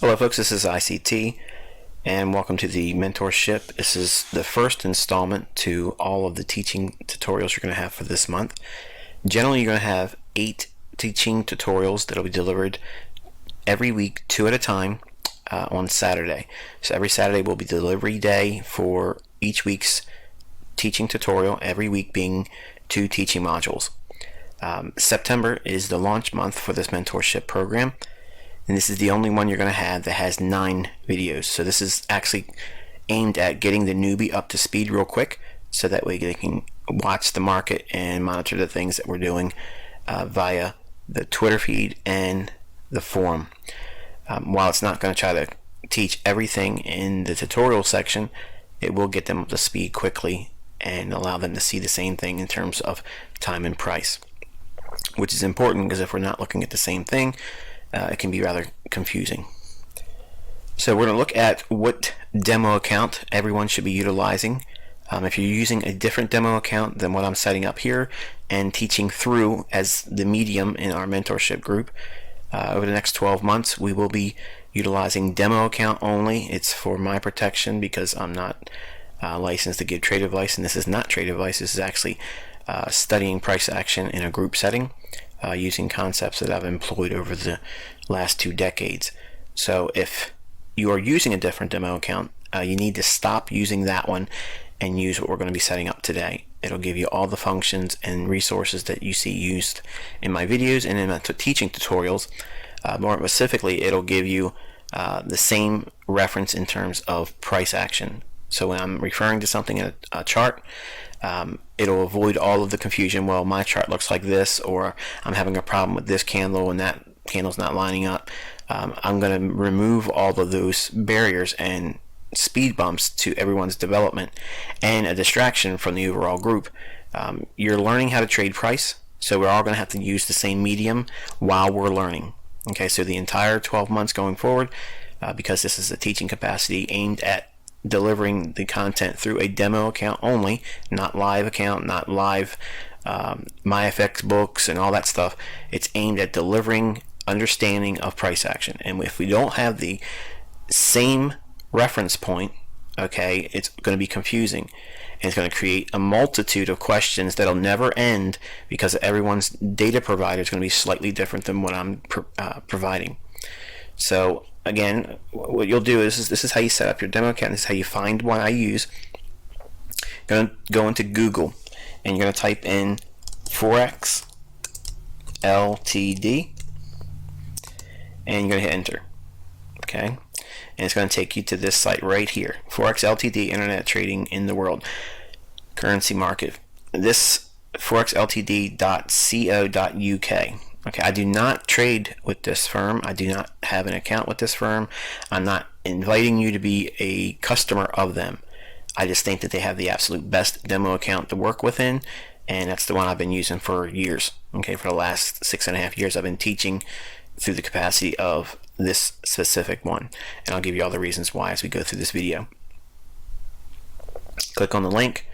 Hello folks, this is ICT and welcome to the mentorship. This is the first installment to all of the teaching tutorials you're going to have for this month. Generally you're going to have 8 teaching tutorials that will be delivered every week, 2 at a time, on Saturday. So every Saturday will be delivery day for each week's teaching tutorial, every week being 2 teaching modules. September is the launch month for this mentorship program. And this is the only one you're going to have that has 9 videos. So this is actually aimed at getting the newbie up to speed real quick, so that way they can watch the market and monitor the things that we're doing via the Twitter feed and the forum. While it's not going to try to teach everything in the tutorial section, it will get them up to speed quickly and allow them to see the same thing in terms of time and price, which is important because if we're not looking at the same thing, it can be rather confusing. So we're going to look at what demo account everyone should be utilizing. If you're using a different demo account than what I'm setting up here and teaching through as the medium in our mentorship group, over the next 12 months we will be utilizing demo account only. It's for my protection because I'm not licensed to give trade advice, and this is not trade advice. This is actually studying price action in a group setting, using concepts that I've employed over the last 2 decades. So if you are using a different demo account, you need to stop using that one and use what we're going to be setting up today. It'll give you all the functions and resources that you see used in my videos and in my teaching tutorials. More specifically, it'll give you the same reference in terms of price action. So when I'm referring to something in a chart, it'll avoid all of the confusion. Well, my chart looks like this, or I'm having a problem with this candle and that candle's not lining up. I'm going to remove all of those barriers and speed bumps to everyone's development and a distraction from the overall group. You're learning how to trade price, so we're all going to have to use the same medium while we're learning. Okay, so the entire 12 months going forward, because this is a teaching capacity aimed at delivering the content through a demo account only, not live account, not live MyFX books and all that stuff. It's aimed at delivering understanding of price action. And if we don't have the same reference point, okay, it's going to be confusing, and it's going to create a multitude of questions that'll never end because everyone's data provider is going to be slightly different than what I'm providing. So again, what you'll do is this is how you set up your demo account. This is how you find one I use. You're going to go into Google and you're going to type in Forex Ltd and you're going to hit enter. Okay, and it's going to take you to this site right here, Forex Ltd, Internet Trading in the World, Currency Market. This forexltd.co.uk. Okay, I do not trade with this firm. I do not have an account with this firm. I'm not inviting you to be a customer of them. I just think that they have the absolute best demo account to work within, and that's the one I've been using for years. Okay, for the last 6.5 years I've been teaching through the capacity of this specific one, and I'll give you all the reasons why as we go through this video. Click on the link,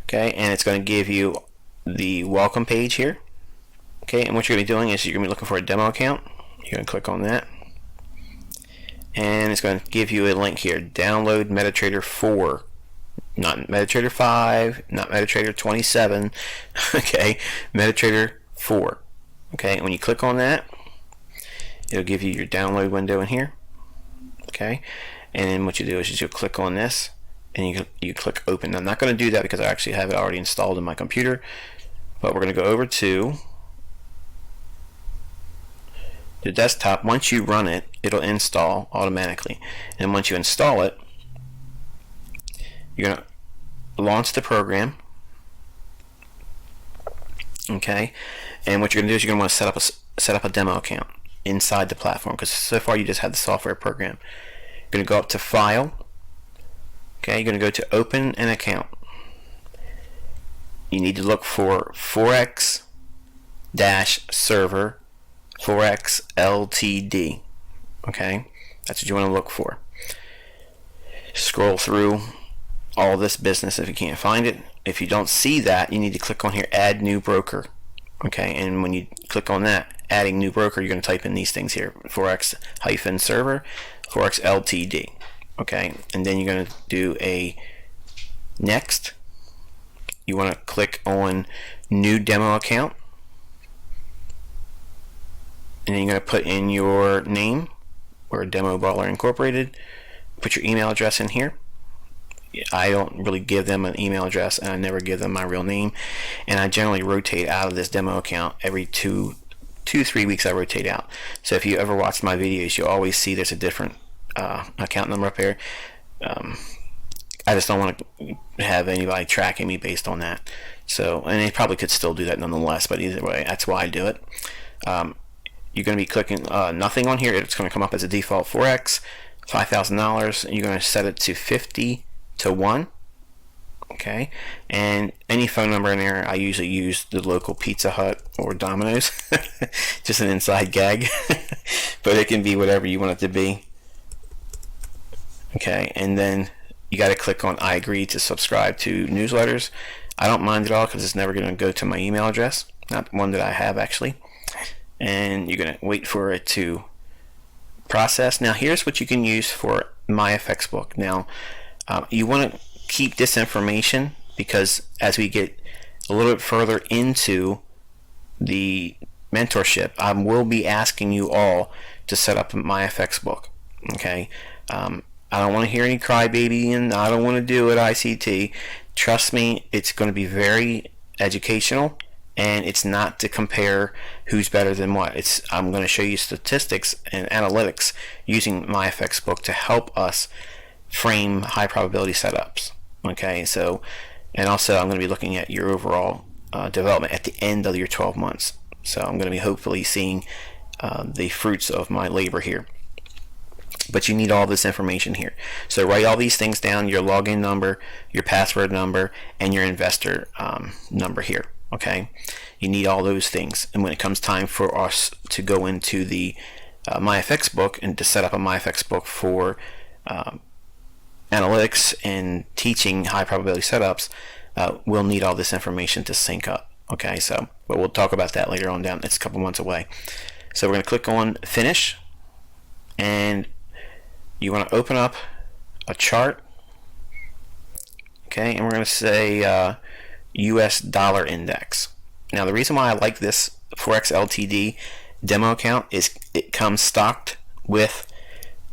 okay, and it's going to give you the welcome page here. Okay, and what you're going to be doing is you're going to be looking for a demo account. You're going to click on that, and it's going to give you a link here. Download MetaTrader 4, not MetaTrader 5, not MetaTrader 27. Okay, MetaTrader 4. Okay, and when you click on that, it'll give you your download window in here. Okay, and then what you do is you click on this, and you click open. Now, I'm not going to do that because I actually have it already installed in my computer, but we're going to go over to the desktop. Once you run it, it'll install automatically, and once you install it, you're going to launch the program. Okay, and what you're going to do is you're going to want to set up a demo account inside the platform, because so far you just had the software program. You're going to go up to File. Okay, you're going to go to Open an Account. You need to look for Forex Server Forex Ltd. Okay, that's what you want to look for. Scroll through all this business if you can't find it. If you don't see that, you need to click on here, Add New Broker. Okay, and when you click on that, Adding New Broker, you're going to type in these things here: Forex-Server, Forex Ltd. Okay, and then you're going to do a Next. You want to click on New Demo Account, and then you're going to put in your name. We're Demo Baller Incorporated. Put your email address in here. I don't really give them an email address, and I never give them my real name, and I generally rotate out of this demo account every 2-3 weeks. I rotate out. So if you ever watch my videos, you'll always see there's a different account number up here. I just don't want to have anybody tracking me based on that. So, and they probably could still do that nonetheless, but either way, that's why I do it. You're going to be clicking nothing on here. It's going to come up as a default Forex, $5,000. You're going to set it to 50 to 1. Okay, and any phone number in there, I usually use the local Pizza Hut or Domino's. Just an inside gag. But it can be whatever you want it to be. Okay, and then you got to click on I agree to subscribe to newsletters. I don't mind at all because it's never going to go to my email address, not one that I have actually. And you're going to wait for it to process. Now here's what you can use for MyFXBook. Now you want to keep this information, because as we get a little bit further into the mentorship, I will be asking you all to set up MyFXBook. Okay, I don't want to hear any crybaby and I don't want to do it ICT. Trust me, it's going to be very educational, and it's not to compare who's better than what. I'm going to show you statistics and analytics using MyFXBook to help us frame high probability setups. Okay, so, and also I'm going to be looking at your overall development at the end of your 12 months. So I'm going to be hopefully seeing the fruits of my labor here. But you need all this information here. So write all these things down: your login number, your password number, and your investor number here. Okay, you need all those things. And when it comes time for us to go into the MyFXBook and to set up a MyFXBook for analytics and teaching high probability setups, we'll need all this information to sync up. Okay, so, but we'll talk about that later on down. It's a couple months away. So we're going to click on Finish, and you want to open up a chart. Okay, and we're going to say US dollar index. Now the reason why I like this Forex Ltd demo account is it comes stocked with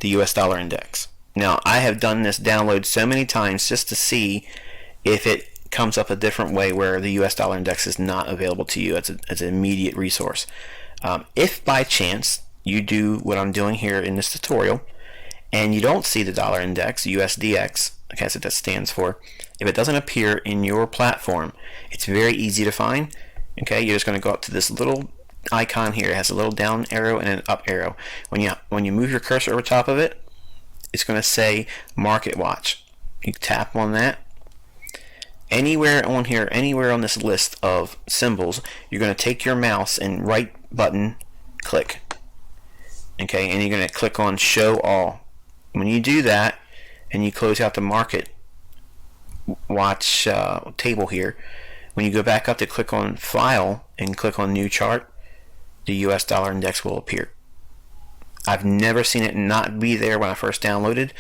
the US dollar index. Now I have done this download so many times just to see if it comes up a different way where the US dollar index is not available to you as an immediate resource. If by chance you do what I'm doing here in this tutorial and you don't see the dollar index, USDX, okay, that's what that stands for. If it doesn't appear in your platform, it's very easy to find. Okay, you're just going to go up to this little icon here. It has a little down arrow and an up arrow. When you move your cursor over top of it, it's going to say Market Watch. You tap on that. Anywhere on here, anywhere on this list of symbols, you're going to take your mouse and right button click. Okay, and you're going to click on Show All. When you do that and you close out the Market Watch table here, when you go back up to click on File and click on New Chart, the US dollar index will appear. I've never seen it not be there when I first downloaded,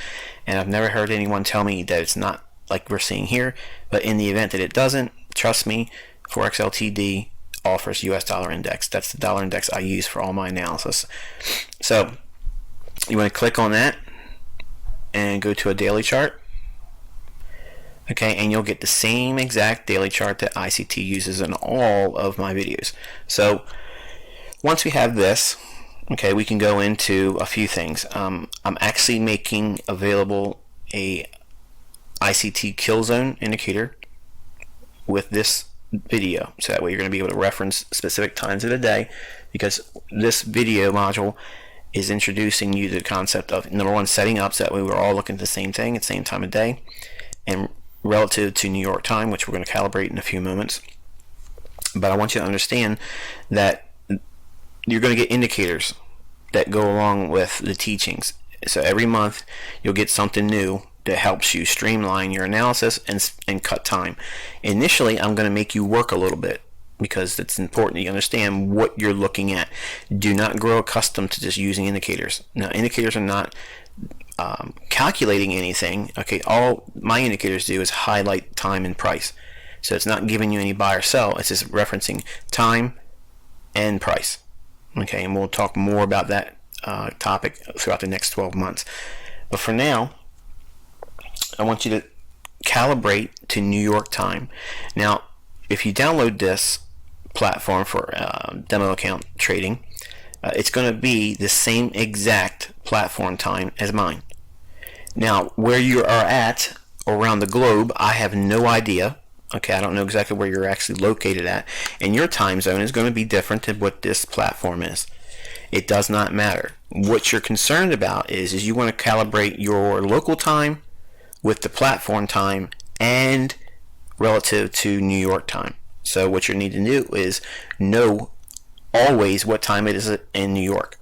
and I've never heard anyone tell me that it's not like we're seeing here. But in the event that it doesn't, trust me, Forex Ltd offers US dollar index. That's the dollar index I use for all my analysis. So you want to click on that and go to a daily chart, Okay, and you'll get the same exact daily chart that ICT uses in all of my videos. So once we have this, okay, we can go into a few things. I'm actually making available a ICT kill zone indicator with this video, so that way you're going to be able to reference specific times of the day, because this video module is introducing you to the concept of, number one, setting up so that way we're all looking at the same thing at the same time of day, and relative to New York time, which we're going to calibrate in a few moments. But I want you to understand that you're going to get indicators that go along with the teachings. So every month you'll get something new that helps you streamline your analysis and cut time. Initially, I'm going to make you work a little bit, because it's important that you understand what you're looking at. Do not grow accustomed to just using indicators. Now, indicators are not calculating anything. Okay, all my indicators do is highlight time and price. So it's not giving you any buy or sell. It's just referencing time and price. Okay, and we'll talk more about that topic throughout the next 12 months. But for now, I want you to calibrate to New York time. Now, if you download this platform for demo account trading, it's going to be the same exact platform time as mine. Now, where you are at around the globe, I have no idea. Okay, I don't know exactly where you're actually located at, and your time zone is going to be different than what this platform is. It does not matter. What you're concerned about is you want to calibrate your local time with the platform time and relative to New York time. So what you need to do is know always what time it is in New York.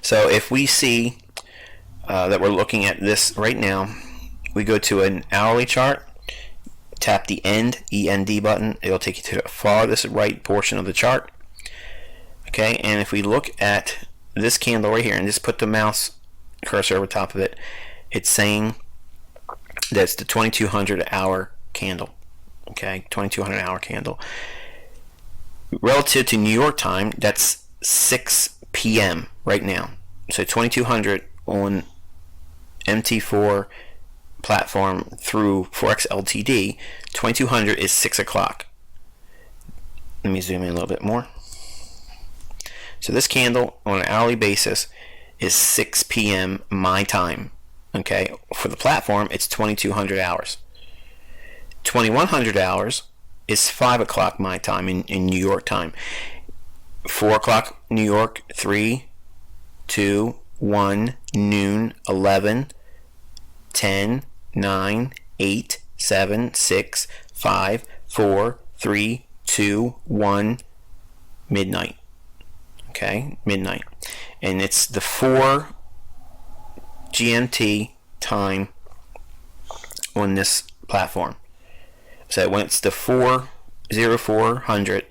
So if we see that we're looking at this right now, we go to an hourly chart, tap the END button. It'll take you to the farthest right portion of the chart. Okay, and if we look at this candle right here and just put the mouse cursor over top of it, it's saying that's the 2200 hour candle. Okay, 2200 hour candle. Relative to New York time, that's 6 p.m. right now. So 2200 on MT4 platform through Forex Ltd, 2200 is 6 o'clock. Let me zoom in a little bit more. So this candle on an hourly basis is 6 p.m. my time. Okay, for the platform, it's 2200 hours. 2100 hours is 5 o'clock my time in New York time. 4 o'clock New York, 3, 2, 1, noon, 11, 10, 9, 8, 7, 6, 5, 4, 3, 2, 1, midnight. Okay, midnight. And it's the 4 GMT time on this platform. So when it's the 40400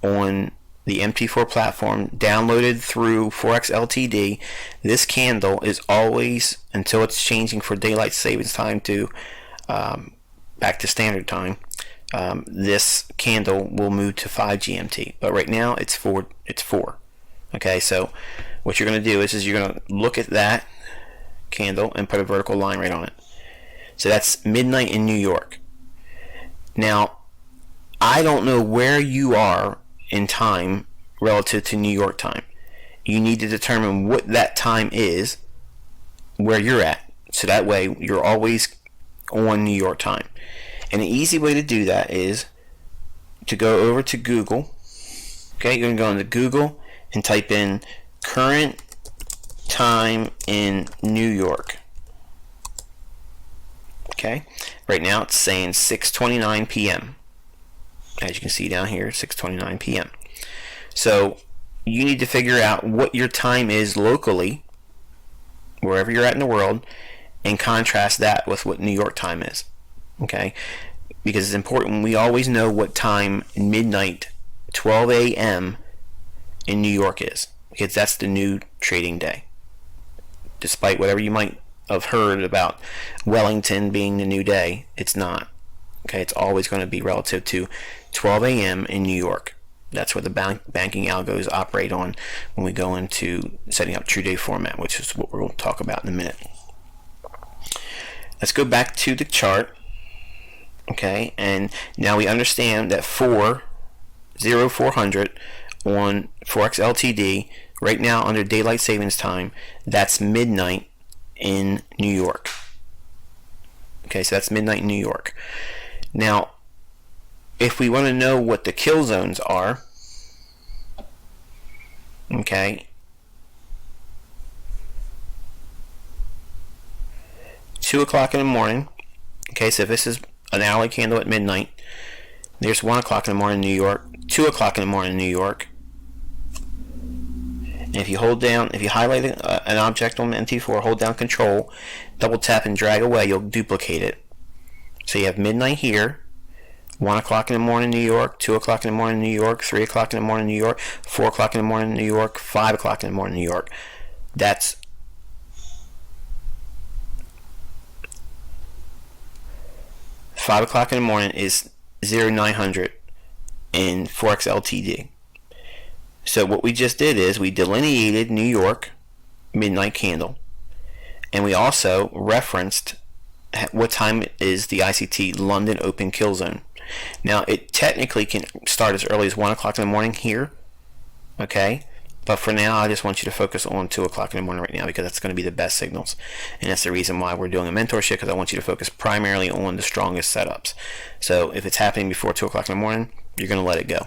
on the MT4 platform downloaded through Forex Ltd, this candle is always, until it's changing for daylight savings time to back to standard time, this candle will move to 5 GMT. But right now it's 4. Okay, so what you're going to do is you're going to look at that candle and put a vertical line right on it. So that's midnight in New York. Now, I don't know where you are in time relative to New York time. You need to determine what that time is where you're at, so that way you're always on New York time. And an easy way to do that is to go over to Google. Okay, you're going to go into Google and type in current time in New York. Okay, right now it's saying 6:29 p.m. As you can see down here, 6:29 p.m. So you need to figure out what your time is locally, wherever you're at in the world, and contrast that with what New York time is. Okay, because it's important we always know what time midnight, 12 a.m. in New York is, because that's the new trading day. Despite whatever you might have heard about Wellington being the new day, it's not. Okay, it's always going to be relative to 12 a.m. in New York. That's where the banking algos operate on when we go into setting up true day format, which is what we're going to talk about in a minute. Let's go back to the chart. Okay, and now we understand that 40400 on Forex Ltd right now under daylight savings time, that's midnight in New York. Okay, so that's midnight in New York. Now, if we want to know what the kill zones are, okay, 2 o'clock in the morning. Okay, so if this is an hourly candle at midnight, there's 1 o'clock in the morning in New York, 2 o'clock in the morning in New York. And if you highlight an object on MT4, hold down Control, double tap and drag away, you'll duplicate it. So you have midnight here, 1 o'clock in the morning in New York, 2 o'clock in the morning in New York, 3 o'clock in the morning in New York, 4 o'clock in the morning in New York, 5 o'clock in the morning in New York. That's 5 o'clock in the morning is 0900 in Forex Ltd. So what we just did is we delineated New York midnight candle, and we also referenced what time is the ICT London open kill zone. Now it technically can start as early as 1 o'clock in the morning here, okay, but for now I just want you to focus on 2 o'clock in the morning right now, because that's going to be the best signals, and that's the reason why we're doing a mentorship, because I want you to focus primarily on the strongest setups. So if it's happening before 2 o'clock in the morning, you're going to let it go.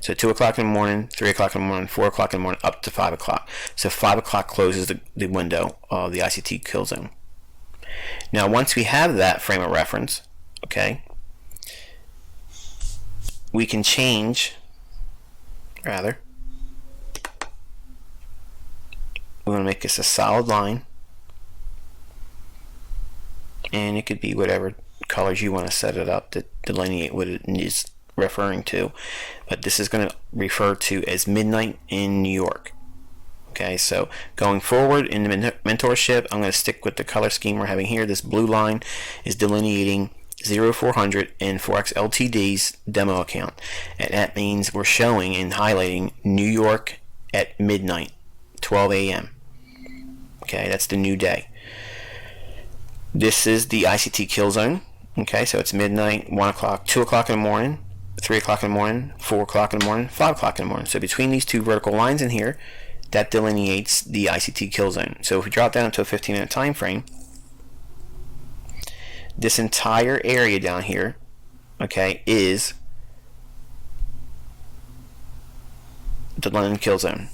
So 2 o'clock in the morning, 3 o'clock in the morning, 4 o'clock in the morning, up to 5 o'clock. So 5 o'clock closes the window of the ICT kill zone. Now once we have that frame of reference, okay, we can change, rather, we're going to make this a solid line, and it could be whatever colors you want to set it up to delineate what it is referring to, but this is going to refer to as midnight in New York. Okay, so going forward in the mentorship, I'm going to stick with the color scheme we're having here. This blue line is delineating 0400 in Forex Ltd's demo account, and that means we're showing and highlighting New York at midnight, 12 a.m. Okay, that's the new day. This is the ICT kill zone. Okay, so it's midnight, 1 o'clock, 2 o'clock in the morning, 3 o'clock in the morning, 4 o'clock in the morning, 5 o'clock in the morning. So between these two vertical lines in here, that delineates the ICT kill zone. So if we drop down to a 15-minute time frame, this entire area down here, okay, is the London kill zone.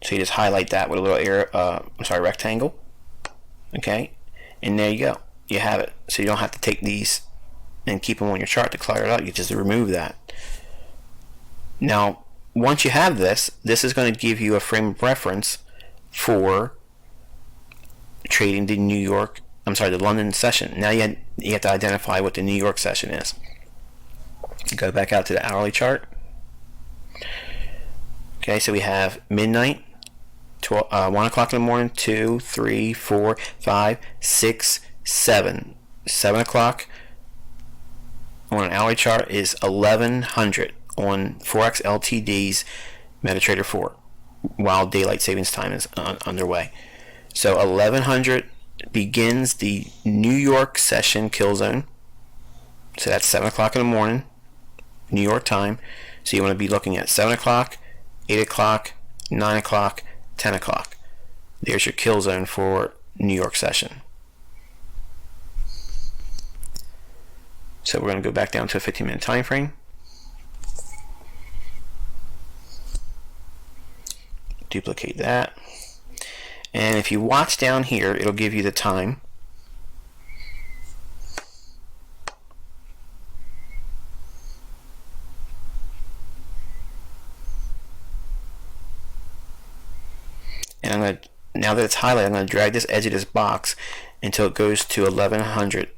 So you just highlight that with a little rectangle, okay, and there you go. You have it. So you don't have to take these and keep them on your chart to clear it out. You just remove that. Now, once you have this, this is going to give you a frame of reference for trading the the London session. Now you have to identify what the New York session is. Go back out to the hourly chart. Okay, so we have midnight, 1 o'clock in the morning, 2, 3, 4, 5, 6, 7. 7 o'clock on an hourly chart is 1100 on Forex Ltd's MetaTrader 4 while daylight savings time is underway. So 1100 begins the New York session kill zone. So that's 7 o'clock in the morning, New York time. So you want to be looking at 7 o'clock, 8 o'clock, 9 o'clock, 10 o'clock. There's your kill zone for New York session. So we're going to go back down to a 15-minute time frame. Duplicate that. And if you watch down here, it'll give you the time. And I'm going to, now that it's highlighted, I'm going to drag this edge of this box until it goes to 1100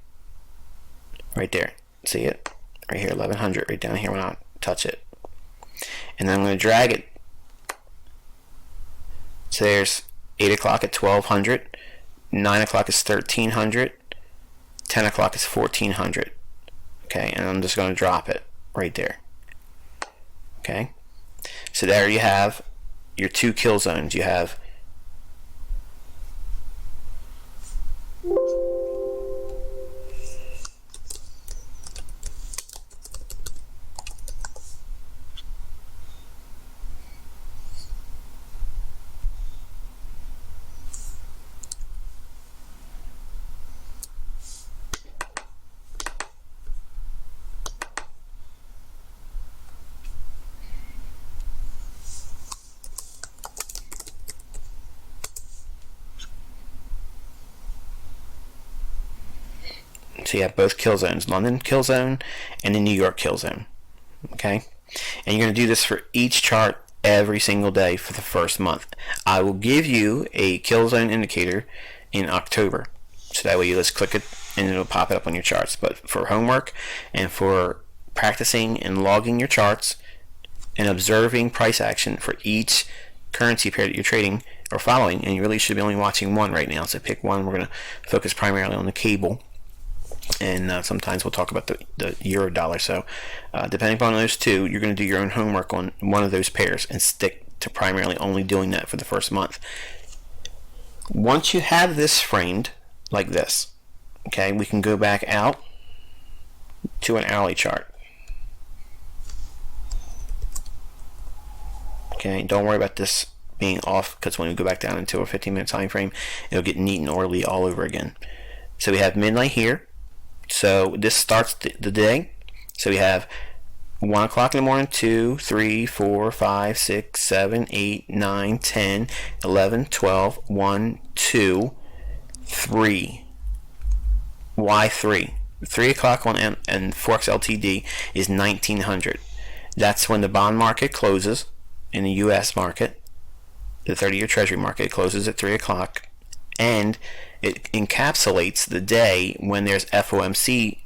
right there. See it? Right here, 1100 right down here when I touch it. And then I'm going to drag it. So there's 8 o'clock at 1200, 9 o'clock is 1300, 10 o'clock is 1400. Okay, and I'm just going to drop it right there. Okay, so there you have your two kill zones. You have so you have both kill zones, London kill zone and the New York kill zone. Okay, and you're going to do this for each chart every single day for the first month. I will give you a kill zone indicator in October, so that way you just click it and it'll pop it up on your charts. But for homework and for practicing and logging your charts and observing price action for each currency pair that you're trading or following, and you really should be only watching one right now, so pick one. We're going to focus primarily on the cable, and sometimes we'll talk about the euro dollar. So depending upon those two, you're going to do your own homework on one of those pairs and stick to primarily only doing that for the first month. Once you have this framed like this, okay, we can go back out to an hourly chart. Okay, don't worry about this being off, because when we go back down into a 15-minute time frame, it'll get neat and orderly all over again. So we have midnight here. So this starts the day. So we have 1 o'clock in the morning, 2, 3, 4, 5, 6, 7, 8, 9, 10, 11, 12, 1, 2, 3. Why 3? 3 o'clock on and Forex Ltd is 1900. That's when the bond market closes in the U.S. market. The 30-year Treasury market closes at 3 o'clock, and it encapsulates the day when there's FOMC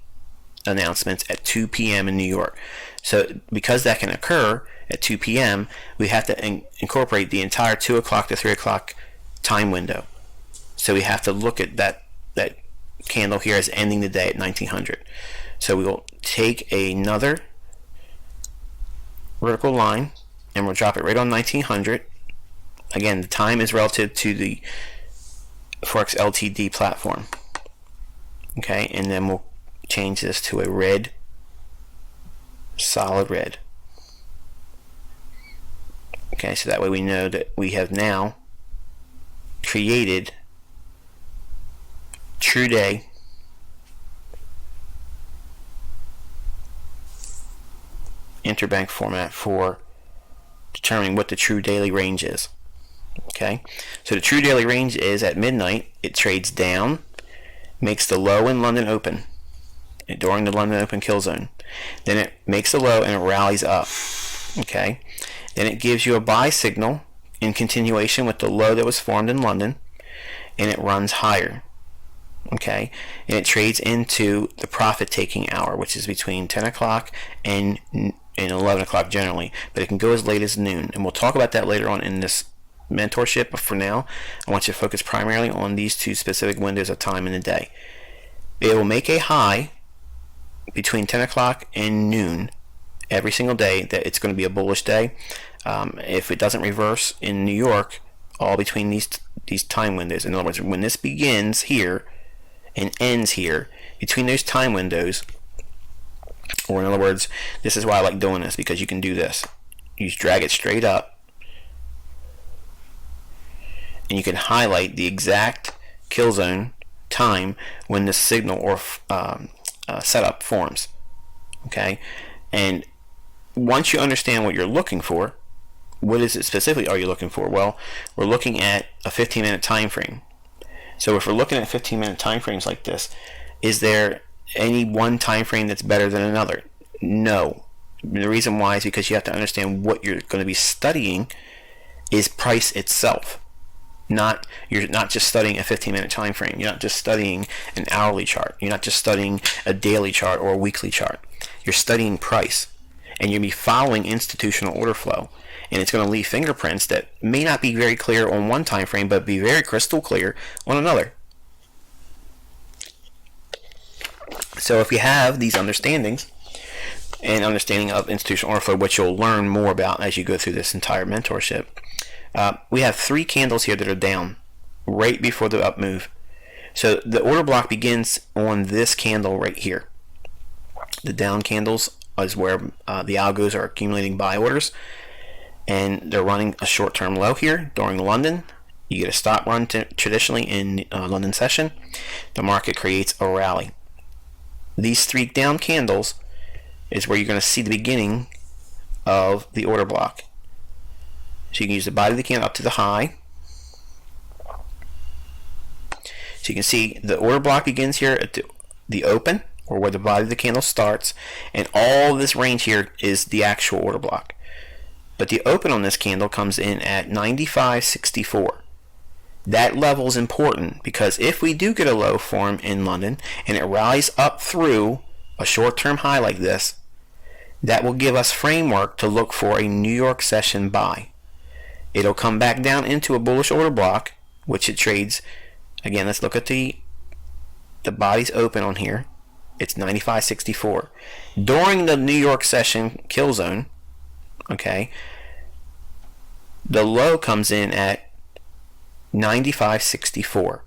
announcements at 2 p.m. in New York. So because that can occur at 2 p.m., we have to incorporate the entire 2 o'clock to 3 o'clock time window. So we have to look at that candle here as ending the day at 1900. So we will take another vertical line and we'll drop it right on 1900. Again, the time is relative to the Forex Ltd platform. Okay, and then we'll change this to a red, solid red. Okay, so that way we know that we have now created true day interbank format for determining what the true daily range is. Okay, so the true daily range is at midnight, it trades down, makes the low in London open during the London open kill zone. Then it makes the low and it rallies up. Okay, then it gives you a buy signal in continuation with the low that was formed in London, and it runs higher. Okay, and it trades into the profit taking hour, which is between 10 o'clock and 11 o'clock generally, but it can go as late as noon, and we'll talk about that later on in this mentorship. But for now, I want you to focus primarily on these two specific windows of time in the day. It will make a high between 10 o'clock and noon every single day that it's going to be a bullish day. If it doesn't reverse in New York, all between these time windows, in other words, when this begins here and ends here, between those time windows, or in other words, this is why I like doing this, because you can do this. You just drag it straight up, and you can highlight the exact kill zone time when the signal or setup forms. Okay, and once you understand what you're looking for, what is it specifically are you looking for? Well, we're looking at a 15-minute time frame. So if we're looking at 15-minute time frames like this, is there any one time frame that's better than another? No. The reason why is because you have to understand what you're going to be studying is price itself. You're not just studying a 15-minute time frame. You're not just studying an hourly chart. You're not just studying a daily chart or a weekly chart. You're studying price, and you'll be following institutional order flow, and it's going to leave fingerprints that may not be very clear on one time frame, but be very crystal clear on another. So if you have these understandings, and understanding of institutional order flow, which you'll learn more about as you go through this entire mentorship. We have 3 candles here that are down right before the up move. So the order block begins on this candle right here. The down candles is where the algos are accumulating buy orders, and they're running a short-term low here during London. You get a stop run traditionally in London session. The market creates a rally. These 3 down candles is where you're going to see the beginning of the order block. So you can use the body of the candle up to the high. So you can see the order block begins here at the open, or where the body of the candle starts, and all this range here is the actual order block. But the open on this candle comes in at 95.64. That level is important because if we do get a low form in London and it rallies up through a short-term high like this, that will give us framework to look for a New York session buy. It'll come back down into a bullish order block, which it trades. Again, let's look at the body's open on here. It's 95.64. During the New York session kill zone, okay, the low comes in at 95.64,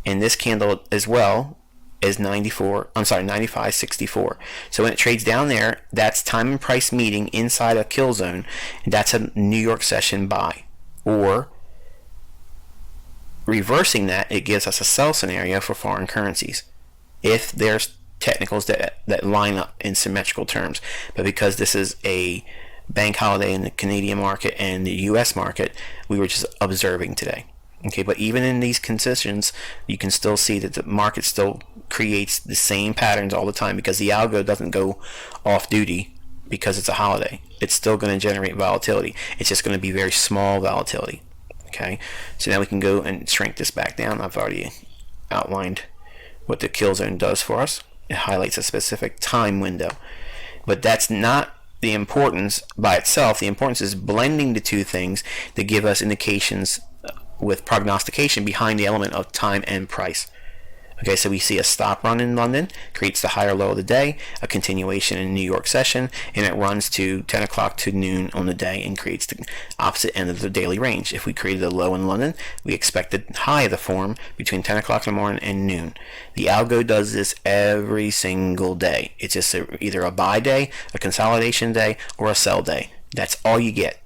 and this candle as well is 95.64. So when it trades down there, that's time and price meeting inside a kill zone, and that's a New York session buy. Or reversing that, it gives us a sell scenario for foreign currencies if there's technicals that line up in symmetrical terms. But because this is a bank holiday in the Canadian market and the US market, we were just observing today. Okay, but even in these concessions, you can still see that the market still creates the same patterns all the time, because the algo doesn't go off duty because it's a holiday. It's still going to generate volatility. It's just going to be very small volatility. Okay, so now we can go and shrink this back down. I've already outlined what the kill zone does for us. It highlights a specific time window, but that's not the importance by itself. The importance is blending the two things to give us indications with prognostication behind the element of time and price. Okay, so we see a stop run in London, creates the higher low of the day, a continuation in New York session, and it runs to 10 o'clock to noon on the day and creates the opposite end of the daily range. If we created a low in London, we expect the high of the form between 10 o'clock in the morning and noon. The algo does this every single day. It's just either a buy day, a consolidation day, or a sell day. That's all you get.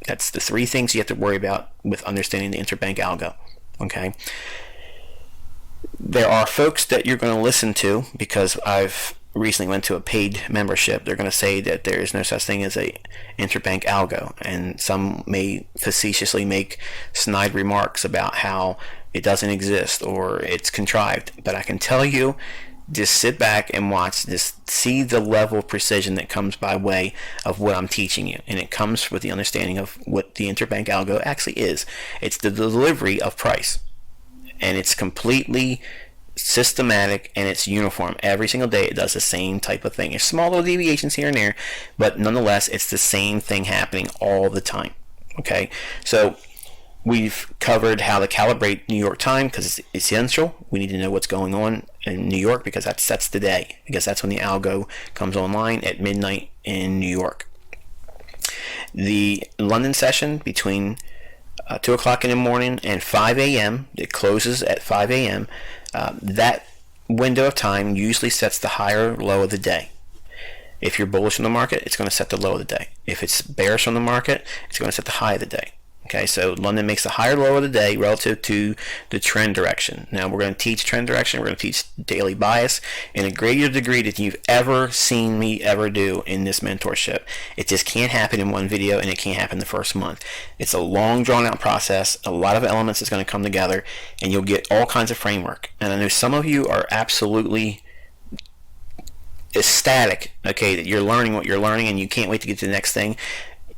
That's the 3 things you have to worry about with understanding the interbank algo. Okay. There are folks that you're going to listen to, because I've recently went to a paid membership. They're going to say that there is no such thing as a interbank algo, and some may facetiously make snide remarks about how it doesn't exist or it's contrived. But I can tell you, just sit back and watch this, see the level of precision that comes by way of what I'm teaching you, and it comes with the understanding of what the interbank algo actually is. It's the delivery of price, and it's completely systematic and it's uniform. Every single day it does the same type of thing. There's small little deviations here and there, but nonetheless it's the same thing happening all the time. Okay, so we've covered how to calibrate New York time, because it's essential. We need to know what's going on in New York, because that sets the day, because that's when the algo comes online at midnight in New York. The London session between 2 o'clock in the morning and 5 a.m. It closes at 5 a.m. That window of time usually sets the higher low of the day. If you're bullish on the market, it's going to set the low of the day. If it's bearish on the market, it's going to set the high of the day. Okay, so London makes the higher low of the day relative to the trend direction. Now we're going to teach trend direction, we're going to teach daily bias in a greater degree than you've ever seen me ever do in this mentorship. It just can't happen in one video, and it can't happen the first month. It's a long drawn out process, a lot of elements that's going to come together, and you'll get all kinds of framework. And I know some of you are absolutely ecstatic, okay, that you're learning what you're learning and you can't wait to get to the next thing.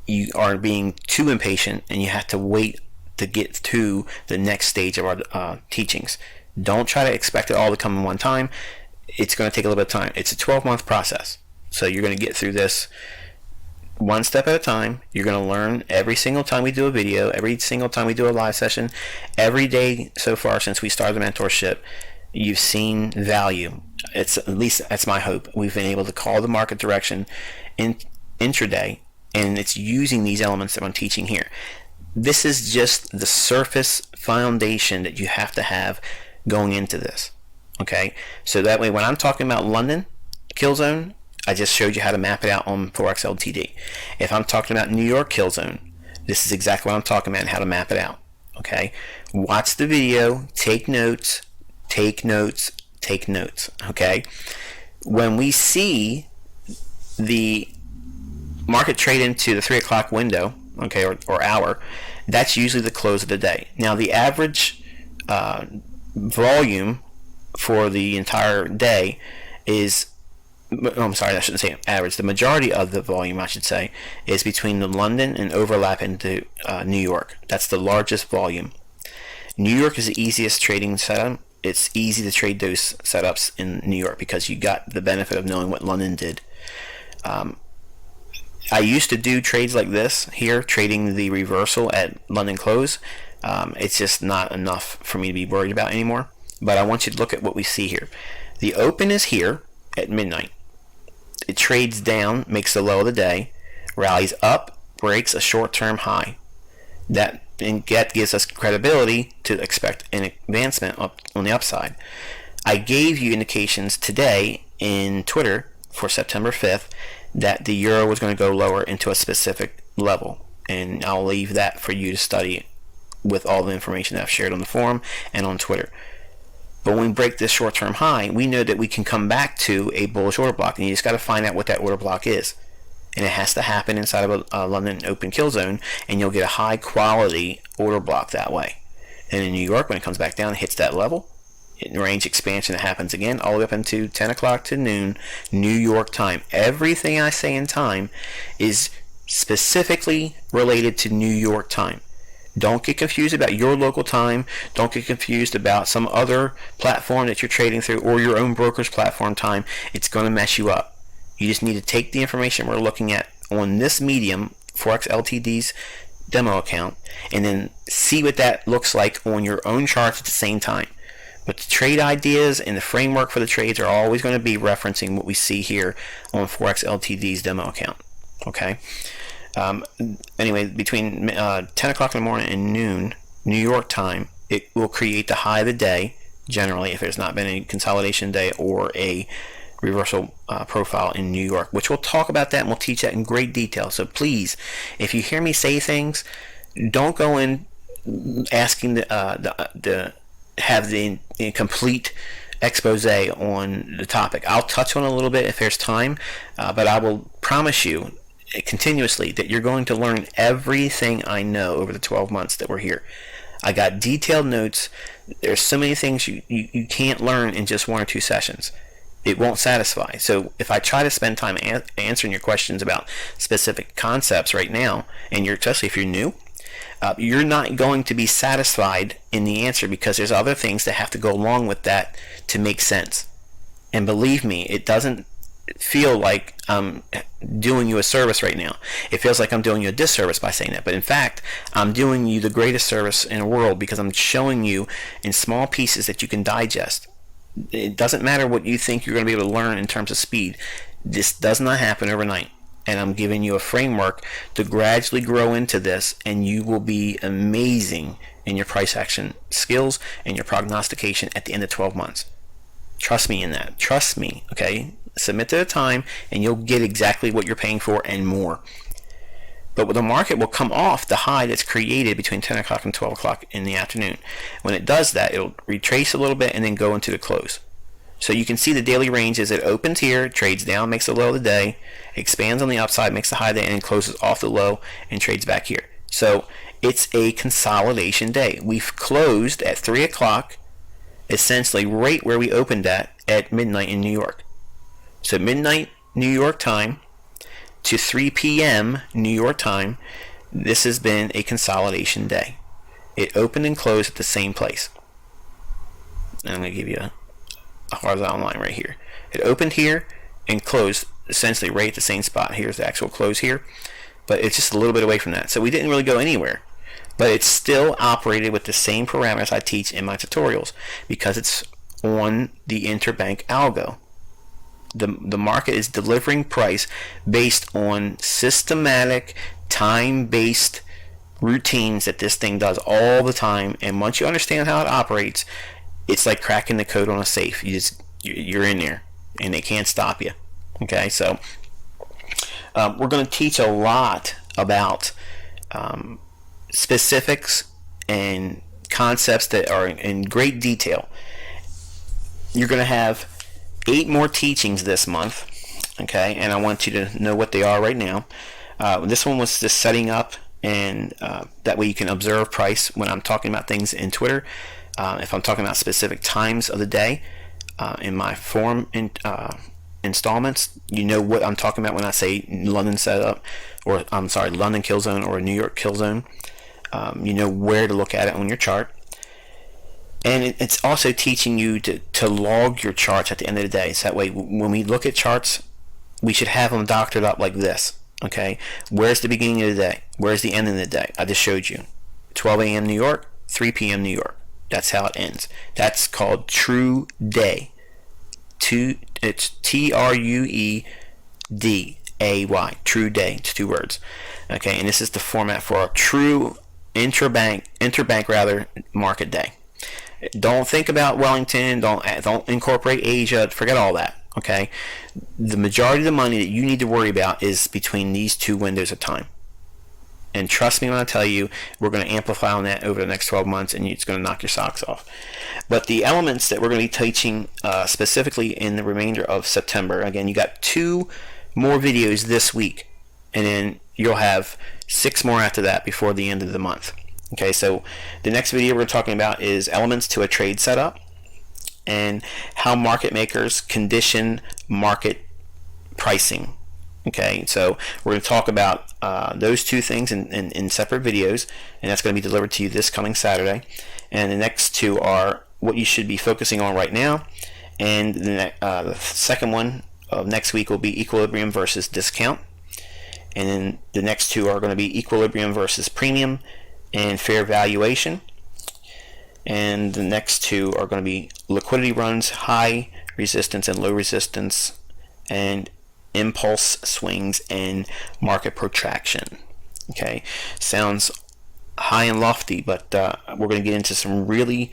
You are being too impatient, and you have to wait to get to the next stage of our teachings. Don't try to expect it all to come in one time. It's going to take a little bit of time. It's a 12-month process. So you're going to get through this one step at a time. You're going to learn every single time we do a video, every single time we do a live session, every day so far since we started the mentorship. You've seen value. it's at least that's my hope. We've been able to call the market direction in intraday, and it's using these elements that I'm teaching here. This is just the surface foundation that you have to have going into this. Okay, so that way when I'm talking about London kill zone, I just showed you how to map it out on Forex LTD. If I'm talking about New York kill zone, this is exactly what I'm talking about and how to map it out. Okay, watch the video, take notes, take notes, take notes. Okay, when we see the market trade into the 3 o'clock window, okay, or hour, that's usually the close of the day. Now the average volume for the entire day is, I'm sorry, I shouldn't say average. The majority of the volume, I should say, is between the London and overlap into New York. That's the largest volume. New York is the easiest trading setup. It's easy to trade those setups in New York because you got the benefit of knowing what London did. I used to do trades like this here, trading the reversal at London close. It's just not enough for me to be worried about anymore. But I want you to look at what we see here. The open is here at midnight. It trades down, makes the low of the day, rallies up, breaks a short-term high. That gives us credibility to expect an advancement up on the upside. I gave you indications today in Twitter for September 5th that the euro was going to go lower into a specific level, and I'll leave that for you to study with all the information that I've shared on the forum and on Twitter. But when we break this short-term high, we know that we can come back to a bullish order block, and you just got to find out what that order block is. And it has to happen inside of a London open kill zone, and you'll get a high-quality order block that way. And in New York, when it comes back down, it hits that level. In range expansion, it happens again, all the way up into 10 o'clock to noon, New York time. Everything I say in time is specifically related to New York time. Don't get confused about your local time. Don't get confused about some other platform that you're trading through or your own broker's platform time. It's going to mess you up. You just need to take the information we're looking at on this medium, Forex LTD's demo account, and then see what that looks like on your own charts at the same time. But the trade ideas and the framework for the trades are always going to be referencing what we see here on Forex LTD's demo account. Okay? Anyway, between 10 o'clock in the morning and noon, New York time, it will create the high of the day, generally, if there's not been a consolidation day or a reversal profile in New York, which we'll talk about that and we'll teach that in great detail. So please, if you hear me say things, don't go in asking the have the complete expose on the topic. I'll touch on it a little bit if there's time, but I will promise you continuously that you're going to learn everything I know over the 12 months that we're here. I got detailed notes. There's so many things you can't learn in just 1 or 2 sessions. It won't satisfy. So if I try to spend time answering your questions about specific concepts right now, and especially if you're new, you're not going to be satisfied in the answer because there's other things that have to go along with that to make sense. And believe me, it doesn't feel like I'm doing you a service right now. It feels like I'm doing you a disservice by saying that. But in fact, I'm doing you the greatest service in the world because I'm showing you in small pieces that you can digest. It doesn't matter what you think you're going to be able to learn in terms of speed. This does not happen overnight. And I'm giving you a framework to gradually grow into this, and you will be amazing in your price action skills and your prognostication at the end of 12 months. Trust me in that. Trust me, okay? Submit to the time, and you'll get exactly what you're paying for and more. But the market will come off the high that's created between 10 o'clock and 12 o'clock in the afternoon. When it does that, it'll retrace a little bit and then go into the close. So you can see the daily range as it opens here, trades down, makes the low of the day, expands on the upside, makes the high of the day, and closes off the low and trades back here. So it's a consolidation day. We've closed at 3 o'clock, essentially right where we opened at midnight in New York. So midnight New York time to 3 p.m. New York time, this has been a consolidation day. It opened and closed at the same place. And I'm going to give you a horizontal line right here. It opened here and closed essentially right at the same spot. Here's the actual close here, but it's just a little bit away from that. So we didn't really go anywhere, but it still operated with the same parameters I teach in my tutorials because it's on the interbank algo. The market is delivering price based on systematic, time-based routines that this thing does all the time. And once you understand how it operates, it's like cracking the code on a safe. You're in there, and they can't stop you. Okay, so we're going to teach a lot about specifics and concepts that are in great detail. You're going to have 8 more teachings this month, okay, and I want you to know what they are right now. This one was just setting up, and that way you can observe price when I'm talking about things in Twitter. If I'm talking about specific times of the day in my forum installments, you know what I'm talking about when I say London setup, or London kill zone or New York kill zone. You know where to look at it on your chart. And it's also teaching you to log your charts at the end of the day. So that way, when we look at charts, we should have them doctored up like this. Okay, where's the beginning of the day? Where's the end of the day? I just showed you. 12 a.m. New York, 3 p.m. New York. That's how it ends. That's called true day. It's TRUEDAY. True day. It's 2 words. Okay, and this is the format for a true interbank market day. Don't think about Wellington. Don't incorporate Asia. Forget all that. Okay, the majority of the money that you need to worry about is between these 2 windows of time. And trust me when I tell you, we're going to amplify on that over the next 12 months, and it's going to knock your socks off. But the elements that we're going to be teaching specifically in the remainder of September, again, you got 2 more videos this week, and then you'll have 6 more after that before the end of the month. Okay, so the next video we're talking about is elements to a trade setup and how market makers condition market pricing. Okay, so we're going to talk about those 2 things in separate videos, and that's going to be delivered to you this coming Saturday. And the next 2 are what you should be focusing on right now, and the second one of next week will be equilibrium versus discount, and then the next 2 are going to be equilibrium versus premium and fair valuation, and the next 2 are going to be liquidity runs, high resistance and low resistance, and impulse swings and market protraction. Okay, sounds high and lofty, but we're going to get into some really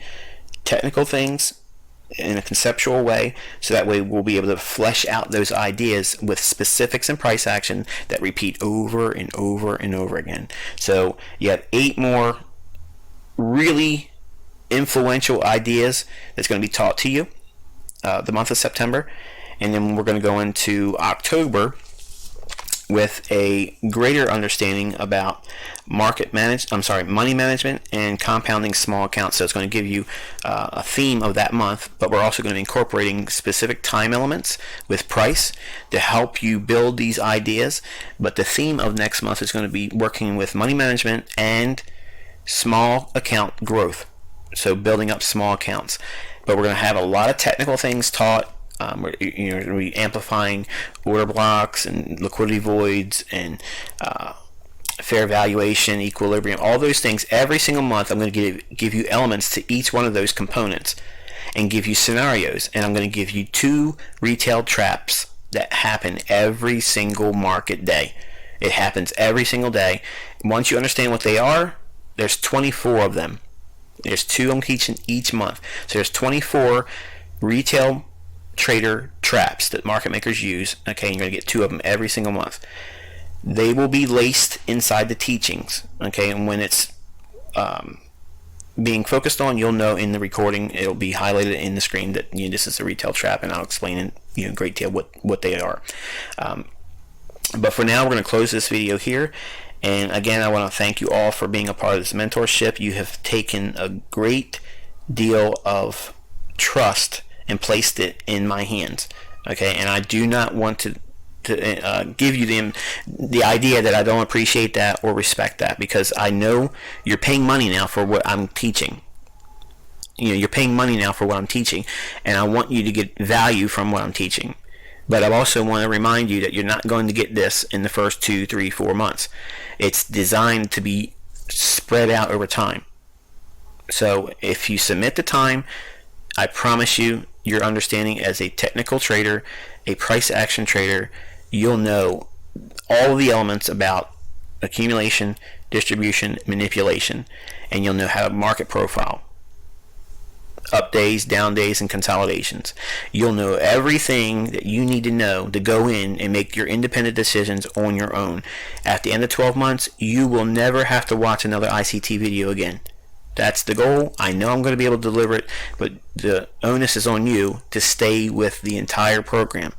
technical things in a conceptual way, so that way we'll be able to flesh out those ideas with specifics and price action that repeat over and over and over again. So you have 8 more really influential ideas that's going to be taught to you the month of September, and then we're going to go into October with a greater understanding about money management and compounding small accounts. So it's going to give you a theme of that month, but we're also going to be incorporating specific time elements with price to help you build these ideas. But the theme of next month is going to be working with money management and small account growth. So building up small accounts. But we're going to have a lot of technical things taught. We're going to be amplifying order blocks and liquidity voids and fair valuation, equilibrium, all those things. Every single month I'm going to give you elements to each one of those components and give you scenarios. And I'm going to give you 2 retail traps that happen every single market day. It happens every single day. Once you understand what they are, there's 24 of them. There's 2 I'm teaching each month. So there's 24 retail trader traps that market makers use. Okay, you're going to get 2 of them every single month. They will be laced inside the teachings. Okay, and when it's being focused on, you'll know in the recording, it'll be highlighted in the screen that this is a retail trap, and I'll explain in great detail what they are. But for now, we're going to close this video here. And again, I want to thank you all for being a part of this mentorship. You have taken a great deal of trust and placed it in my hands. Okay, and I do not want to give you the idea that I don't appreciate that or respect that, because I know you're paying money now for what I'm teaching. You're paying money now for what I'm teaching, and I want you to get value from what I'm teaching. But I also want to remind you that you're not going to get this in the first 2, 3, 4 months. It's designed to be spread out over time. So if you submit the time, I promise you, your understanding as a technical trader, a price action trader, you'll know all of the elements about accumulation, distribution, manipulation, and you'll know how to market profile. Up days, down days, and consolidations. You'll know everything that you need to know to go in and make your independent decisions on your own. At the end of 12 months, you will never have to watch another ICT video again. That's the goal. I know I'm going to be able to deliver it, but the onus is on you to stay with the entire program.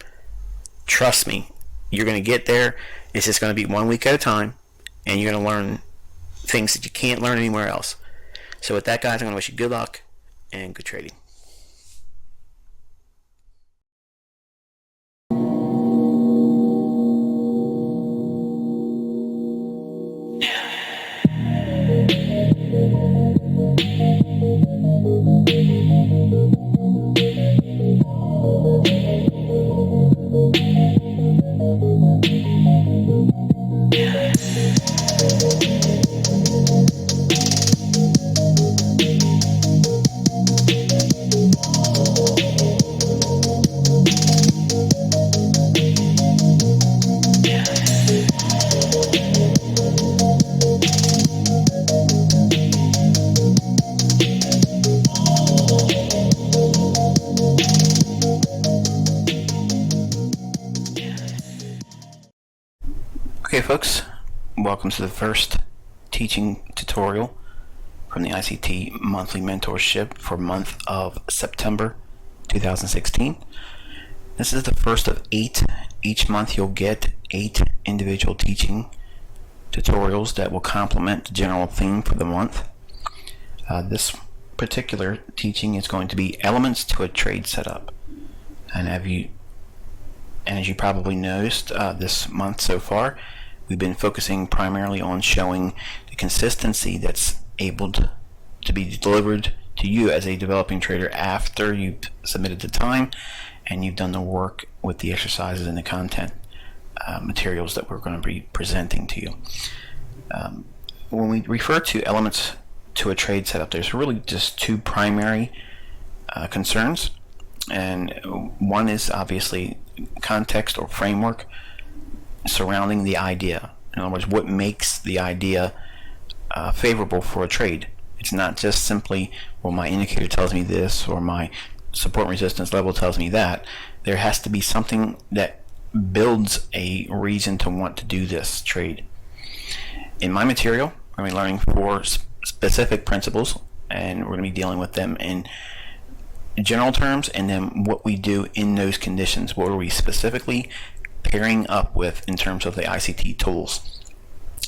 Trust me, you're going to get there. It's just going to be 1 week at a time, and you're going to learn things that you can't learn anywhere else. So with that, guys, I'm going to wish you good luck and good trading. Okay folks, welcome to the first teaching tutorial from the ICT monthly mentorship for month of September 2016. This is the first of 8. Each month you'll get 8 individual teaching tutorials that will complement the general theme for the month. This particular teaching is going to be elements to a trade setup. And as you probably noticed this month so far, we've been focusing primarily on showing the consistency that's able to be delivered to you as a developing trader after you've submitted the time and you've done the work with the exercises and the content materials that we're going to be presenting to you. When we refer to elements to a trade setup, there's really just 2 primary concerns, and one is obviously context or framework surrounding the idea. In other words, what makes the idea favorable for a trade. It's not just simply, well, my indicator tells me this or my support and resistance level tells me that. There has to be something that builds a reason to want to do this trade. In my material, I'm going to be learning 4 specific principles, and we're going to be dealing with them in general terms, and then what we do in those conditions. What are we specifically pairing up with in terms of the ICT tools?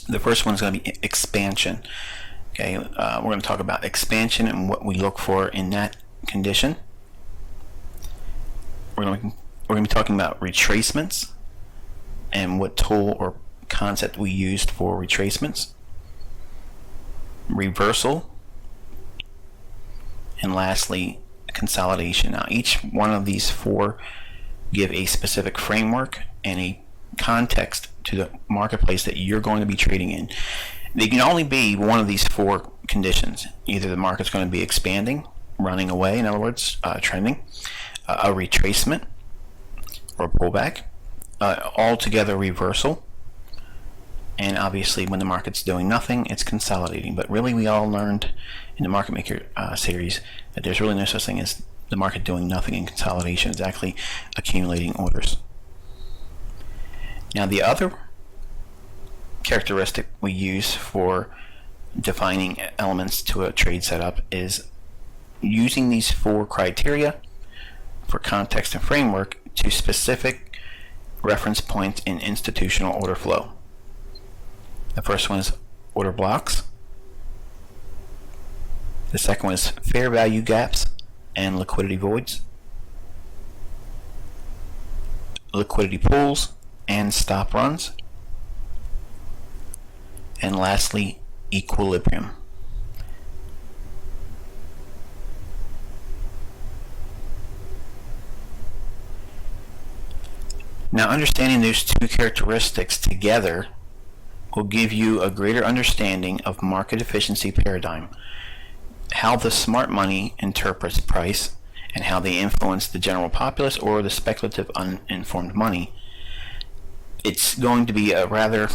The first one is going to be expansion. Okay, we're going to talk about expansion and what we look for in that condition. We're going to be talking about retracements and what tool or concept we used for retracements, reversal, and lastly consolidation. Now each one of these 4 give a specific framework and a context to the marketplace that you're going to be trading in. They can only be one of these 4 conditions. Either the market's going to be expanding, running away, in other words, trending, a retracement or a pullback, altogether reversal, and obviously when the market's doing nothing, it's consolidating. But really, we all learned in the Market Maker series that there's really no such thing as the market doing nothing in consolidation. It's actually accumulating orders. Now the other characteristic we use for defining elements to a trade setup is using these 4 criteria for context and framework to specific reference points in institutional order flow. The first one is order blocks. The second one is fair value gaps and liquidity voids, liquidity pools and stop runs, and lastly equilibrium. Now understanding those 2 characteristics together will give you a greater understanding of market efficiency paradigm, how the smart money interprets price, and how they influence the general populace or the speculative uninformed money. It's going to be a rather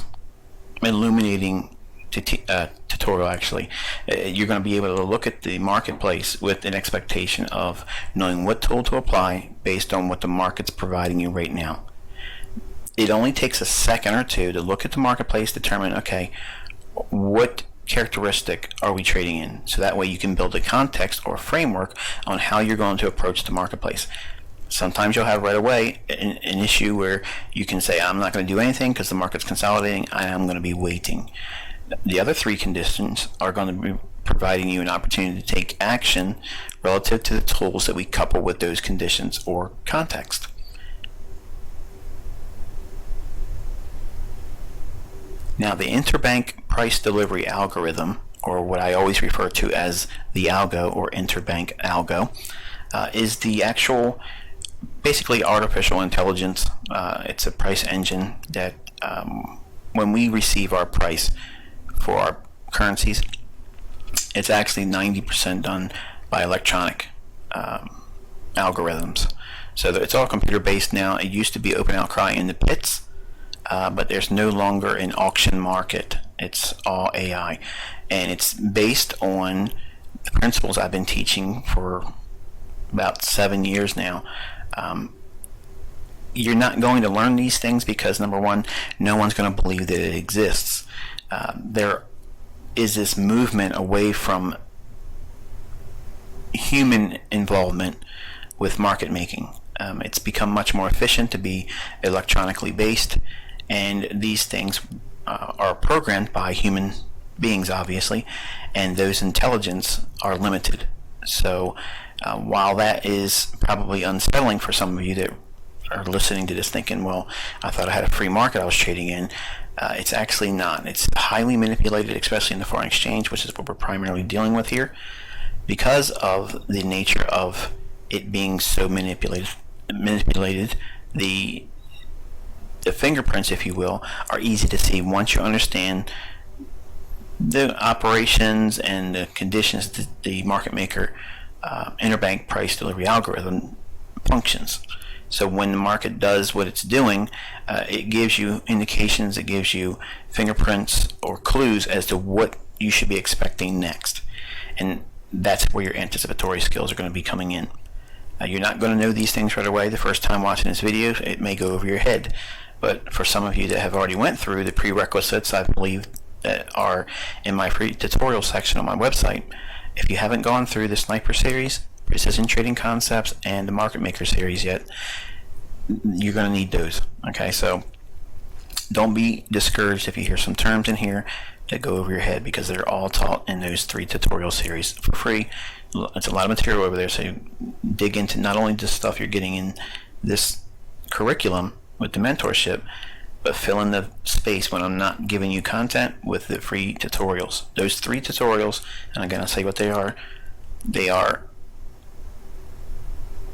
illuminating tutorial, actually. You're going to be able to look at the marketplace with an expectation of knowing what tool to apply based on what the market's providing you right now. It only takes a second or two to look at the marketplace, determine, okay, what characteristic are we trading in? So that way you can build a context or framework on how you're going to approach the marketplace. Sometimes you'll have right away an issue where you can say, I'm not going to do anything because the market's consolidating, I'm going to be waiting. The other three conditions are going to be providing you an opportunity to take action relative to the tools that we couple with those conditions or context. Now, the interbank price delivery algorithm, or what I always refer to as the algo or interbank algo, is the actual, basically, artificial intelligence. It's a price engine that when we receive our price for our currencies, it's actually 90% done by electronic algorithms. So it's all computer based now. It used to be open outcry in the pits, but there's no longer an auction market. It's all AI, and it's based on the principles I've been teaching for about 7 years now. You're not going to learn these things because, number one, no one's going to believe that it exists. There is this movement away from human involvement with market making. It's become much more efficient to be electronically based, and these things are programmed by human beings, obviously, and those intelligence are limited. So while that is probably unsettling for some of you that are listening to this thinking, well, I thought I had a free market I was trading in, it's actually not. It's highly manipulated, especially in the foreign exchange, which is what we're primarily dealing with here, because of the nature of it being so manipulated. The fingerprints, if you will, are easy to see once you understand the operations and the conditions that the market maker interbank price delivery algorithm functions. So when the market does what it's doing, it gives you indications, it gives you fingerprints or clues as to what you should be expecting next. And that's where your anticipatory skills are going to be coming in. You're not going to know these things right away the first time watching this video. It may go over your head. But for some of you that have already went through the prerequisites, I believe, that are in my free tutorial section on my website, if you haven't gone through the Sniper series, Precision Trading Concepts, and the Market Maker series yet, you're going to need those. Okay, so don't be discouraged if you hear some terms in here that go over your head, because they're all taught in those 3 tutorial series for free. It's a lot of material over there, so you dig into not only the stuff you're getting in this curriculum with the mentorship, but fill in the space when I'm not giving you content with the free tutorials. Those 3 tutorials, and again I'll say what they are. They are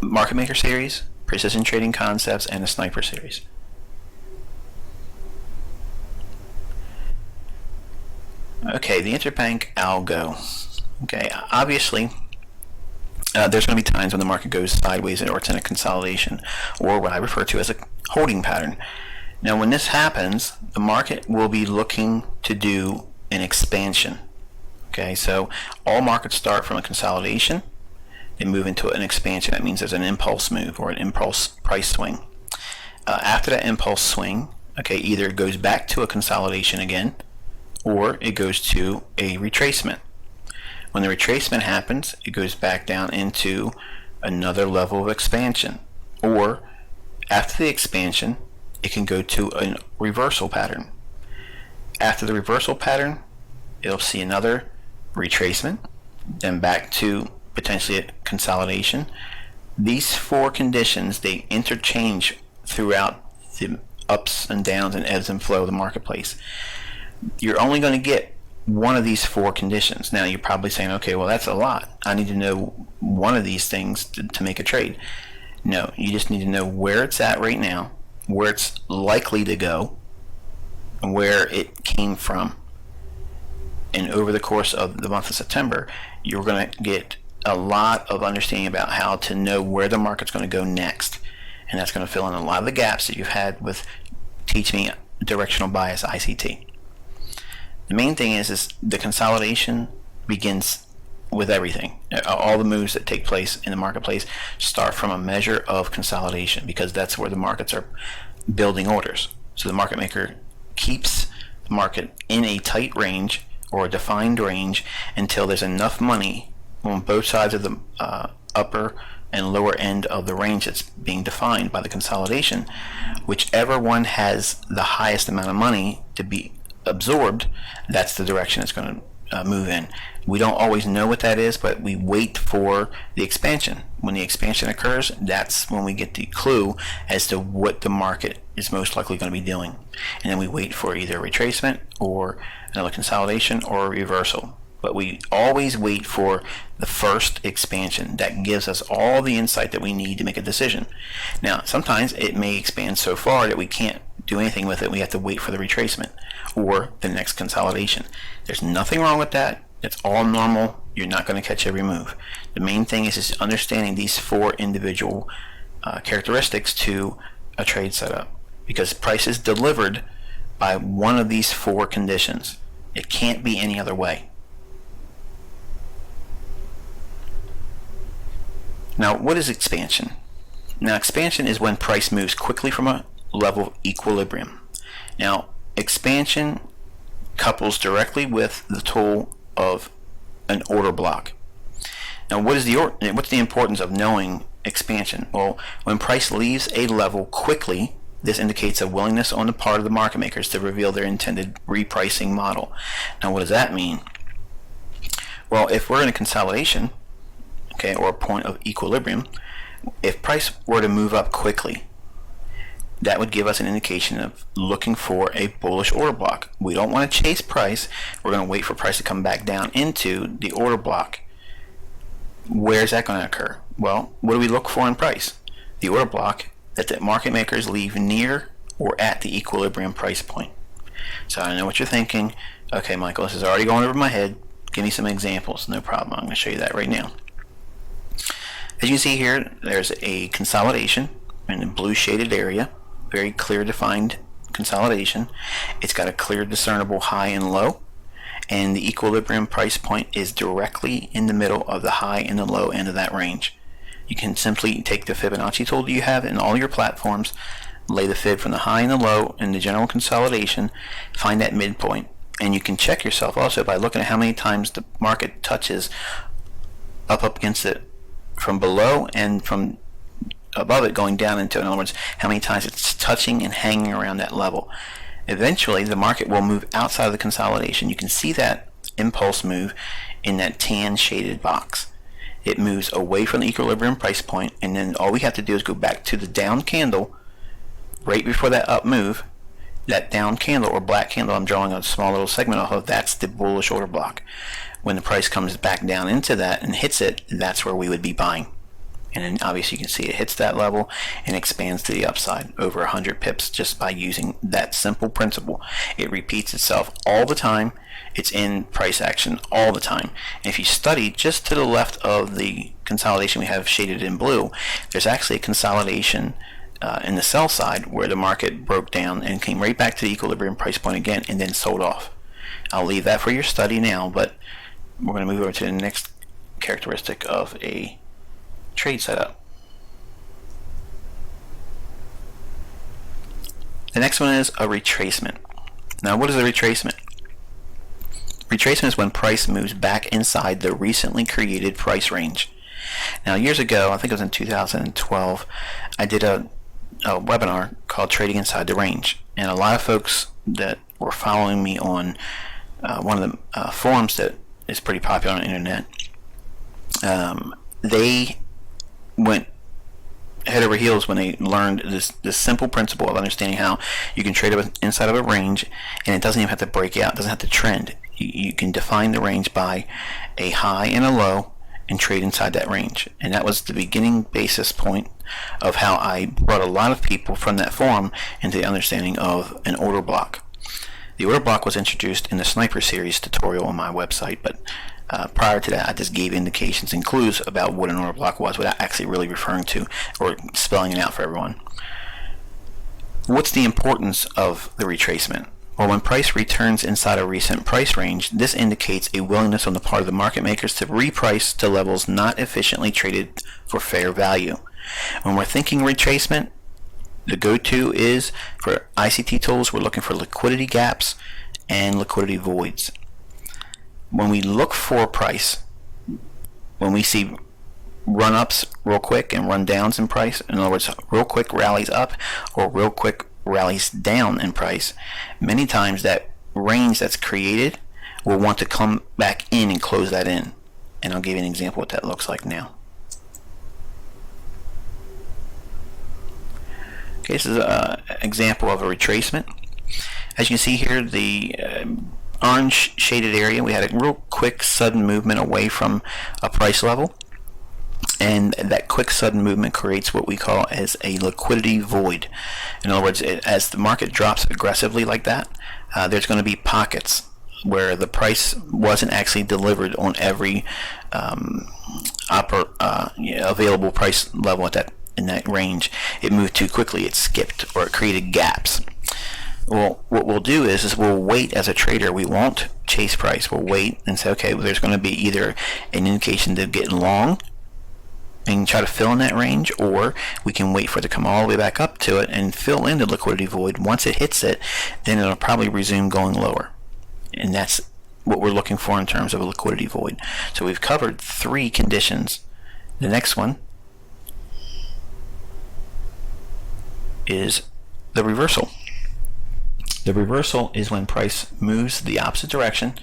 Market Maker series, Precision Trading Concepts, and the Sniper series. Okay, the interbank algo. Okay, obviously there's going to be times when the market goes sideways or it's in a consolidation, or what I refer to as a holding pattern. Now when this happens, the market will be looking to do an expansion. Okay, so all markets start from a consolidation, they move into an expansion. That means there's an impulse move or an impulse price swing. After that impulse swing, okay, either it goes back to a consolidation again, or it goes to a retracement. When the retracement happens, it goes back down into another level of expansion, or after the expansion, it can go to a reversal pattern. After the reversal pattern, it'll see another retracement, then back to potentially a consolidation. These 4 conditions, they interchange throughout the ups and downs and ebbs and flow of the marketplace. You're only going to get one of these 4 conditions. Now you're probably saying, okay, well that's a lot. I need to know one of these things to make a trade. No, you just need to know where it's at right now, where it's likely to go, and where it came from. And over the course of the month of September, you're going to get a lot of understanding about how to know where the market's going to go next. And that's going to fill in a lot of the gaps that you've had with Teach Me Directional Bias ICT. The main thing is the consolidation begins with everything. All the moves that take place in the marketplace start from a measure of consolidation, because that's where the markets are building orders. So the market maker keeps the market in a tight range or a defined range until there's enough money on both sides of the upper and lower end of the range that's being defined by the consolidation. Whichever one has the highest amount of money to be absorbed, that's the direction it's going to move in. We don't always know what that is, but we wait for the expansion. When the expansion occurs, that's when we get the clue as to what the market is most likely going to be doing. And then we wait for either a retracement or another consolidation or a reversal. But we always wait for the first expansion. That gives us all the insight that we need to make a decision. Now, sometimes it may expand so far that we can't do anything with it. We have to wait for the retracement or the next consolidation. There's nothing wrong with that. It's all normal. You're not going to catch every move. The main thing is just understanding these four individual characteristics to a trade setup, because price is delivered by one of these four conditions. It can't be any other way. Now, what is expansion? Now, expansion is when price moves quickly from a level of equilibrium. Now, expansion couples directly with the tool of an order block. Now, what's the importance of knowing expansion? Well, when price leaves a level quickly, this indicates a willingness on the part of the market makers to reveal their intended repricing model. Now, what does that mean? Well, if we're in a consolidation, okay, or a point of equilibrium, if price were to move up quickly, that would give us an indication of looking for a bullish order block. We don't want to chase price. We're going to wait for price to come back down into the order block. Where's that going to occur? Well, what do we look for in price? The order block that the market makers leave near or at the equilibrium price point. So I know what you're thinking. Okay, Michael, this is already going over my head. Give me some examples. No problem. I'm going to show you that right now. As you see here, there's a consolidation in the blue shaded area. Very clear defined consolidation. It's got a clear discernible high and low, and the equilibrium price point is directly in the middle of the high and the low end of that range. You can simply take the Fibonacci tool that you have in all your platforms, lay the fib from the high and the low in the general consolidation, find that midpoint, and you can check yourself also by looking at how many times the market touches up against it from below and from above it going down into, in other words, how many times it's touching and hanging around that level. Eventually, the market will move outside of the consolidation. You can see that impulse move in that tan shaded box. It moves away from the equilibrium price point, and then all we have to do is go back to the down candle right before that up move. That down candle or black candle I'm drawing a small little segment off of, that's the bullish order block. When the price comes back down into that and hits it, that's where we would be buying. And then obviously you can see it hits that level and expands to the upside over 100 pips just by using that simple principle. It repeats itself all the time. It's in price action all the time. And if you study just to the left of the consolidation we have shaded in blue, there's actually a consolidation in the sell side where the market broke down and came right back to the equilibrium price point again and then sold off. I'll leave that for your study now, but we're going to move over to the next characteristic of a trade setup. The next one is a retracement. Now, what is a retracement? Retracement is when price moves back inside the recently created price range. Now, years ago, I think it was in 2012, I did a webinar called Trading Inside the Range, and a lot of folks that were following me on one of the forums that is pretty popular on the internet, they went head over heels when they learned this simple principle of understanding how you can trade inside of a range, and it doesn't even have to break out, it doesn't have to trend. You can define the range by a high and a low and trade inside that range. And that was the beginning basis point of how I brought a lot of people from that forum into the understanding of an order block. The order block was introduced in the Sniper series tutorial on my website, but Prior to that, I just gave indications and clues about what an order block was without actually really referring to or spelling it out for everyone. What's the importance of the retracement? Well, when price returns inside a recent price range, this indicates a willingness on the part of the market makers to reprice to levels not efficiently traded for fair value. When we're thinking retracement, the go-to is for ICT tools, we're looking for liquidity gaps and liquidity voids. When we look for price, when we see run-ups real quick and run-downs in price, in other words, real quick rallies up or real quick rallies down in price, many times that range that's created will want to come back in and close that in. And I'll give you an example of what that looks like now. Okay, this is an example of a retracement. As you can see here, the orange shaded area, we had a real quick sudden movement away from a price level, and that quick sudden movement creates what we call as a liquidity void. In other words, as the market drops aggressively like that, there's going to be pockets where the price wasn't actually delivered on every available price level at that in that range. It moved too quickly, it skipped, or it created gaps. Well, what we'll do is we'll wait as a trader. We won't chase price. We'll wait and say, okay, well, there's going to be either an indication to get long and try to fill in that range, or we can wait for it to come all the way back up to it and fill in the liquidity void. Once it hits it, then it'll probably resume going lower. And that's what we're looking for in terms of a liquidity void. So we've covered 3 conditions. The next one is the reversal. The reversal is when price moves the opposite direction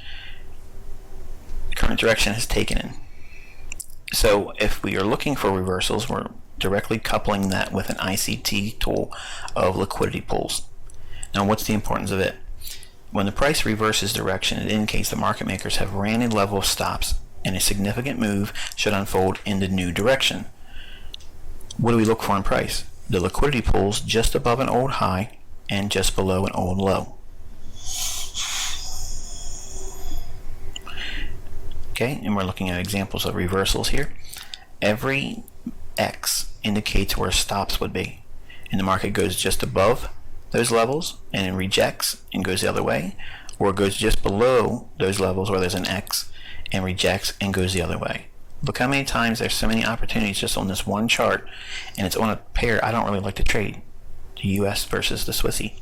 the current direction has taken in. So if we are looking for reversals, we're directly coupling that with an ICT tool of liquidity pools. Now, what's the importance of it? When the price reverses direction, it indicates the market makers have ran a level of stops and a significant move should unfold in the new direction. What do we look for in price? The liquidity pools just above an old high and just below an old low. Okay, and we're looking at examples of reversals here. Every X indicates where stops would be, and the market goes just above those levels and it rejects and goes the other way, or it goes just below those levels where there's an X and rejects and goes the other way. Look how many times there's so many opportunities just on this one chart, and it's on a pair I don't really like to trade, the US versus the Swissy.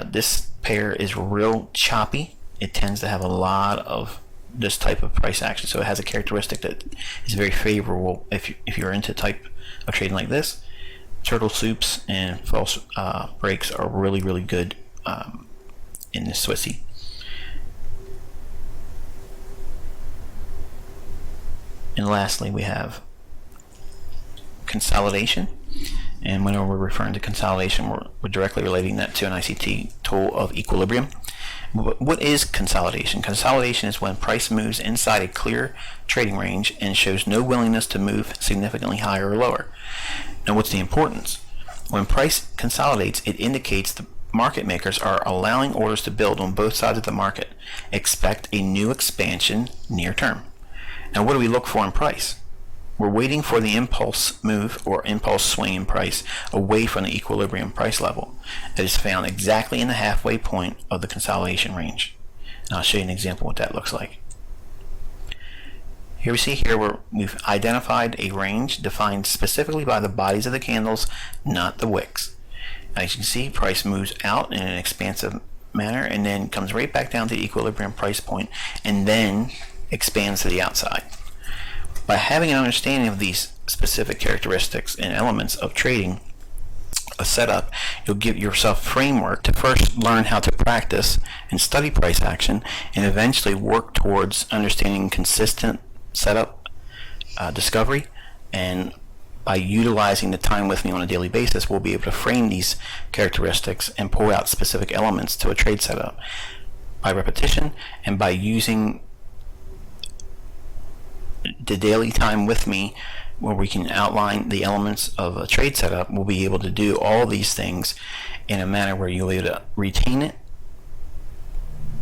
This pair is real choppy. It tends to have a lot of this type of price action, so it has a characteristic that is very favorable if you're into type of trading like this. Turtle soups and false breaks are really good in the Swissy. And lastly, we have consolidation. And whenever we're referring to consolidation, we're directly relating that to an ICT tool of equilibrium. What is consolidation? Consolidation is when price moves inside a clear trading range and shows no willingness to move significantly higher or lower. Now, what's the importance? When price consolidates, it indicates the market makers are allowing orders to build on both sides of the market. Expect a new expansion near term. Now, what do we look for in price? We're waiting for the impulse move or impulse swing in price away from the equilibrium price level that is found exactly in the halfway point of the consolidation range. And I'll show you an example of what that looks like. Here we see where we've identified a range defined specifically by the bodies of the candles, not the wicks. As you can see, price moves out in an expansive manner and then comes right back down to the equilibrium price point and then expands to the outside. By having an understanding of these specific characteristics and elements of trading a setup, you'll give yourself a framework to first learn how to practice and study price action, and eventually work towards understanding consistent setup discovery. And by utilizing the time with me on a daily basis, we'll be able to frame these characteristics and pull out specific elements to a trade setup by repetition, and by using the daily time with me where we can outline the elements of a trade setup. We'll be able to do all these things in a manner where you'll be able to retain it,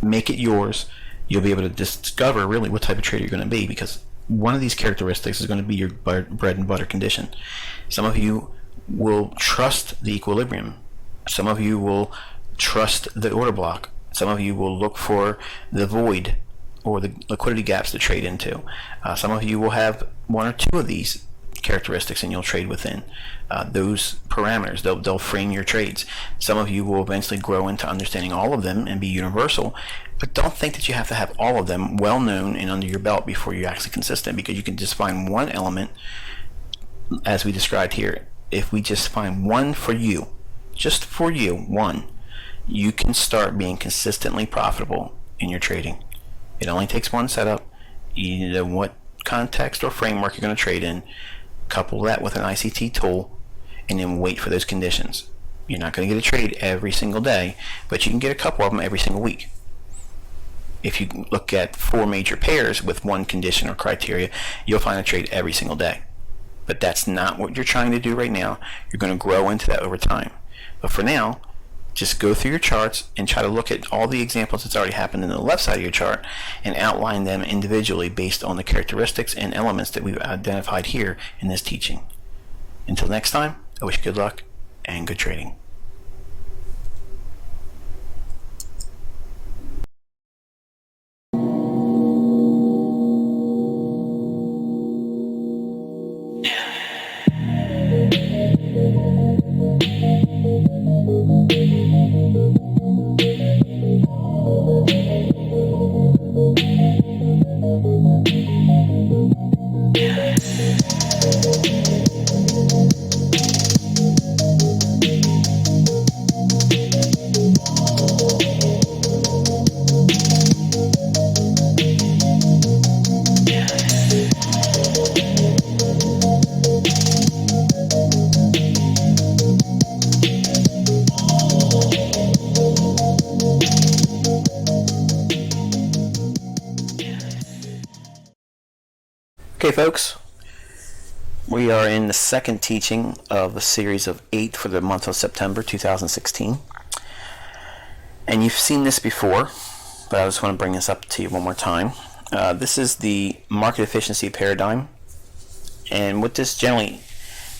make it yours, you'll be able to discover really what type of trader you're going to be, because one of these characteristics is going to be your bread and butter condition. Some of you will trust the equilibrium. Some of you will trust the order block. Some of you will look for the void or the liquidity gaps to trade into. Some of you will have one or two of these characteristics and you'll trade within those parameters. They'll frame your trades. Some of you will eventually grow into understanding all of them and be universal, but don't think that you have to have all of them well known and under your belt before you're actually consistent, because you can just find one element as we described here. If we just find one for you, just for you, one, you can start being consistently profitable in your trading. It only takes one setup. You know what context or framework you're going to trade in, couple that with an ICT tool, and then wait for those conditions. You're not going to get a trade every single day, but you can get a couple of them every single week. If you look at 4 major pairs with one condition or criteria, you'll find a trade every single day. But that's not what you're trying to do right now. You're going to grow into that over time. But for now, just go through your charts and try to look at all the examples that's already happened in the left side of your chart and outline them individually based on the characteristics and elements that we've identified here in this teaching. Until next time, I wish you good luck and good trading. Okay, folks, we are in the second teaching of a series of 8 for the month of September 2016. And you've seen this before, but I just want to bring this up to you one more time. This is the market efficiency paradigm. And what this generally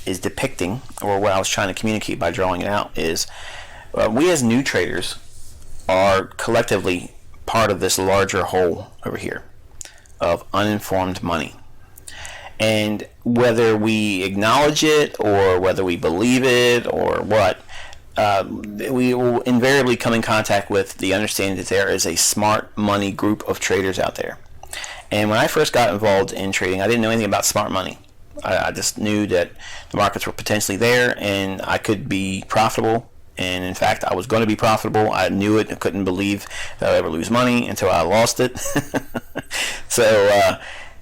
is depicting, or what I was trying to communicate by drawing it out, is we as new traders are collectively part of this larger whole over here of uninformed money. And whether we acknowledge it or whether we believe it or what, we will invariably come in contact with the understanding that there is a smart money group of traders out there. And when I first got involved in trading, I didn't know anything about smart money. I just knew that the markets were potentially there and I could be profitable. And in fact, I was going to be profitable. I knew it. I couldn't believe that I'd ever lose money until I lost it. So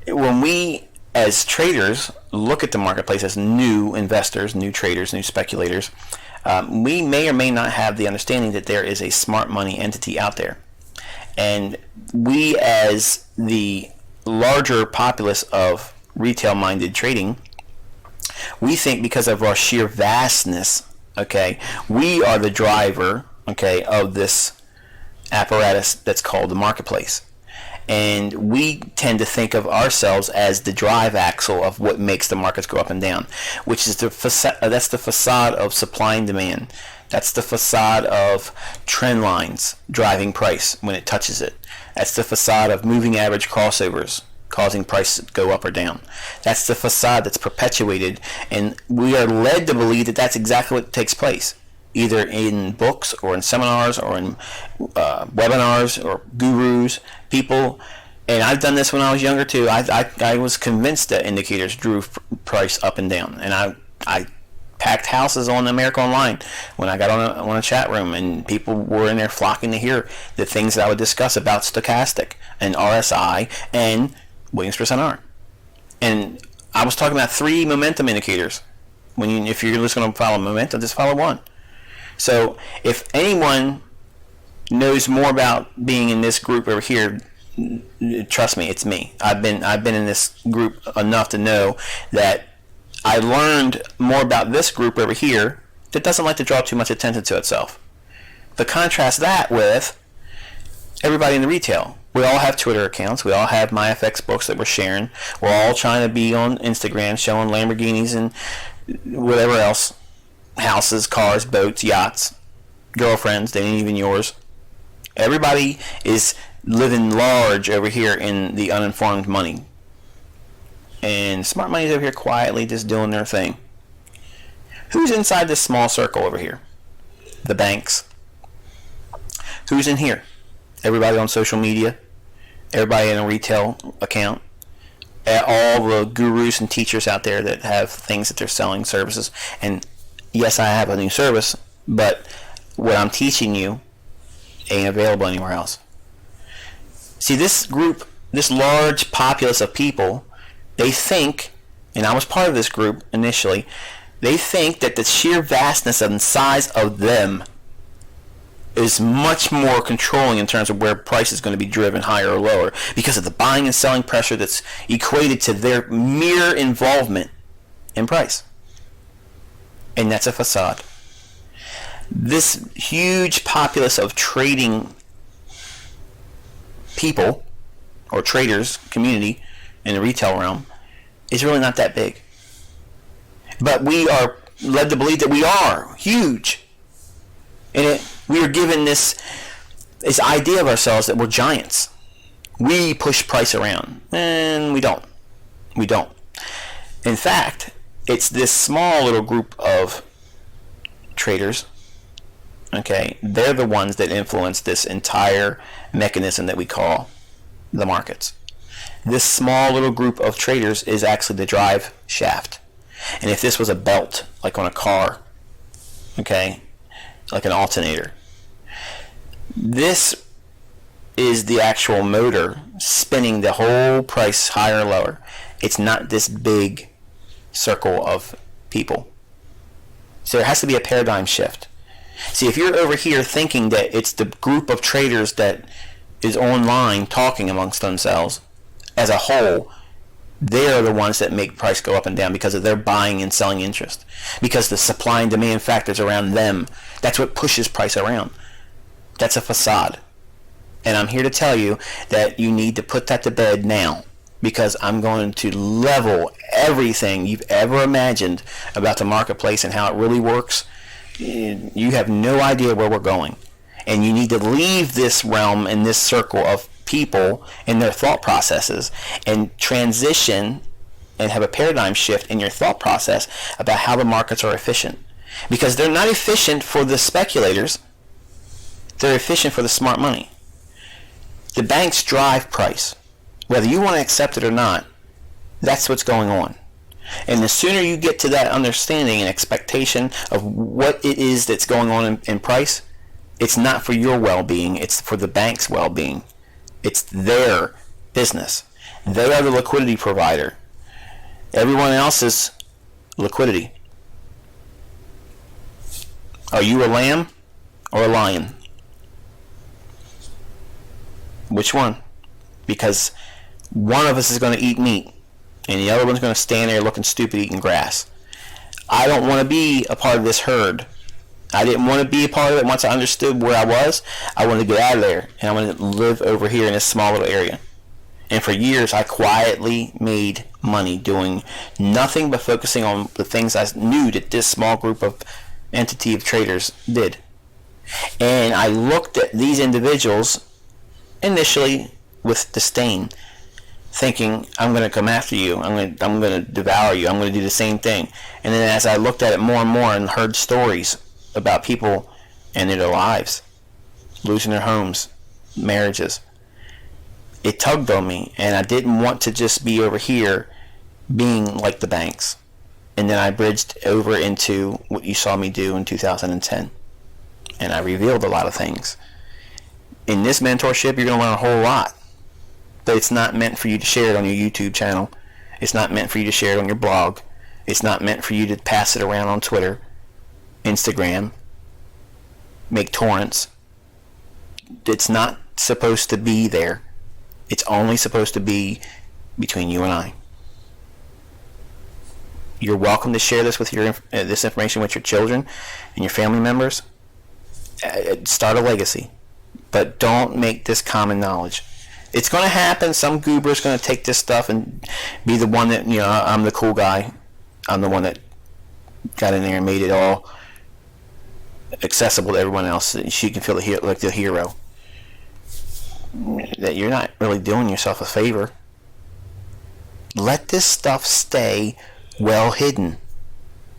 when we as traders look at the marketplace as new investors, new traders, new speculators, we may or may not have the understanding that there is a smart money entity out there. And we as the larger populace of retail-minded trading, we think because of our sheer vastness, okay, we are the driver, okay, of this apparatus that's called the marketplace. And we tend to think of ourselves as the drive axle of what makes the markets go up and down, which is the facade of supply and demand. That's the facade of trend lines driving price when it touches it. That's the facade of moving average crossovers causing prices to go up or down. That's the facade that's perpetuated, and we are led to believe that that's exactly what takes place, either in books or in seminars or in webinars or gurus, people. And I've done this when I was younger too. I was convinced that indicators drew price up and down, and I packed houses on America Online when I got on a chat room, and people were in there flocking to hear the things that I would discuss about stochastic and RSI and Williams percent R. And I was talking about 3 momentum indicators. If you're just going to follow momentum, just follow one. So if anyone knows more about being in this group over here, trust me, it's me. I've been in this group enough to know that I learned more about this group over here that doesn't like to draw too much attention to itself. But contrast that with everybody in the retail. We all have Twitter accounts. We all have MyFX books that we're sharing. We're all trying to be on Instagram showing Lamborghinis and whatever else. Houses, cars, boats, yachts, girlfriends, they ain't even yours. Everybody is living large over here in the uninformed money. And smart money's over here quietly just doing their thing. Who's inside this small circle over here? The banks. Who's in here? Everybody on social media. Everybody in a retail account. All the gurus and teachers out there that have things that they're selling, services. And yes, I have a new service, but what I'm teaching you ain't available anywhere else. See, this group, this large populace of people, they think, and I was part of this group initially, they think that the sheer vastness and size of them is much more controlling in terms of where price is going to be driven higher or lower because of the buying and selling pressure that's equated to their mere involvement in price. And that's a facade. This huge populace of trading people or traders community in the retail realm is really not that big. But we are led to believe that we are huge. And we are given this idea of ourselves that we're giants. We push price around. And we don't. We don't. In fact, it's this small little group of traders, okay, they're the ones that influence this entire mechanism that we call the markets. This small little group of traders is actually the drive shaft. And if this was a belt, like on a car, okay, like an alternator, this is the actual motor spinning the whole price higher or lower. It's not this big circle of people. So there has to be a paradigm shift. See, if you're over here thinking that it's the group of traders that is online talking amongst themselves as a whole, they're the ones that make price go up and down because of their buying and selling interest. Because the supply and demand factors around them, that's what pushes price around. That's a facade. And I'm here to tell you that you need to put that to bed now, because I'm going to level everything you've ever imagined about the marketplace and how it really works. You have no idea where we're going. And you need to leave this realm and this circle of people and their thought processes and transition and have a paradigm shift in your thought process about how the markets are efficient. Because they're not efficient for the speculators. They're efficient for the smart money. The banks drive price. Whether you want to accept it or not, that's what's going on. And the sooner you get to that understanding and expectation of what it is that's going on in price, it's not for your well-being, it's for the bank's well-being. It's their business. They are the liquidity provider. Everyone else is liquidity. Are you a lamb or a lion? Which one? Because one of us is going to eat meat and the other one's going to stand there looking stupid eating grass. I don't want to be a part of this herd. I didn't want to be a part of it. Once I understood where I was, I wanted to get out of there, and I wanted to live over here in this small little area. And for years, I quietly made money doing nothing but focusing on the things I knew that this small group of entity of traders did. And I looked at these individuals initially with disdain, thinking, I'm going to come after you, I'm going to devour you, I'm going to do the same thing. And then as I looked at it more and more and heard stories about people and their lives, losing their homes, marriages, it tugged on me, and I didn't want to just be over here being like the banks. And then I bridged over into what you saw me do in 2010, and I revealed a lot of things. In this mentorship, you're going to learn a whole lot, but it's not meant for you to share it on your YouTube channel. It's not meant for you to share it on your blog. It's not meant for you to pass it around on Twitter, Instagram, make torrents. It's not supposed to be there. It's only supposed to be between you and I. You're welcome to share this with this information with your children and your family members. Start a legacy, but don't make this common knowledge. It's going to happen. Some goober is going to take this stuff and be the one that, I'm the cool guy. I'm the one that got in there and made it all accessible to everyone else. She can feel like the hero. That you're not really doing yourself a favor. Let this stuff stay well hidden.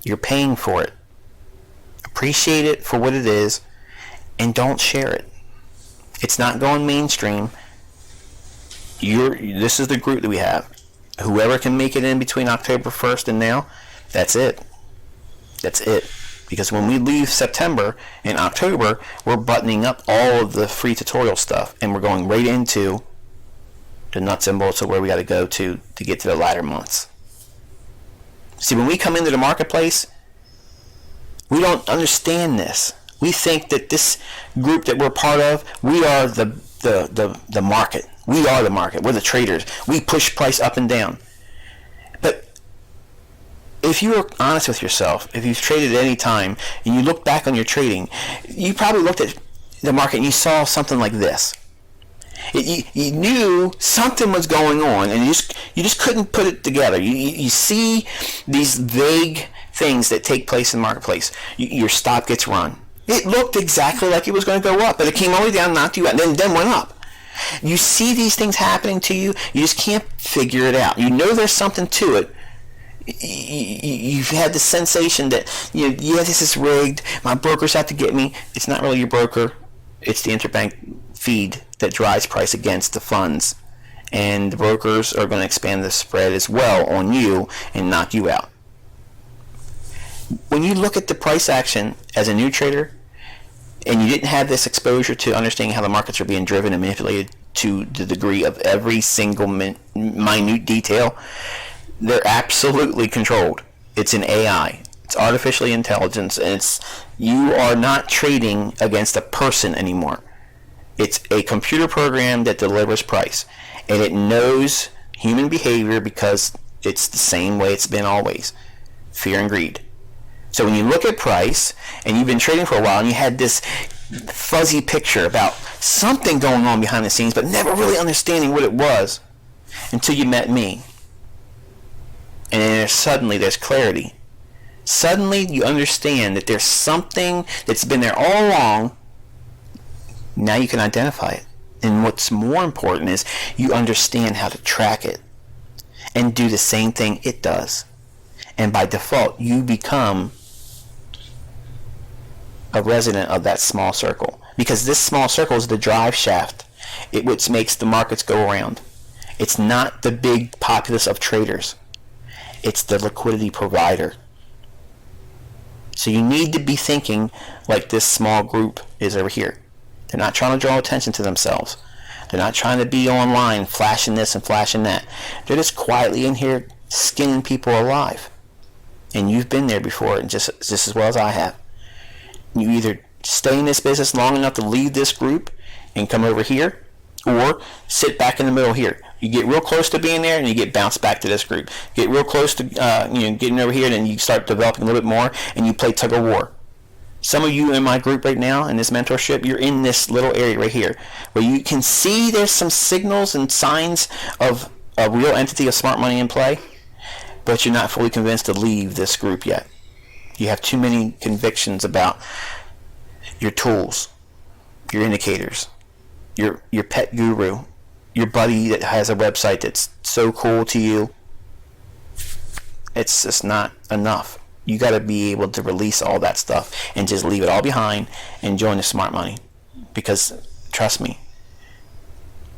You're paying for it. Appreciate it for what it is, and don't share it. It's not going mainstream. This is the group that we have. Whoever can make it in between October 1st and now, that's it. That's it. Because when we leave September and October, we're buttoning up all of the free tutorial stuff, and we're going right into the nuts and bolts of where we got to go to get to the latter months. See, when we come into the marketplace, we don't understand this. We think that this group that we're part of, we are the market. We are the market. We're the traders. We push price up and down. But if you were honest with yourself, if you've traded at any time and you look back on your trading, you probably looked at the market and you saw something like this. You knew something was going on, and you just couldn't put it together. You see these vague things that take place in the marketplace. Your stop gets run. It looked exactly like it was going to go up, but it came all the way down, knocked you out, and then went up. You see these things happening to you, you just can't figure it out. You know there's something to it. You've had the sensation that, this is rigged, my broker's out to get me. It's not really your broker. It's the interbank feed that drives price against the funds. And the brokers are going to expand the spread as well on you and knock you out. When you look at the price action as a new trader, and you didn't have this exposure to understanding how the markets are being driven and manipulated to the degree of every single minute detail, they're absolutely controlled. It's an AI. It's artificial intelligence, and you are not trading against a person anymore. It's a computer program that delivers price, and it knows human behavior because it's the same way it's been always. Fear and greed. So when you look at price, and you've been trading for a while, and you had this fuzzy picture about something going on behind the scenes, but never really understanding what it was until you met me. And then suddenly there's clarity. Suddenly you understand that there's something that's been there all along. Now you can identify it. And what's more important is you understand how to track it and do the same thing it does. And by default, you become a resident of that small circle, because this small circle is the drive shaft, which makes the markets go around. It's not the big populace of traders. It's the liquidity provider. So you need to be thinking like this small group is over here. They're not trying to draw attention to themselves. They're not trying to be online flashing this and flashing that. They're just quietly in here skinning people alive. And you've been there before, just as well as I have. You either stay in this business long enough to leave this group and come over here, or sit back in the middle here. You get real close to being there, and you get bounced back to this group. Get real close to getting over here, and then you start developing a little bit more, and you play tug of war. Some of you in my group right now, in this mentorship, you're in this little area right here, where you can see there's some signals and signs of a real entity of smart money in play, but you're not fully convinced to leave this group yet. You have too many convictions about your tools, your indicators, your pet guru, your buddy that has a website that's so cool to you. It's just not enough. You got to be able to release all that stuff and just leave it all behind and join the smart money. Because, trust me,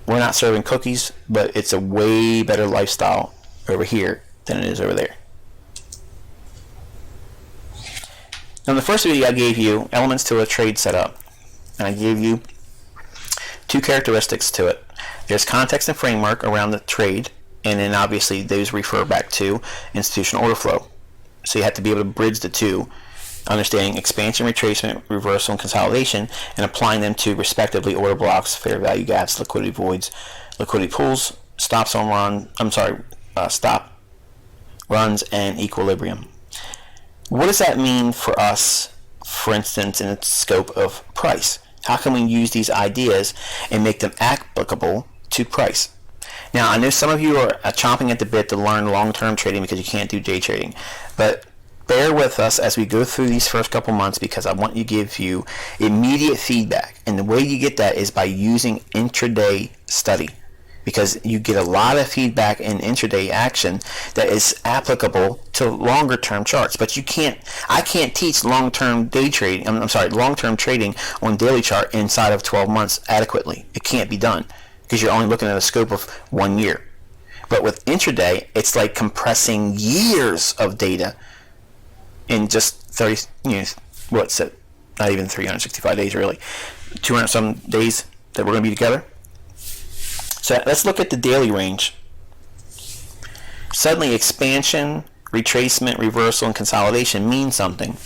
we're not serving cookies, but it's a way better lifestyle over here than it is over there. Now, in the first video I gave you elements to a trade setup, and I gave you two characteristics to it. There's context and framework around the trade, and then obviously those refer back to institutional order flow. So you have to be able to bridge the two, understanding expansion, retracement, reversal, and consolidation, and applying them to respectively order blocks, fair value gaps, liquidity voids, liquidity pools, stop runs, and equilibrium. What does that mean for us, for instance, in the scope of price? How can we use these ideas and make them applicable to price. Now, I know some of you are chomping at the bit to learn long-term trading because you can't do day trading, but bear with us as we go through these first couple months, because I want to give you immediate feedback. And the way you get that is by using intraday study, because you get a lot of feedback in intraday action that is applicable to longer term charts. But I can't teach long-term long-term trading on daily chart inside of 12 months adequately. It can't be done because you're only looking at a scope of 1 year. But with intraday, it's like compressing years of data in just 30, what's it? Not even 365 days really. 200 some days that we're going to be together. So let's look at the daily range. Suddenly expansion, retracement, reversal, and consolidation mean something.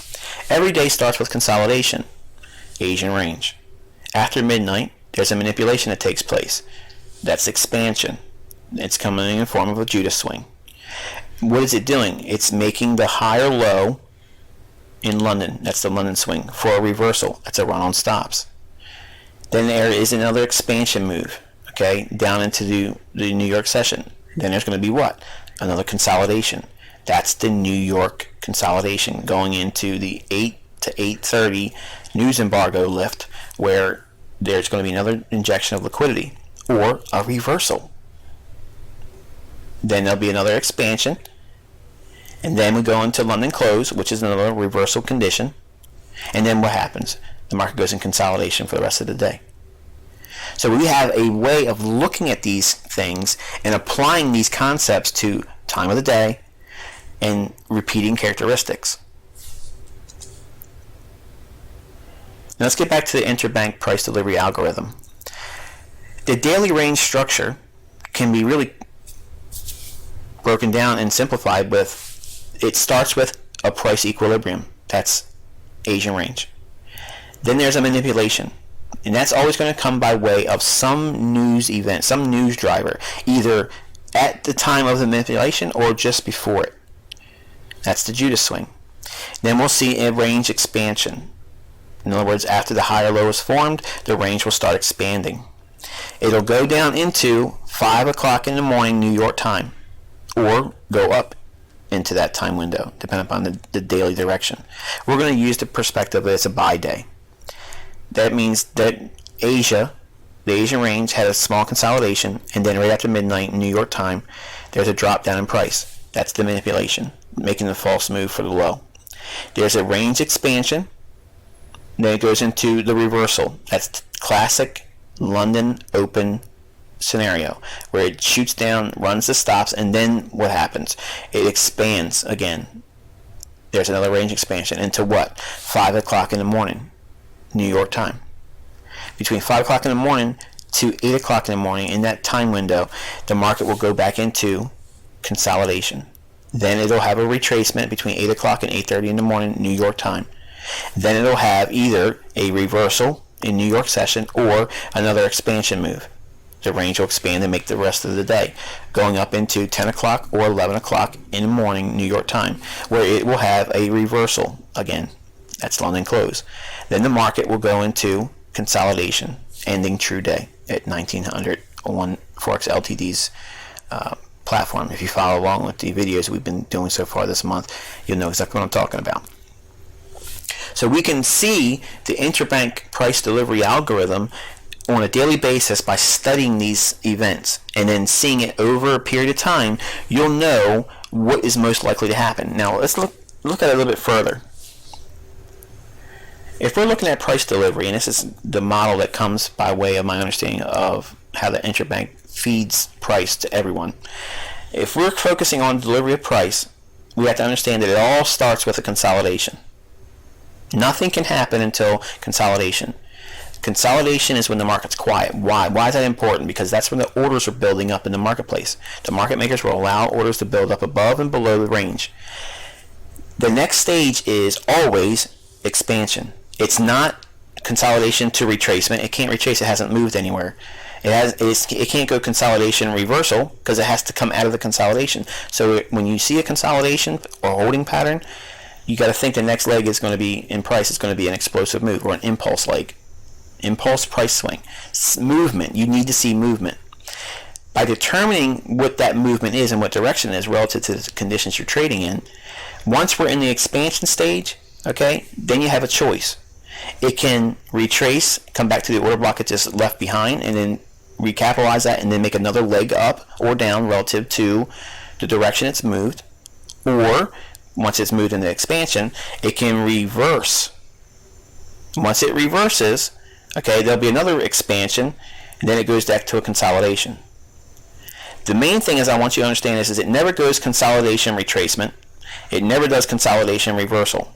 Every day starts with consolidation, Asian range. After midnight, there's a manipulation that takes place. That's expansion. It's coming in the form of a Judas swing. What is it doing? It's making the higher low in London. That's the London swing. For a reversal, that's a run on stops. Then there is another expansion move. Okay, down into the New York session. Then there's going to be what? Another consolidation. That's the New York consolidation going into the 8 to 8:30 news embargo lift, where there's going to be another injection of liquidity or a reversal. Then there'll be another expansion, and then we go into London close, which is another reversal condition. And then what happens? The market goes in consolidation for the rest of the day. So we have a way of looking at these things and applying these concepts to time of the day and repeating characteristics. Now let's get back to the interbank price delivery algorithm. The daily range structure can be really broken down and simplified with, it starts with a price equilibrium. That's Asian range. Then there's a manipulation. And that's always going to come by way of some news event, some news driver, either at the time of the manipulation or just before it. That's the Judas swing. Then we'll see a range expansion. In other words, after the higher low is formed, the range will start expanding. It'll go down into 5 o'clock in the morning New York time, or go up into that time window, depending upon the daily direction. We're going to use the perspective that it's a buy day. That means that the Asian range had a small consolidation, and then right after midnight in New York time, there's a drop down in price. That's the manipulation, making the false move for the low. There's a range expansion, then it goes into the reversal. That's classic London open scenario, where it shoots down, runs the stops, and then what happens? It expands again. There's another range expansion into what? 5 o'clock in the morning. New York time. Between 5 o'clock in the morning to 8 o'clock in the morning, in that time window, the market will go back into consolidation. Then it'll have a retracement between 8 o'clock and 8:30 in the morning, New York time. Then it'll have either a reversal in New York session or another expansion move. The range will expand and make the rest of the day, going up into 10 o'clock or 11 o'clock in the morning, New York time, where it will have a reversal again. That's London close. Then the market will go into consolidation, ending true day at 1900 on Forex Ltd's platform. If you follow along with the videos we've been doing so far this month, you'll know exactly what I'm talking about. So we can see the interbank price delivery algorithm on a daily basis by studying these events and then seeing it over a period of time. You'll know what is most likely to happen. Now let's look at it a little bit further. If we're looking at price delivery, and this is the model that comes by way of my understanding of how the interbank feeds price to everyone. If we're focusing on delivery of price, we have to understand that it all starts with a consolidation. Nothing can happen until consolidation. Consolidation is when the market's quiet. Why? Why is that important? Because that's when the orders are building up in the marketplace. The market makers will allow orders to build up above and below the range. The next stage is always expansion. It's not consolidation to retracement. It can't retrace. It hasn't moved anywhere. It can't go consolidation reversal because it has to come out of the consolidation. So when you see a consolidation or holding pattern, you got to think the next leg is going to be in price. It's going to be an explosive move or an impulse price swing. Movement. You need to see movement. By determining what that movement is and what direction it is relative to the conditions you're trading in, once we're in the expansion stage, okay, then you have a choice. It can retrace, come back to the order block it just left behind, and then recapitalize that and then make another leg up or down relative to the direction it's moved. Or once it's moved into expansion, it can reverse. Once it reverses, okay, there'll be another expansion, and then it goes back to a consolidation. The main thing is I want you to understand is it never goes consolidation retracement. It never does consolidation reversal.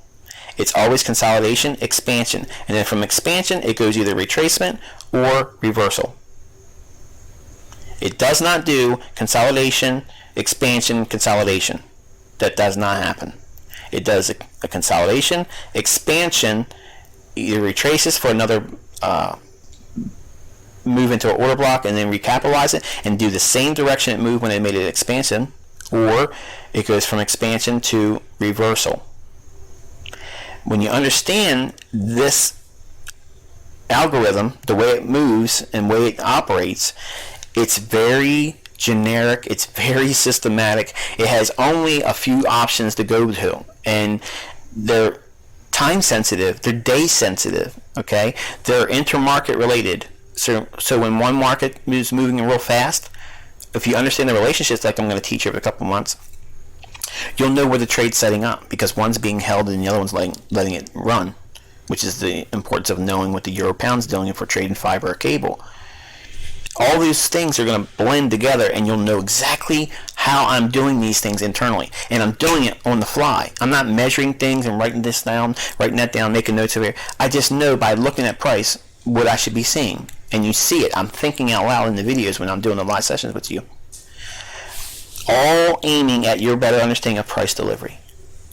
It's always consolidation expansion, and then from expansion it goes either retracement or reversal. It does not do consolidation, expansion, consolidation. That does not happen. It does a consolidation, expansion, either retraces for another move into an order block and then recapitalize it and do the same direction it moved when it made it expansion, or it goes from expansion to reversal. When you understand this algorithm, the way it moves and the way it operates, it's very generic, it's very systematic. It has only a few options to go to, and they're time sensitive, they're day sensitive, okay? They're intermarket related. So when one market is moving real fast, if you understand the relationships like I'm going to teach you over a couple months, you'll know where the trade's setting up, because one's being held and the other one's letting it run, which is the importance of knowing what the euro pound's doing if we're trading fiber or cable. All these things are going to blend together, and you'll know exactly how I'm doing these things internally. And I'm doing it on the fly. I'm not measuring things and writing this down, writing that down, making notes over here. I just know by looking at price what I should be seeing. And you see it. I'm thinking out loud in the videos when I'm doing the live sessions with you. All aiming at your better understanding of price delivery.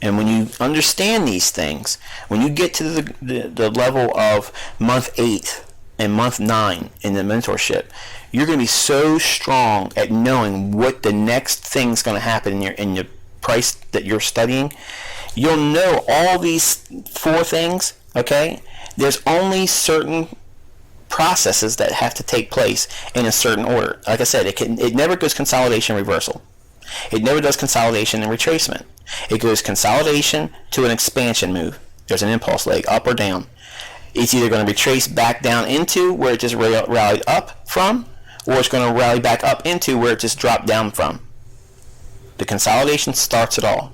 And when you understand these things, when you get to the level of month 8 and month 9 in the mentorship, you're going to be so strong at knowing what the next thing's going to happen in your price that you're studying. You'll know all these 4 things, okay? There's only certain processes that have to take place in a certain order. Like I said, it never goes consolidation reversal. It never does consolidation and retracement. It goes consolidation to an expansion move. There's an impulse leg, up or down. It's either going to retrace back down into where it just rallied up from, or it's going to rally back up into where it just dropped down from. The consolidation starts it all.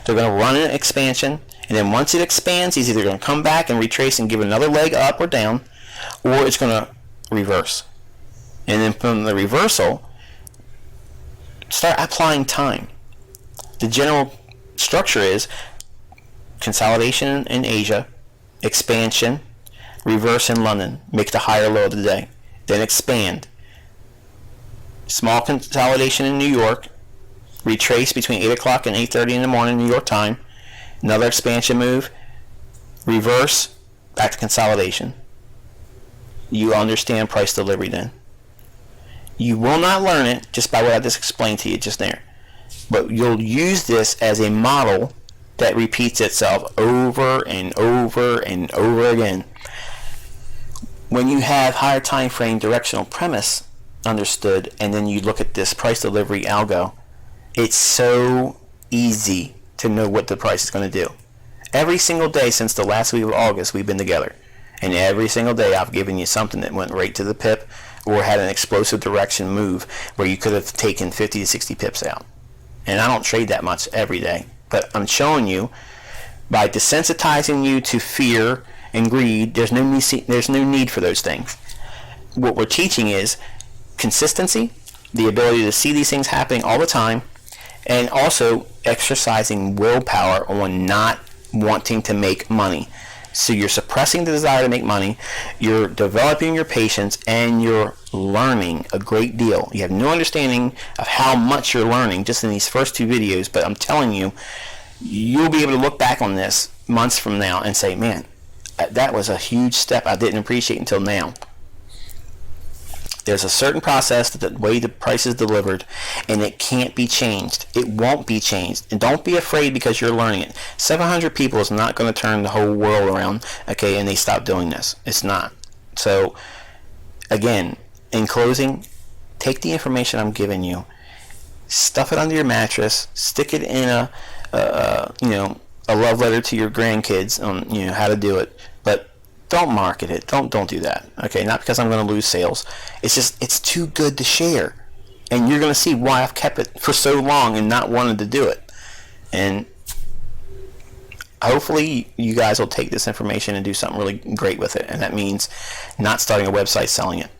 They're going to run an expansion, and then once it expands, it's either going to come back and retrace and give another leg up or down, or it's going to reverse. And then from the reversal, start applying time. The general structure is consolidation in Asia, expansion, reverse in London, make the higher low of the day, then expand. Small consolidation in New York, retrace between 8 o'clock and 8:30 in the morning New York time, another expansion move, reverse, back to consolidation. You understand price delivery then. You will not learn it just by what I just explained to you just there, but you'll use this as a model that repeats itself over and over and over again. When you have higher time frame directional premise understood, and then you look at this price delivery algo, it's so easy to know what the price is going to do. Every single day since the last week of August we've been together, and every single day I've given you something that went right to the pip or had an explosive direction move where you could have taken 50 to 60 pips out. And I don't trade that much every day, but I'm showing you by desensitizing you to fear and greed, there's no need for those things. What we're teaching is consistency, the ability to see these things happening all the time, and also exercising willpower on not wanting to make money. So you're suppressing the desire to make money, you're developing your patience, and you're learning a great deal. You have no understanding of how much you're learning just in these first 2 videos, but I'm telling you, you'll be able to look back on this months from now and say, man, that was a huge step I didn't appreciate until now. There's a certain process, the way the price is delivered, and it can't be changed. It won't be changed. And don't be afraid because you're learning it. 700 people is not going to turn the whole world around, okay, and they stop doing this. It's not. So, again, in closing, Take the information I'm giving you, stuff it under your mattress, stick it in a love letter to your grandkids on how to do it, but don't market it. Don't do that. Okay, not because I'm going to lose sales. It's just it's too good to share, and you're going to see why I've kept it for so long and not wanted to do it. And hopefully you guys will take this information and do something really great with it, and that means not starting a website selling it.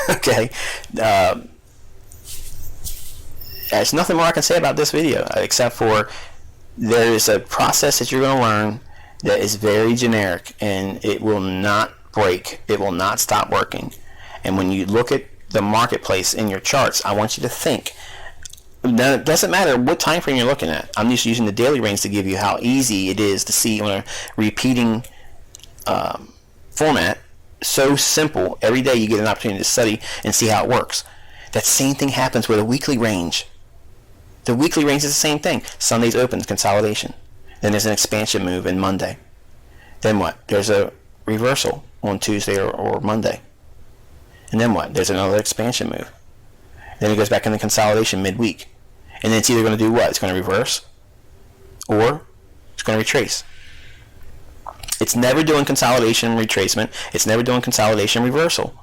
Okay. There's nothing more I can say about this video except for there is a process that you're going to learn that is very generic, and it will not break. It will not stop working. And when you look at the marketplace in your charts, I want you to think. Now, it doesn't matter what time frame you're looking at. I'm just using the daily range to give you how easy it is to see on a repeating format. So simple. Every day you get an opportunity to study and see how it works. That same thing happens with a weekly range. The weekly range is the same thing. Sunday's open, consolidation. Then there's an expansion move in Monday. Then what? There's a reversal on Tuesday or Monday. And then what? There's another expansion move. Then it goes back into consolidation midweek. And then it's either going to do what? It's going to reverse or it's going to retrace. It's never doing consolidation retracement. It's never doing consolidation reversal.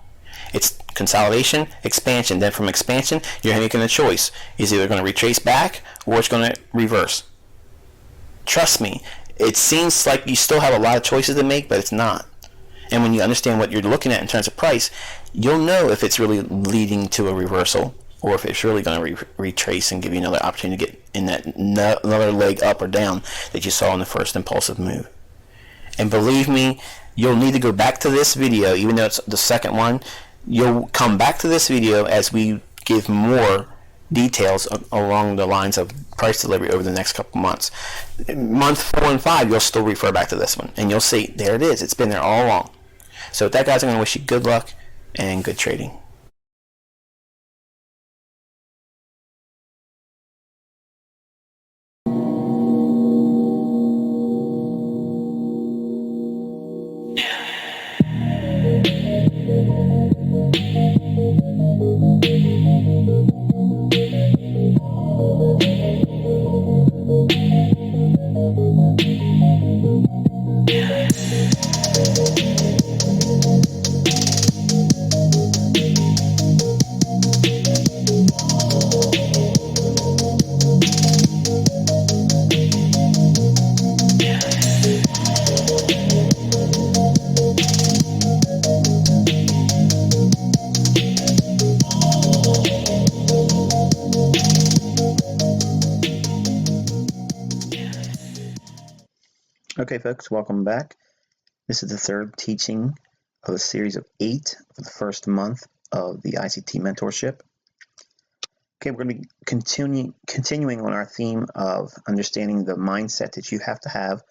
It's consolidation, expansion. Then from expansion, you're making a choice. It's either going to retrace back or it's going to reverse. Trust me, it seems like you still have a lot of choices to make, but it's not. And when you understand what you're looking at in terms of price, you'll know if it's really leading to a reversal or if it's really going to retrace and give you another opportunity to get in that another leg up or down that you saw in the first impulsive move. And believe me, you'll need to go back to this video, even though it's the second one. You'll come back to this video as we give more details along the lines of price delivery over the next couple months. Month 4 and 5, you'll still refer back to this one, and you'll see there it is. It's been there all along. So with that, guys, I'm going to wish you good luck and good trading. Okay, folks, welcome back. This is the third teaching of a series of 8 for the first month of the ICT mentorship. Okay, we're going to be continuing on our theme of understanding the mindset that you have to have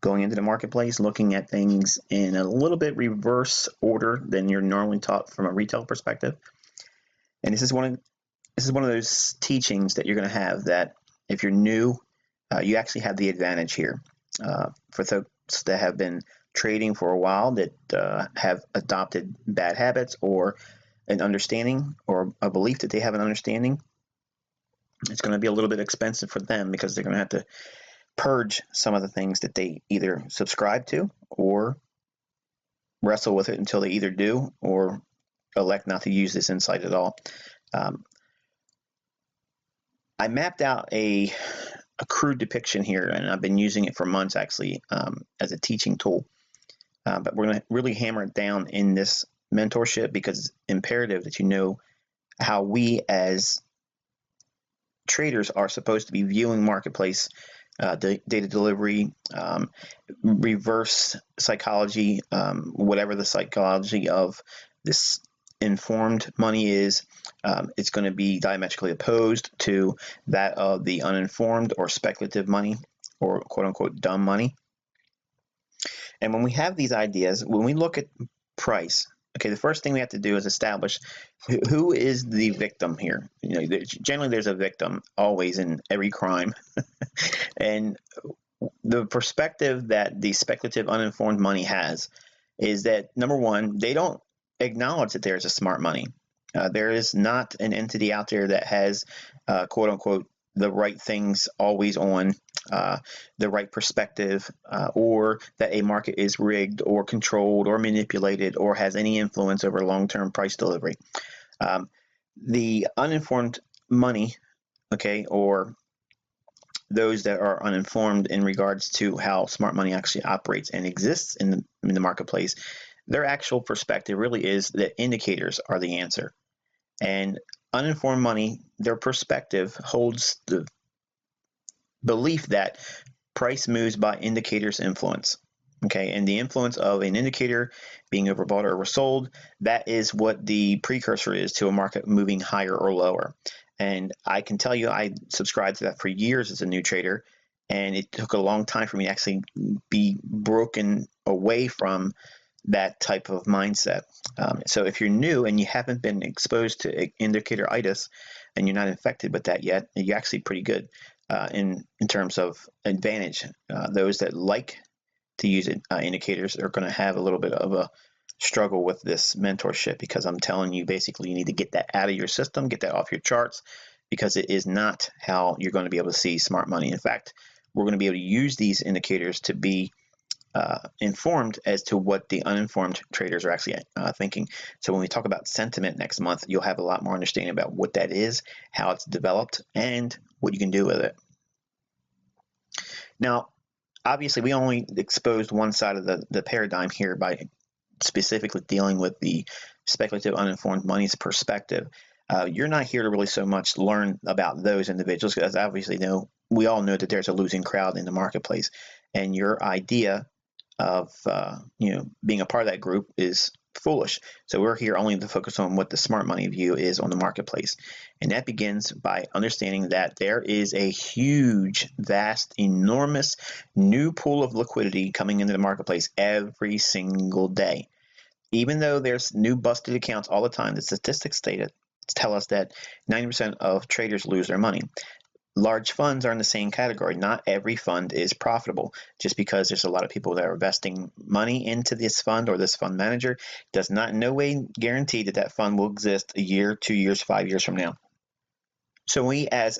going into the marketplace, looking at things in a little bit reverse order than you're normally taught from a retail perspective. And this is one of those teachings that you're going to have that if you're new, you actually have the advantage here. For folks that have been trading for a while, that have adopted bad habits or an understanding or a belief that they have an understanding, it's going to be a little bit expensive for them because they're going to have to purge some of the things that they either subscribe to or wrestle with it until they either do or elect not to use this insight at all. I mapped out a crude depiction here, and I've been using it for months actually as a teaching tool. But we're going to really hammer it down in this mentorship because it's imperative that you know how we as traders are supposed to be viewing marketplace data delivery, reverse psychology, whatever the psychology of this informed money is. It's going to be diametrically opposed to that of the uninformed or speculative money, or quote unquote dumb money. And when we have these ideas, when we look at price, okay, the first thing we have to do is establish who is the victim here. Generally there's a victim always in every crime. And the perspective that the speculative uninformed money has is that, number one, they don't acknowledge that there's a smart money. There is not an entity out there that has, quote unquote, the right things always on, the right perspective, or that a market is rigged or controlled or manipulated or has any influence over long-term price delivery. The uninformed money, okay, or those that are uninformed in regards to how smart money actually operates and exists in the marketplace, their actual perspective really is that indicators are the answer. And uninformed money, their perspective holds the belief that price moves by indicators' influence. Okay, and the influence of an indicator being overbought or oversold, that is what the precursor is to a market moving higher or lower. And I can tell you, I subscribed to that for years as a new trader, and it took a long time for me to actually be broken away from that type of mindset. So if you're new and you haven't been exposed to indicator-itis and you're not infected with that yet, you're actually pretty good in terms of advantage. Those that like to use indicators are going to have a little bit of a struggle with this mentorship, because I'm telling you, basically, you need to get that out of your system, get that off your charts, because it is not how you're going to be able to see smart money. In fact, we're going to be able to use these indicators to be informed as to what the uninformed traders are actually thinking. So when we talk about sentiment next month, you'll have a lot more understanding about what that is, how it's developed, and what you can do with it. Now, obviously, we only exposed one side of the paradigm here by specifically dealing with the speculative uninformed money's perspective. You're not here to really so much learn about those individuals, because obviously we all know that there's a losing crowd in the marketplace, and your idea of being a part of that group is foolish. So we're here only to focus on what the smart money view is on the marketplace. And that begins by understanding that there is a huge, vast, enormous new pool of liquidity coming into the marketplace every single day. Even though there's new busted accounts all the time, the statistics tell us that 90% of traders lose their money. Large funds are in the same category. Not every fund is profitable. Just because there's a lot of people that are investing money into this fund or this fund manager does not in no way guarantee that that fund will exist a year, 2 years, 5 years from now. So we, as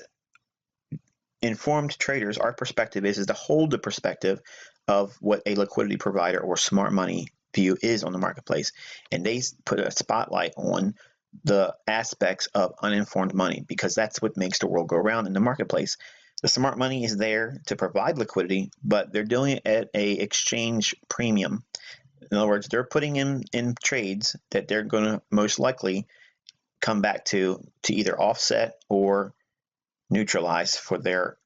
informed traders, our perspective is to hold the perspective of what a liquidity provider or smart money view is on the marketplace. And they put a spotlight on the aspects of uninformed money, because that's what makes the world go around in the marketplace. The smart money is there to provide liquidity, but they're doing it at a exchange premium. In other words, they're putting in trades that they're going to most likely come back to either offset or neutralize for their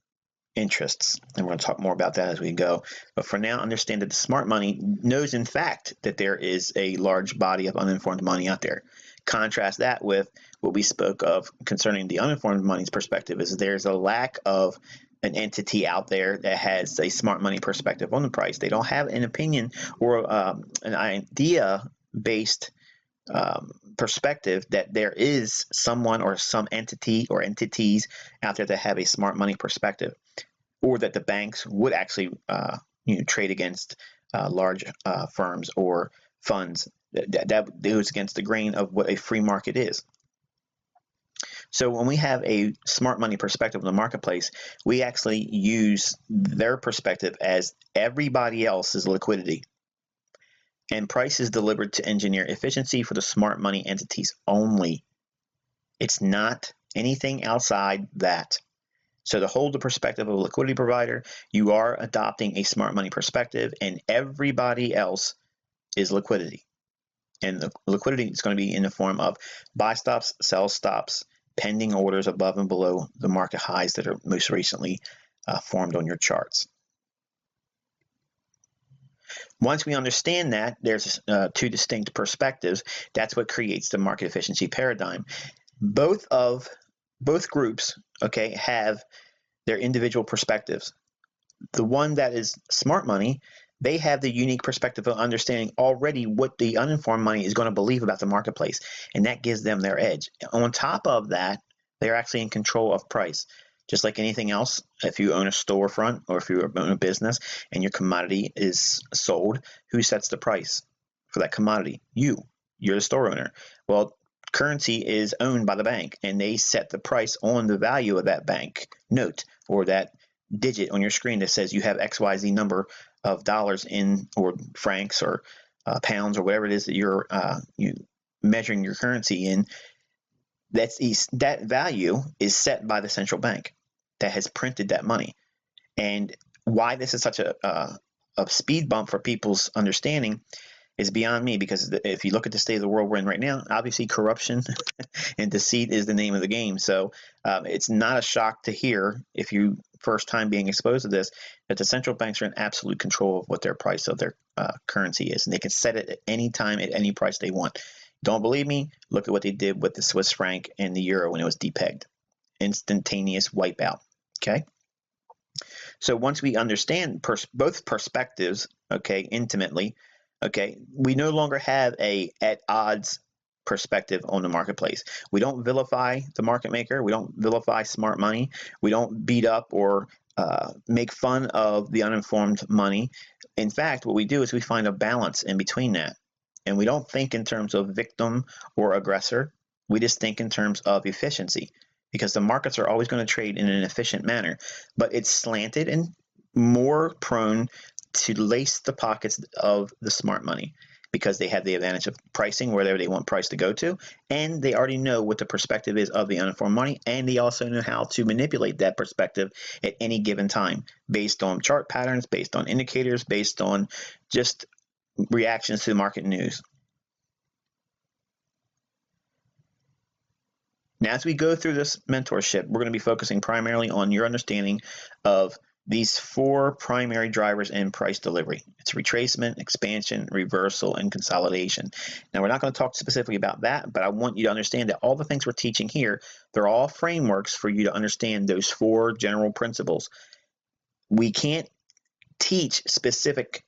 interests. And we're going to talk more about that as we go. But for now, understand that the smart money knows, in fact, that there is a large body of uninformed money out there. Contrast that with what we spoke of concerning the uninformed money's perspective, is there's a lack of an entity out there that has a smart money perspective on the price. They don't have an opinion or an idea-based perspective that there is someone or some entity or entities out there that have a smart money perspective, or that the banks would actually trade against large firms or funds. That goes against the grain of what a free market is. So when we have a smart money perspective in the marketplace, we actually use their perspective as everybody else's liquidity. And price is delivered to engineer efficiency for the smart money entities only. It's not anything outside that. So to hold the perspective of a liquidity provider, you are adopting a smart money perspective, and everybody else is liquidity. And the liquidity is going to be in the form of buy stops, sell stops, pending orders above and below the market highs that are most recently formed on your charts. Once we understand that there's two distinct perspectives, that's what creates the market efficiency paradigm. Both groups, okay, have their individual perspectives. The one that is smart money, they have the unique perspective of understanding already what the uninformed money is going to believe about the marketplace, and that gives them their edge. On top of that, they're actually in control of price. Just like anything else, if you own a storefront or if you own a business and your commodity is sold, who sets the price for that commodity? You're the store owner. Well, currency is owned by the bank, and they set the price on the value of that bank note or that digit on your screen that says you have XYZ number of dollars in, or francs, or pounds, or whatever it is that you're you measuring your currency in. That value is set by the central bank that has printed that money. And why this is such a speed bump for people's understanding is beyond me, because if you look at the state of the world we're in right now, obviously corruption and deceit is the name of the game. So it's not a shock to hear, if you first time being exposed to this, that the central banks are in absolute control of what their price of their currency is, and they can set it at any time at any price they want. Don't believe me? Look at what they did with the Swiss franc and the euro when it was depegged. Instantaneous wipeout. Okay. So once we understand both perspectives, okay, intimately, okay, we no longer have a at odds perspective on the marketplace. We don't vilify the market maker. We don't vilify smart money. We don't beat up or make fun of the uninformed money. In fact, what we do is we find a balance in between that. And we don't think in terms of victim or aggressor. We just think in terms of efficiency, because the markets are always going to trade in an efficient manner, but it's slanted and more prone to lace the pockets of the smart money, because they have the advantage of pricing wherever they want price to go to, and they already know what the perspective is of the uninformed money, and they also know how to manipulate that perspective at any given time based on chart patterns, based on indicators, based on just reactions to the market news. Now, as we go through this mentorship, we're going to be focusing primarily on your understanding of these four primary drivers in price delivery. It's retracement, expansion, reversal, and consolidation. Now, we're not going to talk specifically about that, but I want you to understand that all the things we're teaching here, they're all frameworks for you to understand those four general principles. We can't teach specific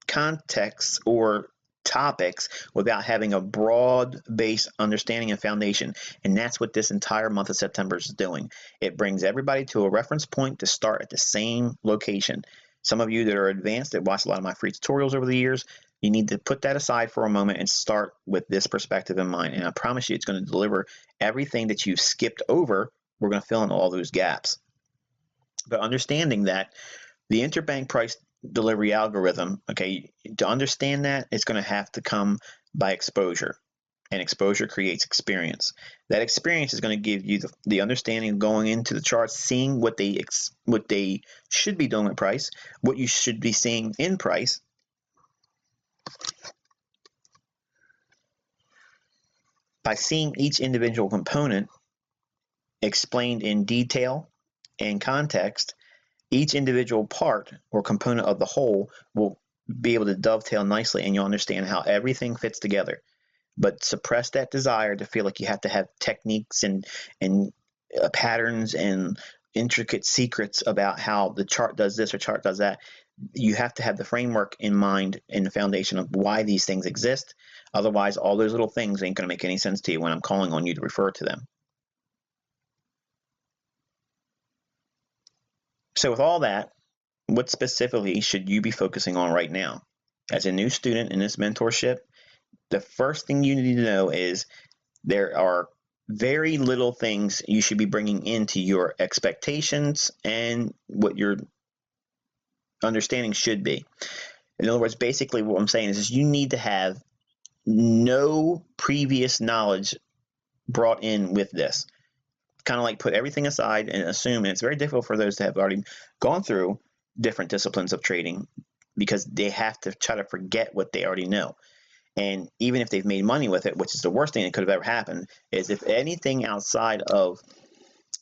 contexts or topics without having a broad-based understanding and foundation, and that's what this entire month of September is doing. It brings everybody to a reference point to start at the same location. Some of you that are advanced, that watch a lot of my free tutorials over the years, you need to put that aside for a moment and start with this perspective in mind, and I promise you it's going to deliver everything that you've skipped over. We're going to fill in all those gaps. But understanding that the interbank price delivery algorithm, okay, to understand that, it's going to have to come by exposure, and exposure creates experience. That experience is going to give you the understanding of going into the charts, seeing what they should be doing with price, what you should be seeing in price, by seeing each individual component explained in detail and context. Each individual part or component of the whole will be able to dovetail nicely, and you'll understand how everything fits together. But suppress that desire to feel like you have to have techniques and patterns and intricate secrets about how the chart does this or chart does that. You have to have the framework in mind and the foundation of why these things exist. Otherwise, all those little things ain't going to make any sense to you when I'm calling on you to refer to them. So with all that, what specifically should you be focusing on right now? As a new student in this mentorship, the first thing you need to know is there are very little things you should be bringing into your expectations and what your understanding should be. In other words, basically what I'm saying is you need to have no previous knowledge brought in with this. Kind of like put everything aside and assume, and it's very difficult for those that have already gone through different disciplines of trading, because they have to try to forget what they already know. And even if they've made money with it, which is the worst thing that could have ever happened, is if anything outside of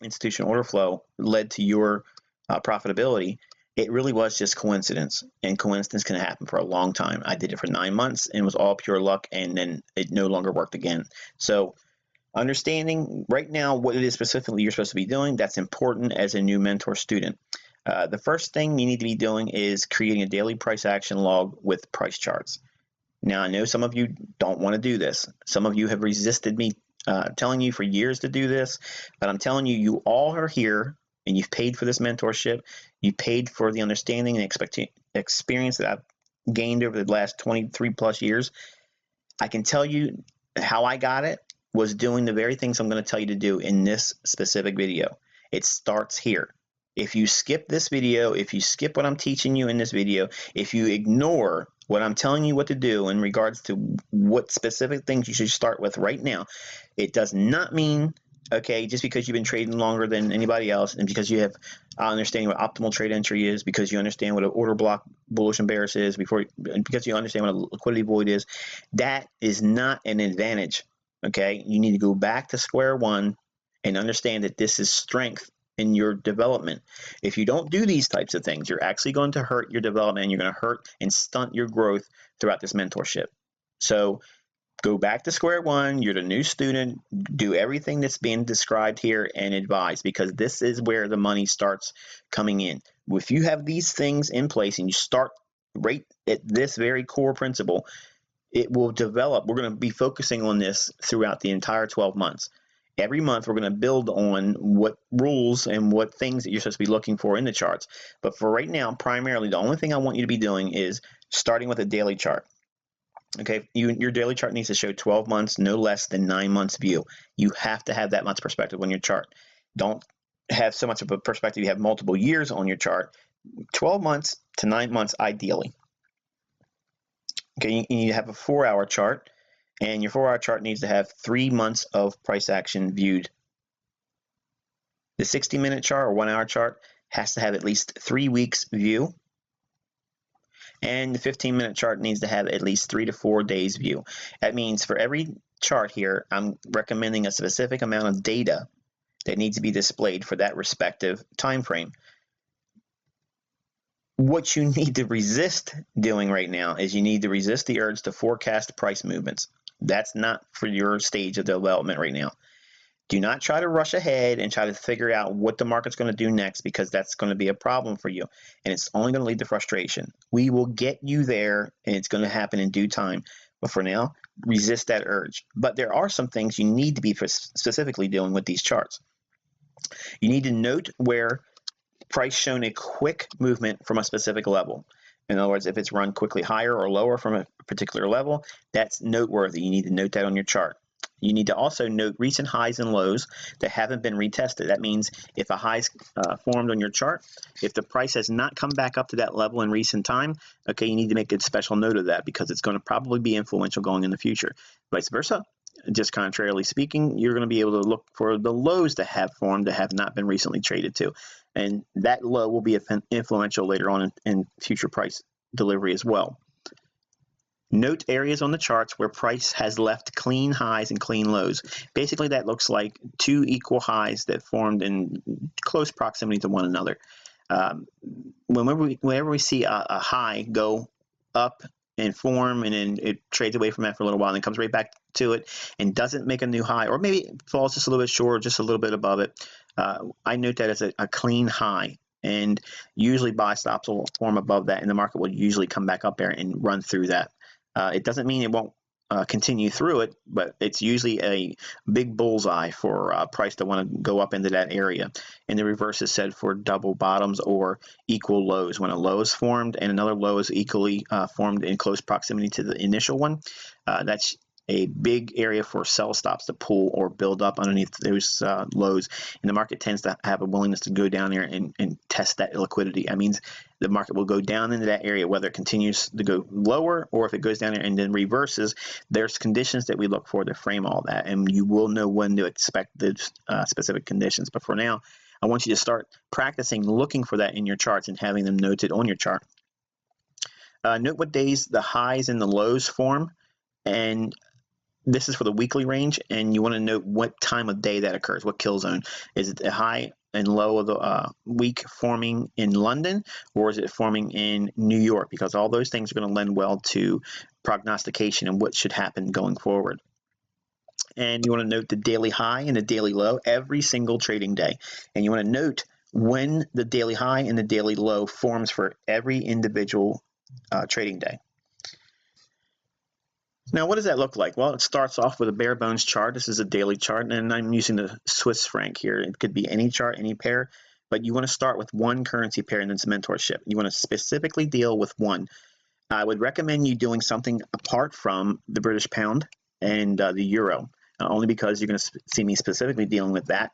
institutional order flow led to your profitability, it really was just coincidence, and coincidence can happen for a long time. I did it for 9 months and it was all pure luck, and then it no longer worked again. So understanding right now what it is specifically you're supposed to be doing, that's important as a new mentor student. The first thing you need to be doing is creating a daily price action log with price charts. Now, I know some of you don't want to do this. Some of you have resisted me telling you for years to do this, but I'm telling you, you all are here and you've paid for this mentorship. You paid for the understanding and experience that I've gained over the last 23 plus years. I can tell you how I got it, was doing the very things I'm going to tell you to do in this specific video. It starts here. If you skip this video, if you skip what I'm teaching you in this video, if you ignore what I'm telling you what to do in regards to what specific things you should start with right now, it does not mean, okay, just because you've been trading longer than anybody else and because you have understanding what optimal trade entry is, because you understand what an order block bullish and bearish is, because you understand what a liquidity void is, that is not an advantage. Okay, you need to go back to square one and understand that this is strength in your development. If you don't do these types of things, you're actually going to hurt your development, and you're going to hurt and stunt your growth throughout this mentorship. So go back to square one. You're the new student. Do everything that's being described here and advise, because this is where the money starts coming in. If you have these things in place and you start right at this very core principle, it will develop. We're going to be focusing on this throughout the entire 12 months. Every month, we're going to build on what rules and what things that you're supposed to be looking for in the charts. But for right now, primarily, the only thing I want you to be doing is starting with a daily chart. Okay, your daily chart needs to show 12 months, no less than 9 months view. You have to have that much perspective on your chart. Don't have so much of a perspective you have multiple years on your chart. 12 months to 9 months, ideally. Okay, you need to have a 4-hour chart, and your 4-hour chart needs to have 3 months of price action viewed. The 60-minute chart or 1-hour chart has to have at least 3 weeks view, and the 15-minute chart needs to have at least 3 to 4 days view. That means for every chart here, I'm recommending a specific amount of data that needs to be displayed for that respective time frame. What you need to resist doing right now is you need to resist the urge to forecast price movements. That's not for your stage of development right now. Do not try to rush ahead and try to figure out what the market's going to do next, because that's going to be a problem for you, and it's only going to lead to frustration. We will get you there, and it's going to happen in due time. But for now, resist that urge. But there are some things you need to be specifically doing with these charts. You need to note where price shown a quick movement from a specific level. In other words, if it's run quickly higher or lower from a particular level, that's noteworthy. You need to note that on your chart. You need to also note recent highs and lows that haven't been retested. That means if a high's formed on your chart, if the price has not come back up to that level in recent time, okay, you need to make a special note of that, because it's going to probably be influential going in the future. Vice versa, just contrarily speaking, you're going to be able to look for the lows that have formed that have not been recently traded to. And that low will be influential later on in future price delivery as well. Note areas on the charts where price has left clean highs and clean lows. Basically, that looks like two equal highs that formed in close proximity to one another. Whenever we see a high go up and form, and then it trades away from that for a little while and then comes right back to it and doesn't make a new high, or maybe it falls just a little bit short, just a little bit above it, I note that as a clean high. And usually buy stops will form above that, and the market will usually come back up there and run through that. It doesn't mean it won't continue through it, but it's usually a big bullseye for price to want to go up into that area. And the reverse is said for double bottoms or equal lows. When a low is formed and another low is equally formed in close proximity to the initial one, that's a big area for sell stops to pull or build up underneath those lows. And the market tends to have a willingness to go down there and test that liquidity. That means the market will go down into that area, whether it continues to go lower or if it goes down there and then reverses. There's conditions that we look for to frame all that, and you will know when to expect the specific conditions. But for now, I want you to start practicing looking for that in your charts and having them noted on your chart. Note what days the highs and the lows form, and this is for the weekly range, and you want to note what time of day that occurs, what kill zone. Is it the high and low of the week forming in London, or is it forming in New York? Because all those things are going to lend well to prognostication and what should happen going forward. And you want to note the daily high and the daily low every single trading day. And you want to note when the daily high and the daily low forms for every individual trading day. Now, what does that look like? Well, it starts off with a bare bones chart. This is a daily chart, and I'm using the Swiss franc here. It could be any chart, any pair, but you want to start with one currency pair in this mentorship. You want to specifically deal with one. I would recommend you doing something apart from the British pound and the euro. only because you're going to see me specifically dealing with that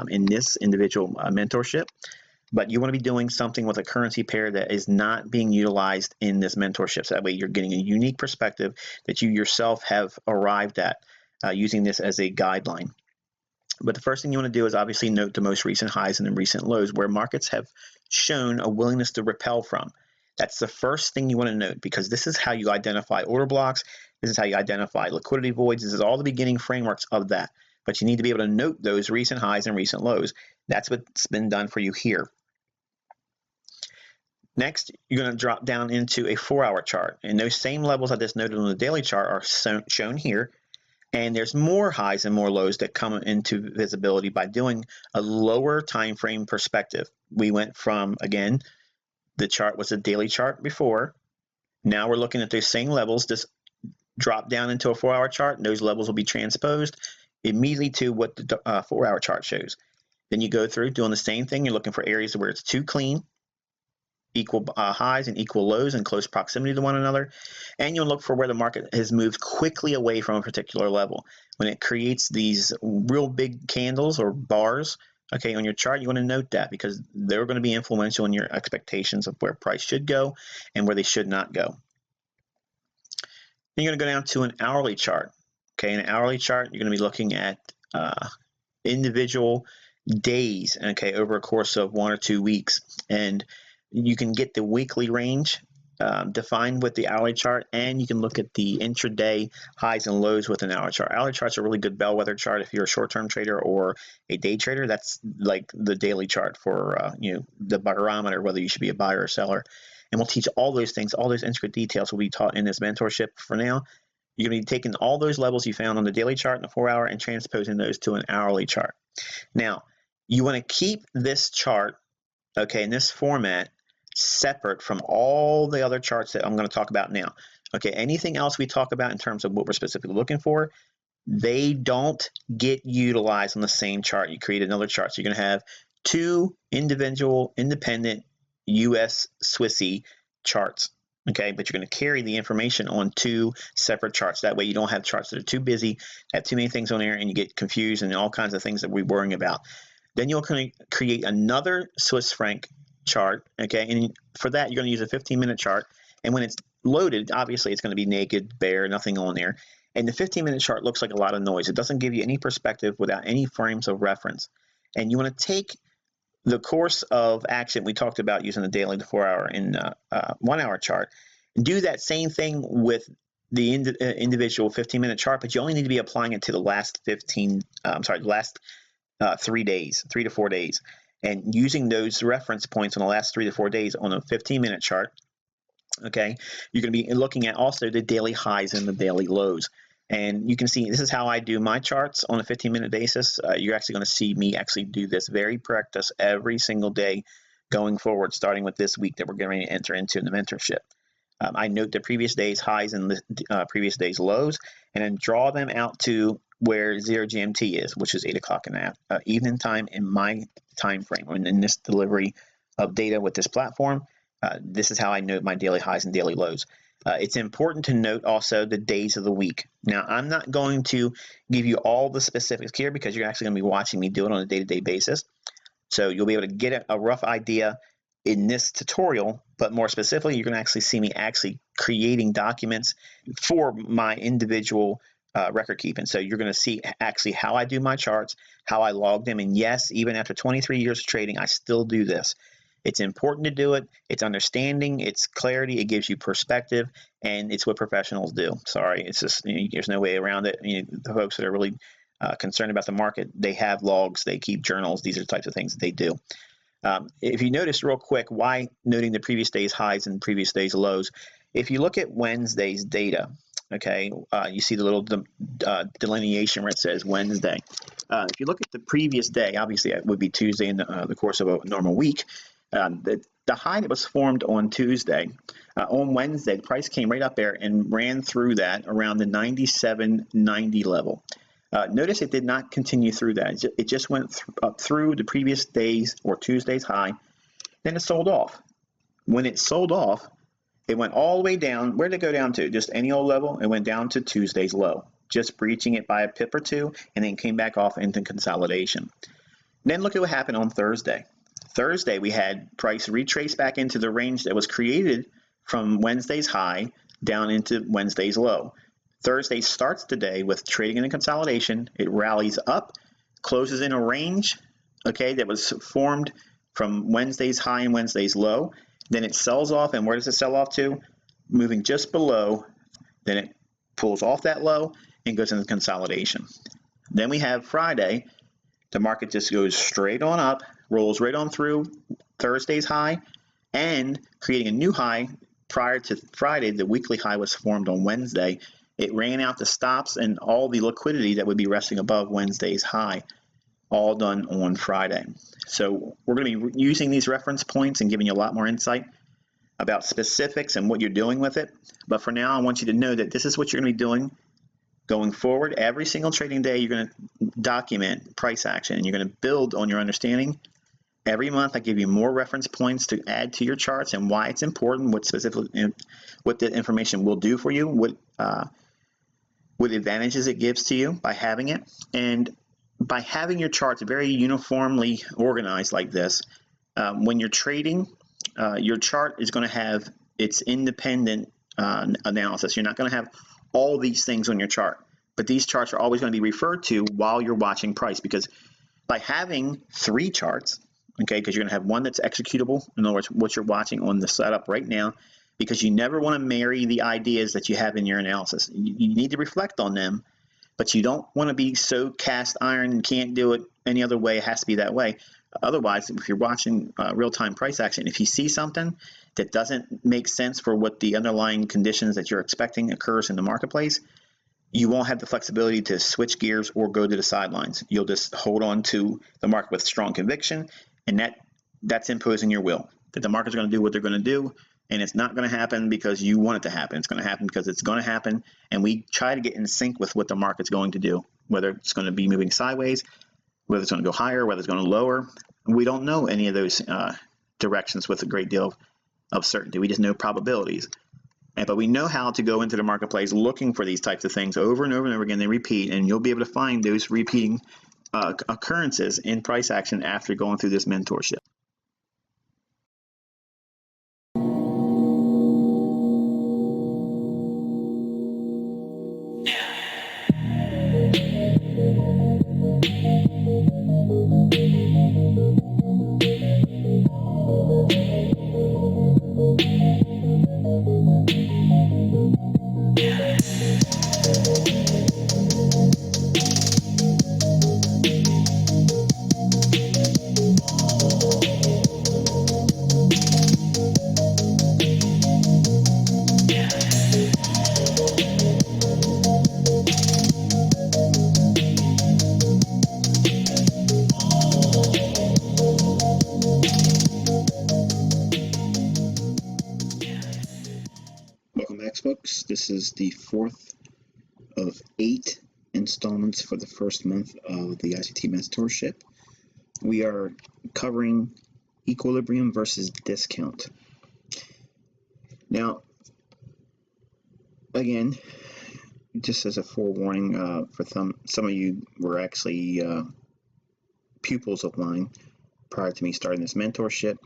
in this individual mentorship. But you want to be doing something with a currency pair that is not being utilized in this mentorship. So that way you're getting a unique perspective that you yourself have arrived at using this as a guideline. But the first thing you want to do is obviously note the most recent highs and the recent lows where markets have shown a willingness to repel from. That's the first thing you want to note, because this is how you identify order blocks. This is how you identify liquidity voids. This is all the beginning frameworks of that. But you need to be able to note those recent highs and recent lows. That's what's been done for you here. Next, you're going to drop down into a 4-hour chart. And those same levels I just noted on the daily chart are shown here. And there's more highs and more lows that come into visibility by doing a lower time frame perspective. We went from, again, the chart was a daily chart before. Now we're looking at those same levels. Just drop down into a 4-hour chart, and those levels will be transposed immediately to what the 4-hour chart shows. Then you go through doing the same thing. You're looking for areas where it's too clean, equal highs and equal lows in close proximity to one another, and you'll look for where the market has moved quickly away from a particular level. When it creates these real big candles or bars, okay, on your chart, you want to note that, because they're going to be influential in your expectations of where price should go and where they should not go. Then you're going to go down to an hourly chart. Okay, in an hourly chart, you're going to be looking at individual days, okay, over a course of 1 or 2 weeks, and you can get the weekly range defined with the hourly chart, and you can look at the intraday highs and lows with an hourly chart. Hourly chart's a really good bellwether chart if you're a short-term trader or a day trader. That's like the daily chart for the barometer, whether you should be a buyer or seller. And we'll teach all those things, all those intricate details will be taught in this mentorship. For now, you're going to be taking all those levels you found on the daily chart and the 4-hour and transposing those to an hourly chart. Now, you want to keep this chart, okay, in this format, separate from all the other charts that I'm going to talk about now. Okay, anything else we talk about in terms of what we're specifically looking for, they don't get utilized on the same chart. You create another chart. So you're going to have 2 individual, independent US Swissy charts. Okay, but you're going to carry the information on 2 separate charts. That way you don't have charts that are too busy, have too many things on there, and you get confused and all kinds of things that we're worrying about. Then you'll create another Swiss franc chart, okay, and for that you're going to use a 15-minute chart, and when it's loaded, obviously it's going to be naked, bare, nothing on there, and the 15-minute chart looks like a lot of noise. It doesn't give you any perspective without any frames of reference, and you want to take the course of action we talked about using the daily, the 4-hour, and 1-hour chart, and do that same thing with the individual 15-minute chart, but you only need to be applying it to the last 3 days, 3 to 4 days. And using those reference points on the last 3 to 4 days on a 15-minute chart, okay, you're going to be looking at also the daily highs and the daily lows. And you can see this is how I do my charts on a 15-minute basis. You're actually going to see me actually do this very practice every single day going forward, starting with this week that we're going to enter into in the mentorship. I note the previous day's highs and the previous day's lows, and then draw them out to where 0 GMT is, which is 8 o'clock in the evening time in my time frame. And in this delivery of data with this platform, this is how I note my daily highs and daily lows. It's important to note also the days of the week. Now, I'm not going to give you all the specifics here because you're actually going to be watching me do it on a day-to-day basis. So you'll be able to get a rough idea in this tutorial, but more specifically, you're going to actually see me actually creating documents for my individual record keeping. So you're going to see actually how I do my charts, how I log them, and yes, even after 23 years of trading, I still do this. It's important to do it. It's understanding, it's clarity, it gives you perspective, and it's what professionals do. Sorry, it's just, there's no way around it. The folks that are really concerned about the market, they have logs, they keep journals. These are the types of things that they do. If you notice real quick, why noting the previous day's highs and previous day's lows? If you look at Wednesday's data, okay, you see the little delineation where it says Wednesday. If you look at the previous day, obviously it would be Tuesday in the course of a normal week. The high that was formed on Tuesday, on Wednesday, the price came right up there and ran through that around the 97.90 level. Notice it did not continue through that. It just went up through the previous day's or Tuesday's high. Then it sold off. When it sold off, it went all the way down. Where did it go down to? Just any old level? It went down to Tuesday's low. just breaching it by a pip or two, and then came back off into consolidation. Then look at what happened on Thursday. Thursday, we had price retrace back into the range that was created from Wednesday's high down into Wednesday's low. Thursday starts today with trading in a consolidation. It rallies up, closes in a range, okay, that was formed from Wednesday's high and Wednesday's low. Then it sells off, and where does it sell off to? Moving just below. Then it pulls off that low and goes into consolidation. Then we have Friday. The market just goes straight on up, rolls right on through Thursday's high, and creating a new high. Prior to Friday, the weekly high was formed on Wednesday. It ran out the stops and all the liquidity that would be resting above Wednesday's high, all done on Friday. So we're going to be using these reference points and giving you a lot more insight about specifics and what you're doing with it. But for now, I want you to know that this is what you're going to be doing going forward. Every single trading day, you're going to document price action, and you're going to build on your understanding. Every month, I give you more reference points to add to your charts and why it's important, what the information will do for you, what advantages it gives to you by having it. And by having your charts very uniformly organized like this, when you're trading, your chart is going to have its independent analysis. You're not going to have all these things on your chart, but these charts are always going to be referred to while you're watching price, because by having 3 charts, okay, because you're going to have one that's executable, in other words, what you're watching on the setup right now, because you never want to marry the ideas that you have in your analysis. You need to reflect on them, but you don't want to be so cast iron and can't do it any other way. It has to be that way. Otherwise, if you're watching real-time price action, if you see something that doesn't make sense for what the underlying conditions that you're expecting occurs in the marketplace, you won't have the flexibility to switch gears or go to the sidelines. You'll just hold on to the market with strong conviction, and that's imposing your will, that the market's going to do what they're going to do, and it's not going to happen because you want it to happen. It's going to happen because it's going to happen, and we try to get in sync with what the market's going to do, whether it's going to be moving sideways, whether it's going to go higher, whether it's going to lower. We don't know any of those directions with a great deal of certainty. We just know probabilities. But we know how to go into the marketplace looking for these types of things over and over and over again. They repeat, and you'll be able to find those repeating occurrences in price action after going through this mentorship. Welcome back, folks. This is the 4th of 8 installments for the first month of the ICT mentorship. We are covering equilibrium versus discount. Now, again, just as a forewarning, for some of you were actually pupils of mine prior to me starting this mentorship.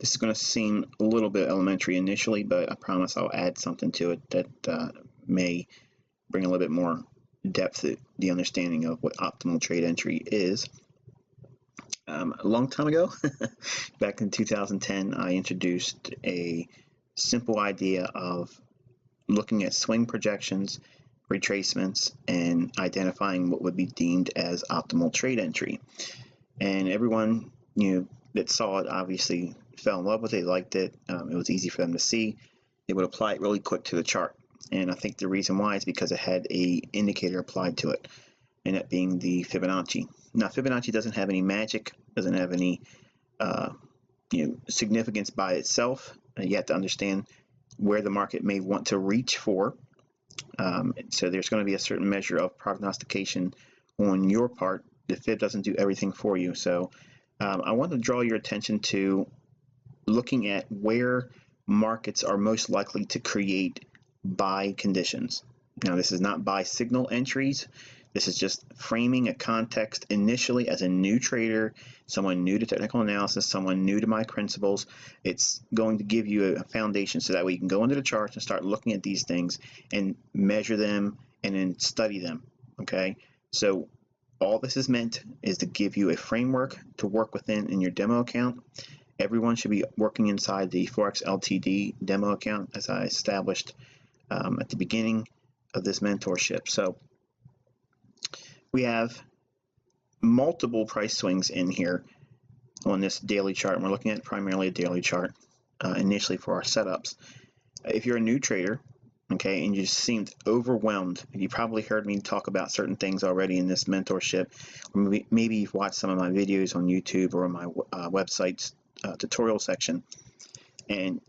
This is going to seem a little bit elementary initially, but I promise I'll add something to it that may bring a little bit more depth to the understanding of what optimal trade entry is. A long time ago, back in 2010, I introduced a simple idea of looking at swing projections, retracements, and identifying what would be deemed as optimal trade entry. And everyone that saw it obviously fell in love with it, liked it. It was easy for them to see. They would apply it really quick to the chart. And I think the reason why is because it had a indicator applied to it, and that being the Fibonacci. Now, Fibonacci doesn't have any magic, doesn't have any significance by itself. You have to understand where the market may want to reach for. So there's going to be a certain measure of prognostication on your part. The Fib doesn't do everything for you. So I want to draw your attention to looking at where markets are most likely to create buy conditions. Now, this is not buy signal entries. This is just framing a context initially as a new trader, someone new to technical analysis, someone new to my principles. It's going to give you a foundation so that way you can go into the charts and start looking at these things and measure them and then study them. Okay, so all this is meant is to give you a framework to work within in your demo account. Everyone should be working inside the Forex Ltd demo account, as I established at the beginning of this mentorship. So we have multiple price swings in here on this daily chart, and we're looking at primarily a daily chart initially for our setups. If you're a new trader, okay, and you just seemed overwhelmed, you probably heard me talk about certain things already in this mentorship, or maybe you've watched some of my videos on YouTube or on my website's tutorial section, and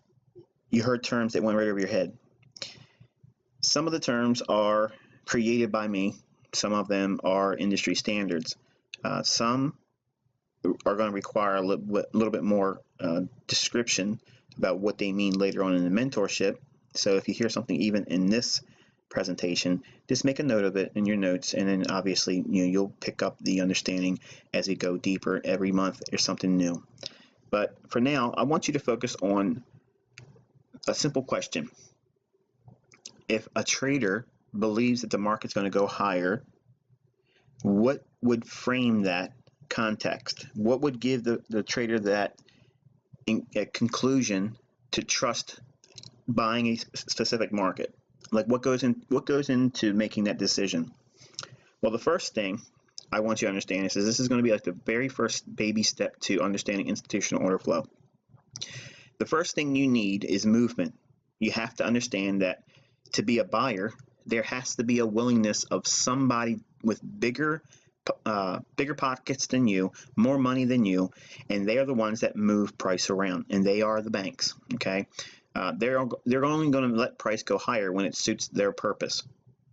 you heard terms that went right over your head. Some of the terms are created by me. Some of them are industry standards. Some are going to require a little bit more description about what they mean later on in the mentorship. So if you hear something even in this presentation, just make a note of it in your notes, and then obviously you'll pick up the understanding as we go deeper. Every month there's something new. But for now, I want you to focus on a simple question. If a trader believes that the market's going to go higher, what would frame that context? What would give the trader that a conclusion to trust buying a specific market? Like what goes into making that decision? Well, the first thing I want you to understand is this is going to be like the very first baby step to understanding institutional order flow. The first thing you need is movement. You have to understand that to be a buyer, there has to be a willingness of somebody with bigger pockets than you, more money than you, and they are the ones that move price around, and they are the banks. Okay, they're only going to let price go higher when it suits their purpose.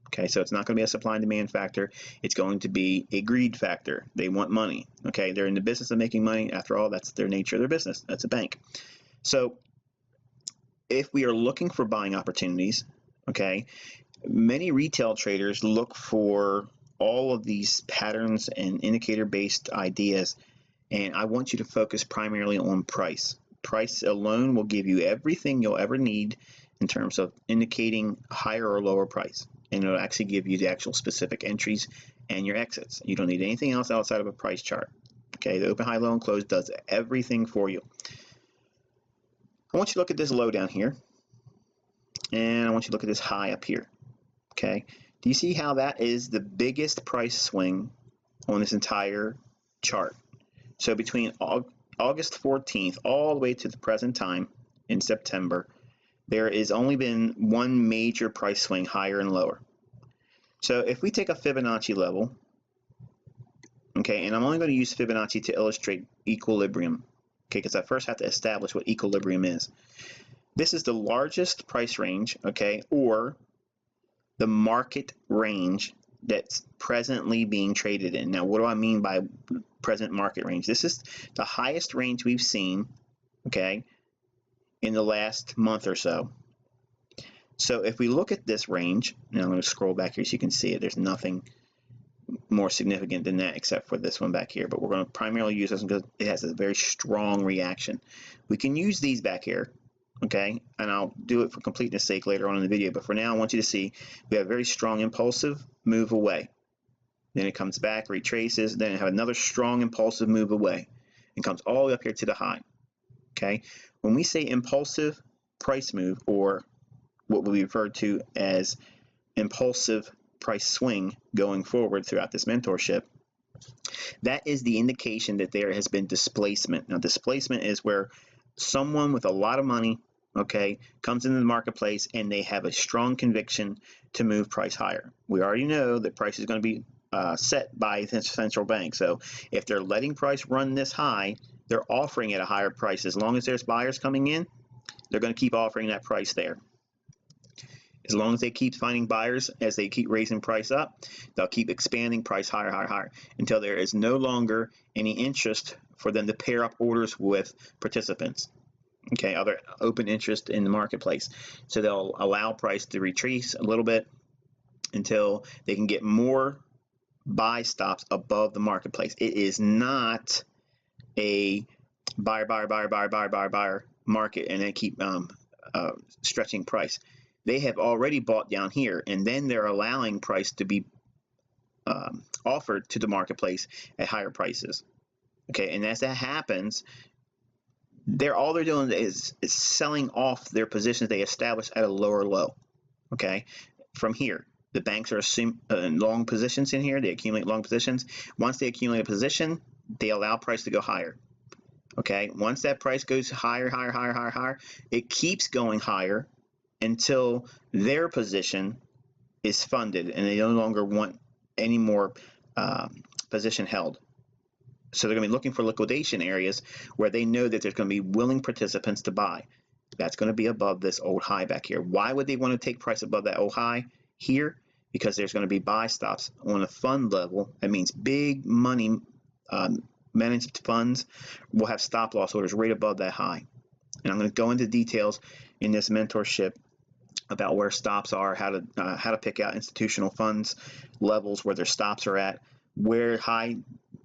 Okay, so it's not going to be a supply and demand factor. It's going to be a greed factor. They want money. Okay, they're in the business of making money. After all, that's their nature of their business. That's a bank. So if we are looking for buying opportunities, okay, many retail traders look for all of these patterns and indicator-based ideas, and I want you to focus primarily on price. Price alone will give you everything you'll ever need in terms of indicating higher or lower price, and it'll actually give you the actual specific entries and your exits. You don't need anything else outside of a price chart. Okay, the open, high, low, and close does everything for you. I want you to look at this low down here, and I want you to look at this high up here. Okay, do you see how that is the biggest price swing on this entire chart? So between August 14th all the way to the present time in September, there has only been one major price swing higher and lower. So if we take a Fibonacci level, okay, and I'm only going to use Fibonacci to illustrate equilibrium, okay, because I first have to establish what equilibrium is. This is the largest price range, okay, or the market range that's presently being traded in. Now, what do I mean by present market range? This is the highest range we've seen, okay, in the last month or so. So if we look at this range, now I'm going to scroll back here so you can see it. There's nothing more significant than that except for this one back here, but we're going to primarily use this one because it has a very strong reaction. We can use these back here, okay, and I'll do it for completeness sake later on in the video, but for now I want you to see we have a very strong impulsive move away. Then it comes back, retraces, then have another strong impulsive move away, and comes all the way up here to the high. Okay, when we say impulsive price move, or what will be referred to as impulsive price swing going forward throughout this mentorship, that is the indication that there has been displacement. Now, displacement is where someone with a lot of money, okay, comes into the marketplace and they have a strong conviction to move price higher. We already know that price is going to be set by the central bank. So if they're letting price run this high, they're offering at a higher price. As long as there's buyers coming in, they're going to keep offering that price there. As long as they keep finding buyers, as they keep raising price up, they'll keep expanding price higher, higher, higher, until there is no longer any interest for them to pair up orders with participants, okay, other open interest in the marketplace. So they'll allow price to retrace a little bit, until they can get more buy stops above the marketplace. It is not a buyer market and then keep stretching price. They have already bought down here, and then they're allowing price to be offered to the marketplace at higher prices. Okay, and as that happens, all they're doing is selling off their positions they established at a lower low. Okay, from here, the banks are in long positions in here. They accumulate long positions. Once they accumulate a position, they allow price to go higher. Okay, once that price goes higher, it keeps going higher until their position is funded and they no longer want any more position held. So they're going to be looking for liquidation areas where they know that there's going to be willing participants to buy. That's going to be above this old high back here. Why would they want to take price above that old high here? Because there's going to be buy stops on a fund level. That means big money managed funds will have stop loss orders right above that high. And I'm going to go into details in this mentorship about where stops are, how to pick out institutional funds levels where their stops are at, where high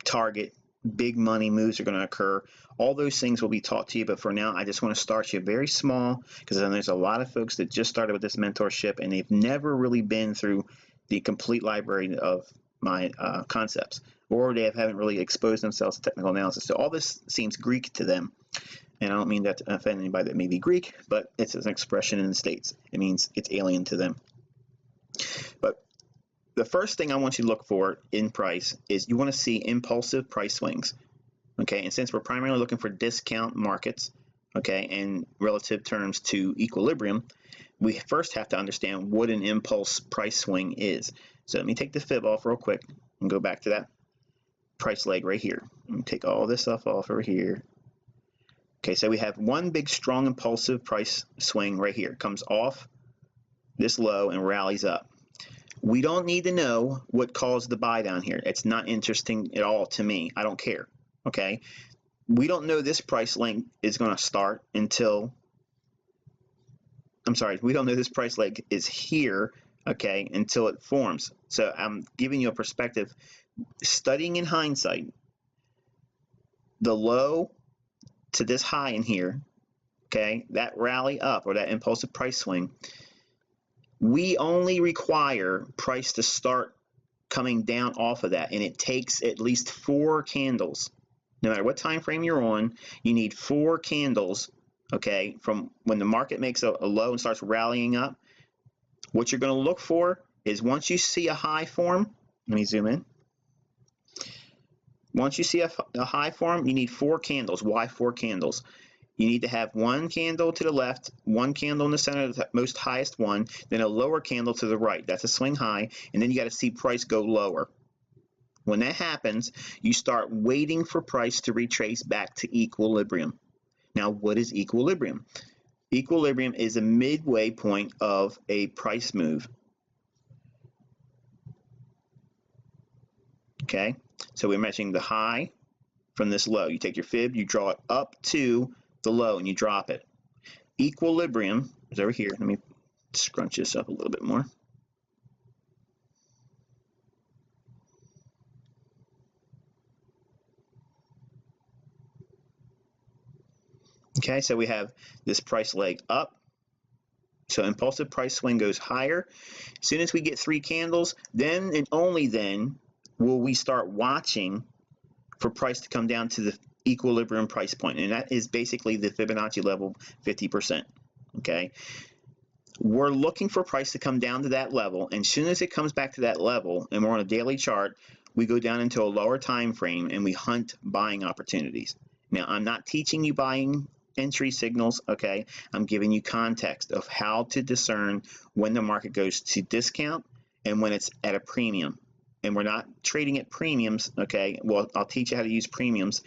target big money moves are going to occur. All those things will be taught to you, but for now I just want to start you very small, because then there's a lot of folks that just started with this mentorship and they've never really been through the complete library of my concepts, or they haven't really exposed themselves to technical analysis. So all this seems Greek to them. And I don't mean that to offend anybody that may be Greek, but it's an expression in the States. It means it's alien to them. But the first thing I want you to look for in price is you want to see impulsive price swings. Okay, and since we're primarily looking for discount markets, okay, in relative terms to equilibrium, we first have to understand what an impulse price swing is. So let me take the fib off real quick and go back to that price leg right here. Let me take all this stuff off over here. Okay, so we have one big strong impulsive price swing right here. It comes off this low and rallies up. We don't need to know what caused the buy down here. It's not interesting at all to me. I don't care. Okay, we don't know this price leg is going to start until, we don't know this price leg is here, okay, until it forms. So I'm giving you a perspective. Studying in hindsight, the low to this high in here, okay, that rally up or that impulsive price swing, we only require price to start coming down off of that, and it takes at least 4 candles. No matter what time frame you're on, you need 4 candles, okay, from when the market makes a low and starts rallying up. What you're going to look for is once you see a high form, let me zoom in. Once you see a high form, you need 4 candles. Why 4 candles? You need to have 1 candle to the left, 1 candle in the center, the most highest one, then a lower candle to the right. That's a swing high, and then you got to see price go lower. When that happens, you start waiting for price to retrace back to equilibrium. Now, what is equilibrium? Equilibrium is a midway point of a price move. Okay, so we're measuring the high from this low. You take your fib, you draw it up to the low, and you drop it. Equilibrium is over here. Let me scrunch this up a little bit more. Okay, so we have this price leg up. So impulsive price swing goes higher. As soon as we get 3 candles, then and only then will we start watching for price to come down to the equilibrium price point, and that is basically the Fibonacci level 50%. Okay, we're looking for price to come down to that level, and as soon as it comes back to that level and we're on a daily chart, we go down into a lower time frame and we hunt buying opportunities. Now, I'm not teaching you buying entry signals, okay? I'm giving you context of how to discern when the market goes to discount and when it's at a premium. And we're not trading at premiums, okay? Well, I'll teach you how to use premiums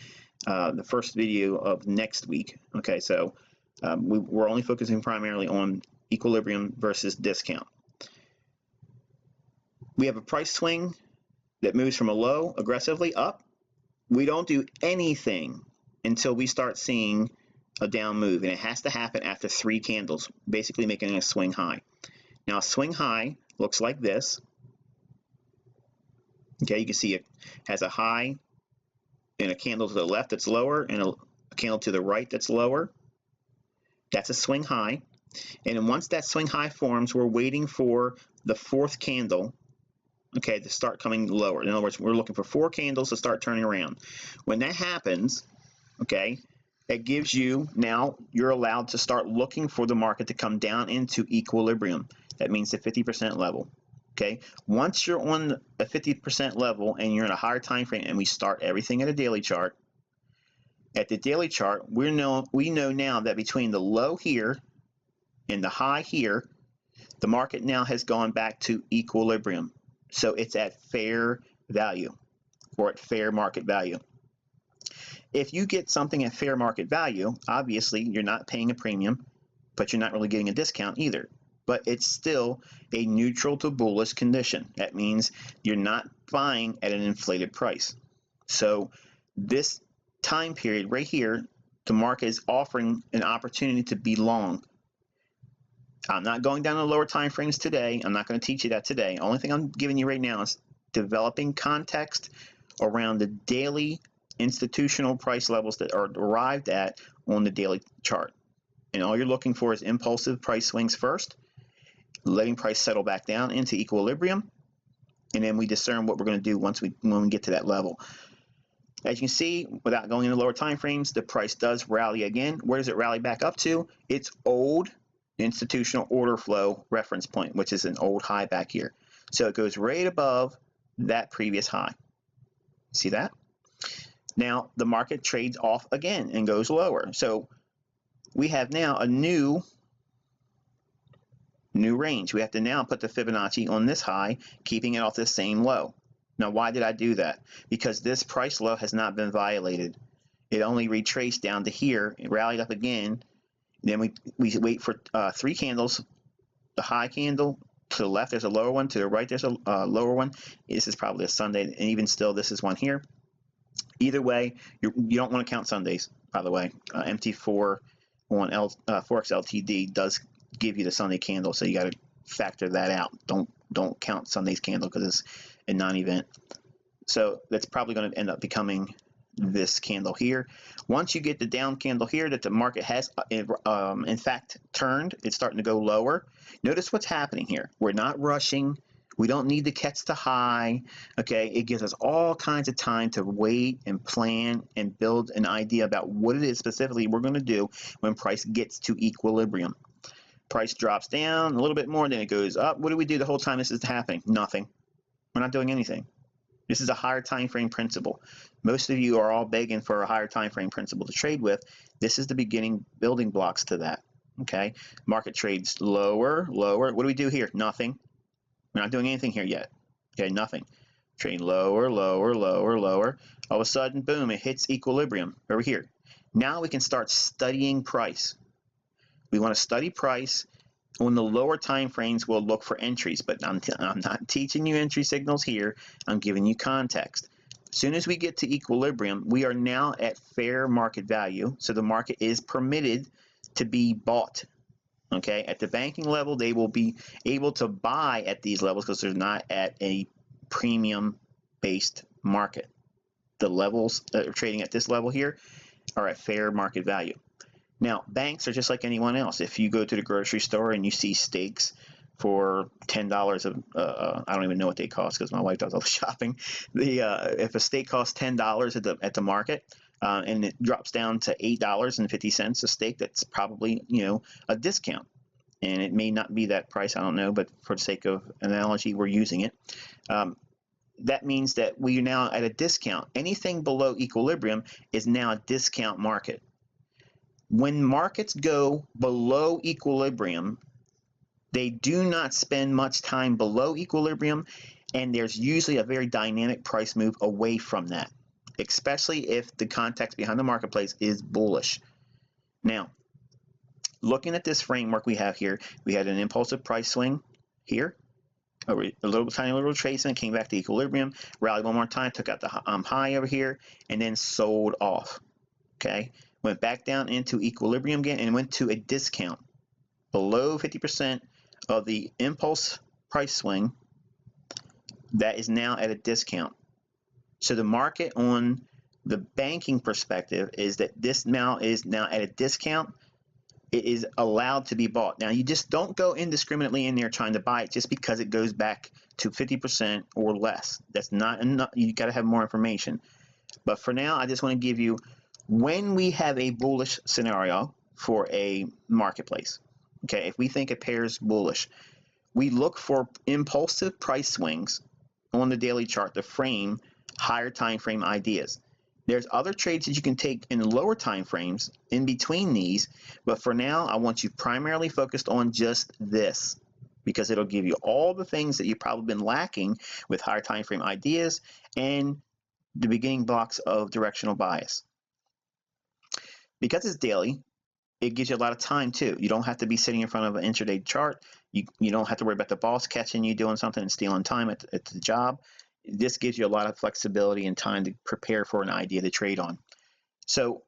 the first video of next week, okay? So we're only focusing primarily on equilibrium versus discount. We have a price swing that moves from a low aggressively up. We don't do anything until we start seeing a down move, and it has to happen after 3 candles, basically making a swing high. Now, a swing high looks like this. Okay, you can see it has a high and a candle to the left that's lower and a candle to the right that's lower. That's a swing high. And then once that swing high forms, we're waiting for the fourth candle, okay, to start coming lower. In other words, we're looking for 4 candles to start turning around. When that happens, okay, that gives you, now you're allowed to start looking for the market to come down into equilibrium. That means the 50% level. Okay, once you're on a 50% level and you're in a higher time frame, and we start everything at a daily chart. At the daily chart, we know now that between the low here and the high here, the market now has gone back to equilibrium. So it's at fair value, or at fair market value. If you get something at fair market value, obviously you're not paying a premium, but you're not really getting a discount either. But it's still a neutral to bullish condition. That means you're not buying at an inflated price. So this time period right here, the market is offering an opportunity to be long. I'm not going down to lower time frames today. I'm not going to teach you that today. Only thing I'm giving you right now is developing context around the daily institutional price levels that are arrived at on the daily chart. And all you're looking for is impulsive price swings first, letting price settle back down into equilibrium, and then we discern what we're going to do when we get to that level. As you can see, without going into lower time frames, the price does rally again. Where does it rally back up to? Its old institutional order flow reference point, which is an old high back here. So it goes right above that previous high. See that? Now the market trades off again and goes lower. So we have now a new range. We have to now put the Fibonacci on this high, keeping it off this same low. Now, why did I do that? Because this price low has not been violated. It only retraced down to here, it rallied up again. Then we wait for 3 candles. The high candle to the left, there's a lower one. To the right, there's a lower one. This is probably a Sunday, and even still, this is one here. Either way, you don't want to count Sundays, by the way. MT4 on Forex Ltd does give you the Sunday candle, so you got to factor that out. Don't count Sunday's candle because it's a non-event. So that's probably going to end up becoming this candle here. Once you get the down candle here that the market has in fact turned, it's starting to go lower. Notice what's happening here. We're not rushing. We don't need to catch the high. Okay, it gives us all kinds of time to wait and plan and build an idea about what it is specifically we're going to do when price gets to equilibrium. Price drops down a little bit more, then it goes up. What do we do the whole time this is happening? Nothing. We're not doing anything. This is a higher time frame principle. Most of you are all begging for a higher time frame principle to trade with. This is the beginning building blocks to that. Okay, market trades lower, lower. What do we do here? Nothing. We're not doing anything here yet. Okay, nothing. Trading lower, lower, lower, lower. All of a sudden, boom, it hits equilibrium over here. Now we can start studying price. We want to study price. On the lower time frames, we'll look for entries, but I'm not teaching you entry signals here. I'm giving you context. As soon as we get to equilibrium, we are now at fair market value, so the market is permitted to be bought. Okay, at the banking level, they will be able to buy at these levels because they're not at a premium-based market. The levels that are trading at this level here are at fair market value. Now, banks are just like anyone else. If you go to the grocery store and you see steaks for $10, I don't even know what they cost because my wife does all the shopping. If a steak costs $10 at the market and it drops down to $8.50 a steak, that's probably a discount. And it may not be that price, I don't know, but for the sake of analogy, we're using it. That means that we are now at a discount. Anything below equilibrium is now a discount market. When markets go below equilibrium, they do not spend much time below equilibrium, and there's usually a very dynamic price move away from that, especially if the context behind the marketplace is bullish. Now, looking at this framework we have here, we had an impulsive price swing here, a tiny little retracement, came back to equilibrium, rallied one more time, took out the high over here, and then sold off. Okay, went back down into equilibrium again and went to a discount below 50% of the impulse price swing that is now at a discount. So the market on the banking perspective is that this amount is now at a discount. It is allowed to be bought. Now, you just don't go indiscriminately in there trying to buy it just because it goes back to 50% or less. That's not enough. You got to have more information. But for now, I just want to give you when we have a bullish scenario for a marketplace. Okay, if we think a pair is bullish, we look for impulsive price swings on the daily chart to frame higher time frame ideas. There's other trades that you can take in lower time frames in between these, but for now, I want you primarily focused on just this because it'll give you all the things that you've probably been lacking with higher time frame ideas and the beginning blocks of directional bias. Because it's daily, it gives you a lot of time too. You don't have to be sitting in front of an intraday chart. You don't have to worry about the boss catching you doing something and stealing time at the job. This gives you a lot of flexibility and time to prepare for an idea to trade on. So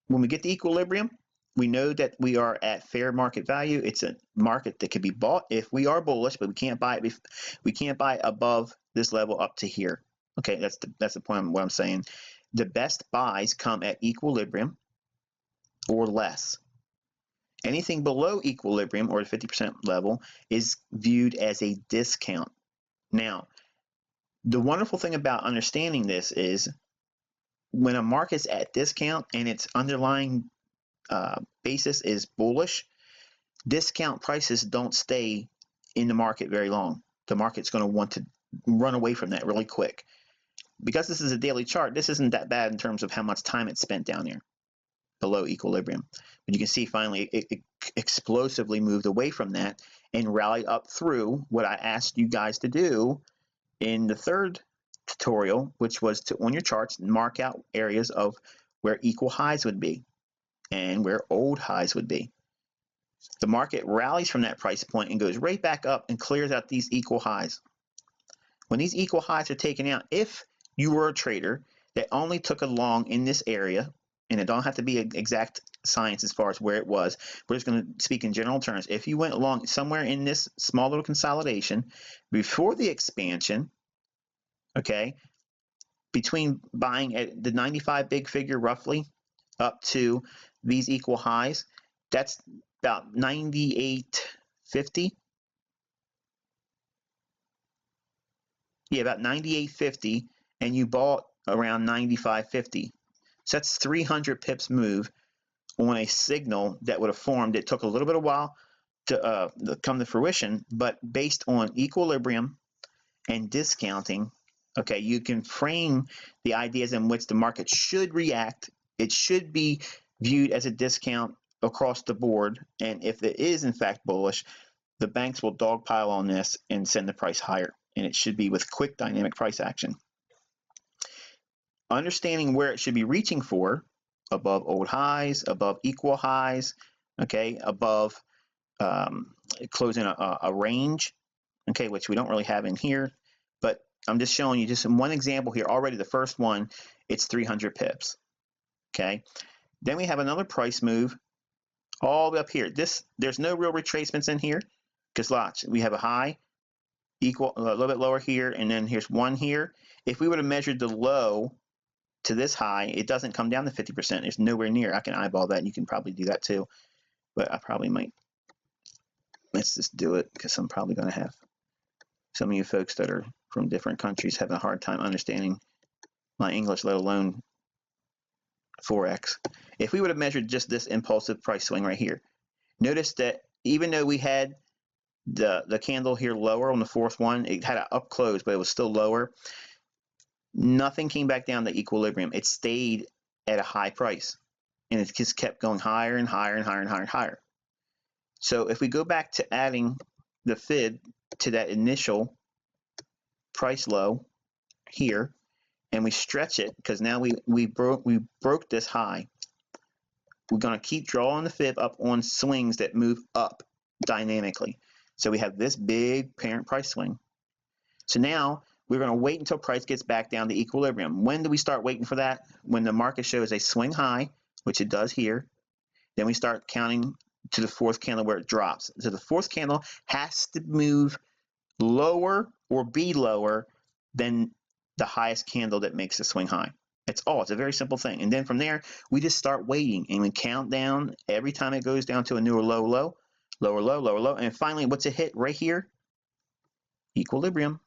when we get to equilibrium, we know that we are at fair market value. It's a market that can be bought if we are bullish, but we can't buy it. We can't buy above this level up to here. Okay, that's the point of what I'm saying. The best buys come at equilibrium or less. Anything below equilibrium or the 50% level is viewed as a discount. Now, the wonderful thing about understanding this is when a market's at discount and its underlying basis is bullish, discount prices don't stay in the market very long. The market's going to want to run away from that really quick. Because this is a daily chart, this isn't that bad in terms of how much time it's spent down there below equilibrium. But you can see finally it explosively moved away from that and rallied up through what I asked you guys to do in the third tutorial, which was to, on your charts, mark out areas of where equal highs would be and where old highs would be. The market rallies from that price point and goes right back up and clears out these equal highs. When these equal highs are taken out, if you were a trader that only took a long in this area, and it don't have to be an exact science as far as where it was, we're just going to speak in general terms. If you went along somewhere in this small little consolidation before the expansion, okay, between buying at the 95 big figure roughly up to these equal highs, that's about 98.50. Yeah, about 98.50, and you bought around 95.50. So that's 300 pips move on a signal that would have formed. It took a little bit of a while to come to fruition, but based on equilibrium and discounting, okay, you can frame the ideas in which the market should react. It should be viewed as a discount across the board, and if it is in fact bullish, the banks will dogpile on this and send the price higher, and it should be with quick dynamic price action. Understanding where it should be reaching for, above old highs, above equal highs, okay, above closing a range, okay, which we don't really have in here, but I'm just showing you just one example here. Already the first one, it's 300 pips, okay. Then we have another price move all the way up here. There's no real retracements in here because watch, we have a high, equal, a little bit lower here, and then here's one here. If we would have measured the low to this high, it doesn't come down to 50%. It's nowhere near. I can eyeball that, and you can probably do that too, but I probably might. Let's just do it because I'm probably going to have some of you folks that are from different countries having a hard time understanding my English, let alone Forex. If we would have measured just this impulsive price swing right here, notice that even though we had the candle here lower on the fourth one, it had an up close, but it was still lower. Nothing came back down to equilibrium. It stayed at a high price, and it just kept going higher and higher and higher and higher and higher. So if we go back to adding the fib to that initial price low here, and we stretch it because now we broke this high, we're going to keep drawing the fib up on swings that move up dynamically. So we have this big parent price swing. So now we're going to wait until price gets back down to equilibrium. When do we start waiting for that? When the market shows a swing high, which it does here. Then we start counting to the fourth candle where it drops. So the fourth candle has to move lower or be lower than the highest candle that makes the swing high. That's all. It's a very simple thing. And then from there, we just start waiting and we count down every time it goes down to a newer low, low, lower, low, lower, low. And finally, what's it hit right here? Equilibrium.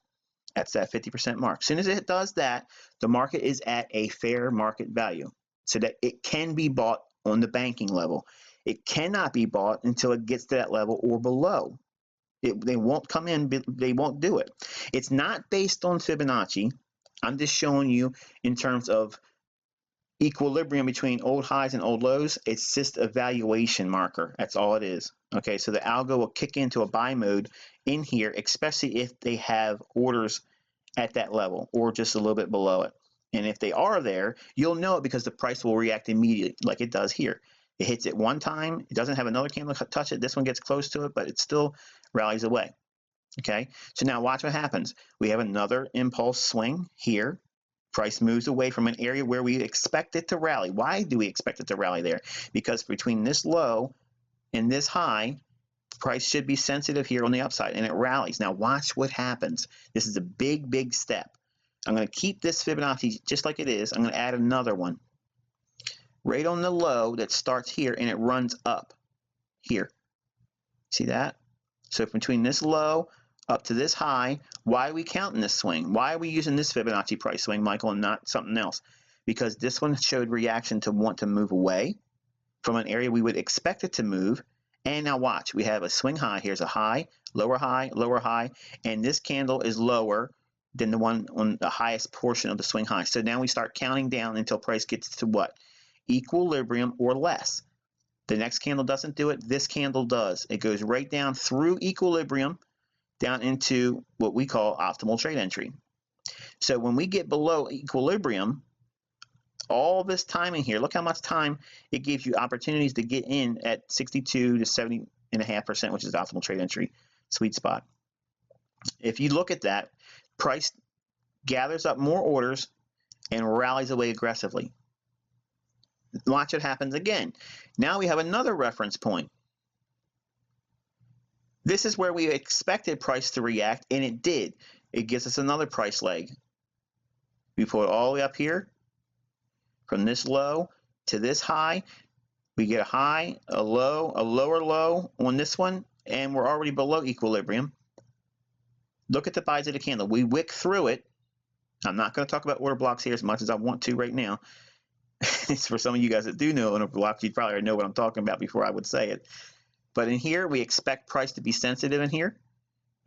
That's that 50% mark. As soon as it does that, the market is at a fair market value so that it can be bought on the banking level. It cannot be bought until it gets to that level or below. They won't come in, they won't do it. It's not based on Fibonacci. I'm just showing you in terms of equilibrium between old highs and old lows. It's just a valuation marker. That's all it is. Okay, so the algo will kick into a buy mode in here, especially if they have orders at that level or just a little bit below it. And if they are there, you'll know it because the price will react immediately like it does here. It hits it one time. It doesn't have another candle touch it. This one gets close to it, but it still rallies away. Okay, so now watch what happens. We have another impulse swing here. Price moves away from an area where we expect it to rally. Why do we expect it to rally there? Because between this low and this high, price should be sensitive here on the upside, and it rallies. Now watch what happens. This is a big, big step. I'm going to keep this Fibonacci just like it is. I'm going to add another one right on the low that starts here, and it runs up here. See that? So between this low up to this high, why are we counting this swing? Why are we using this Fibonacci price swing, Michael, and not something else? Because this one showed reaction to want to move away from an area we would expect it to move. And now watch, we have a swing high. Here's a high, lower high, and this candle is lower than the one on the highest portion of the swing high. So now we start counting down until price gets to what? Equilibrium or less. The next candle doesn't do it. This candle does. It goes right down through equilibrium down into what we call optimal trade entry. So when we get below equilibrium, all this timing here, look how much time it gives you opportunities to get in at 62 to 70.5%, which is the optimal trade entry sweet spot. If you look at that, price gathers up more orders and rallies away aggressively. Watch what happens again. Now we have another reference point. This is where we expected price to react, and it did. It gives us another price leg. We pull it all the way up here. From this low to this high, we get a high, a low, a lower low on this one, and we're already below equilibrium. Look at the buys of the candle. We wick through it. I'm not going to talk about order blocks here as much as I want to right now. It's for some of you guys that do know order blocks, you probably know what I'm talking about before I would say it. But in here, we expect price to be sensitive in here,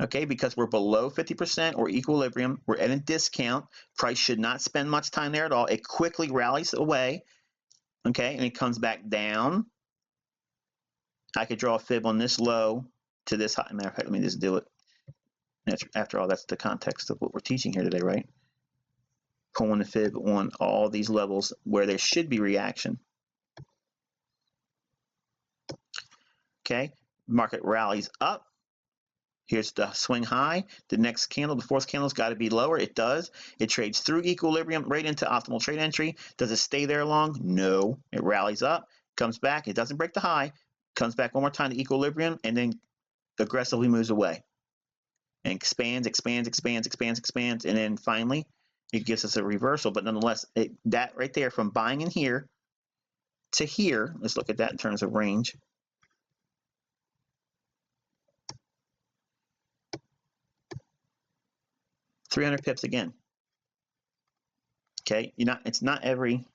okay, because we're below 50% or equilibrium. We're at a discount. Price should not spend much time there at all. It quickly rallies away, okay, and it comes back down. I could draw a fib on this low to this high. Matter of fact, let me just do it. After all, that's the context of what we're teaching here today, right? Pulling the fib on all these levels where there should be reaction. Okay, market rallies up. Here's the swing high. The next candle, the fourth candle's got to be lower. It does. It trades through equilibrium right into optimal trade entry. Does it stay there long? No. It rallies up, comes back. It doesn't break the high. Comes back one more time to equilibrium, and then aggressively moves away. And expands, expands, expands, expands, expands, and then finally it gives us a reversal. But nonetheless, that right there from buying in here to here, let's look at that in terms of range. $300 pips again. Okay, it's not every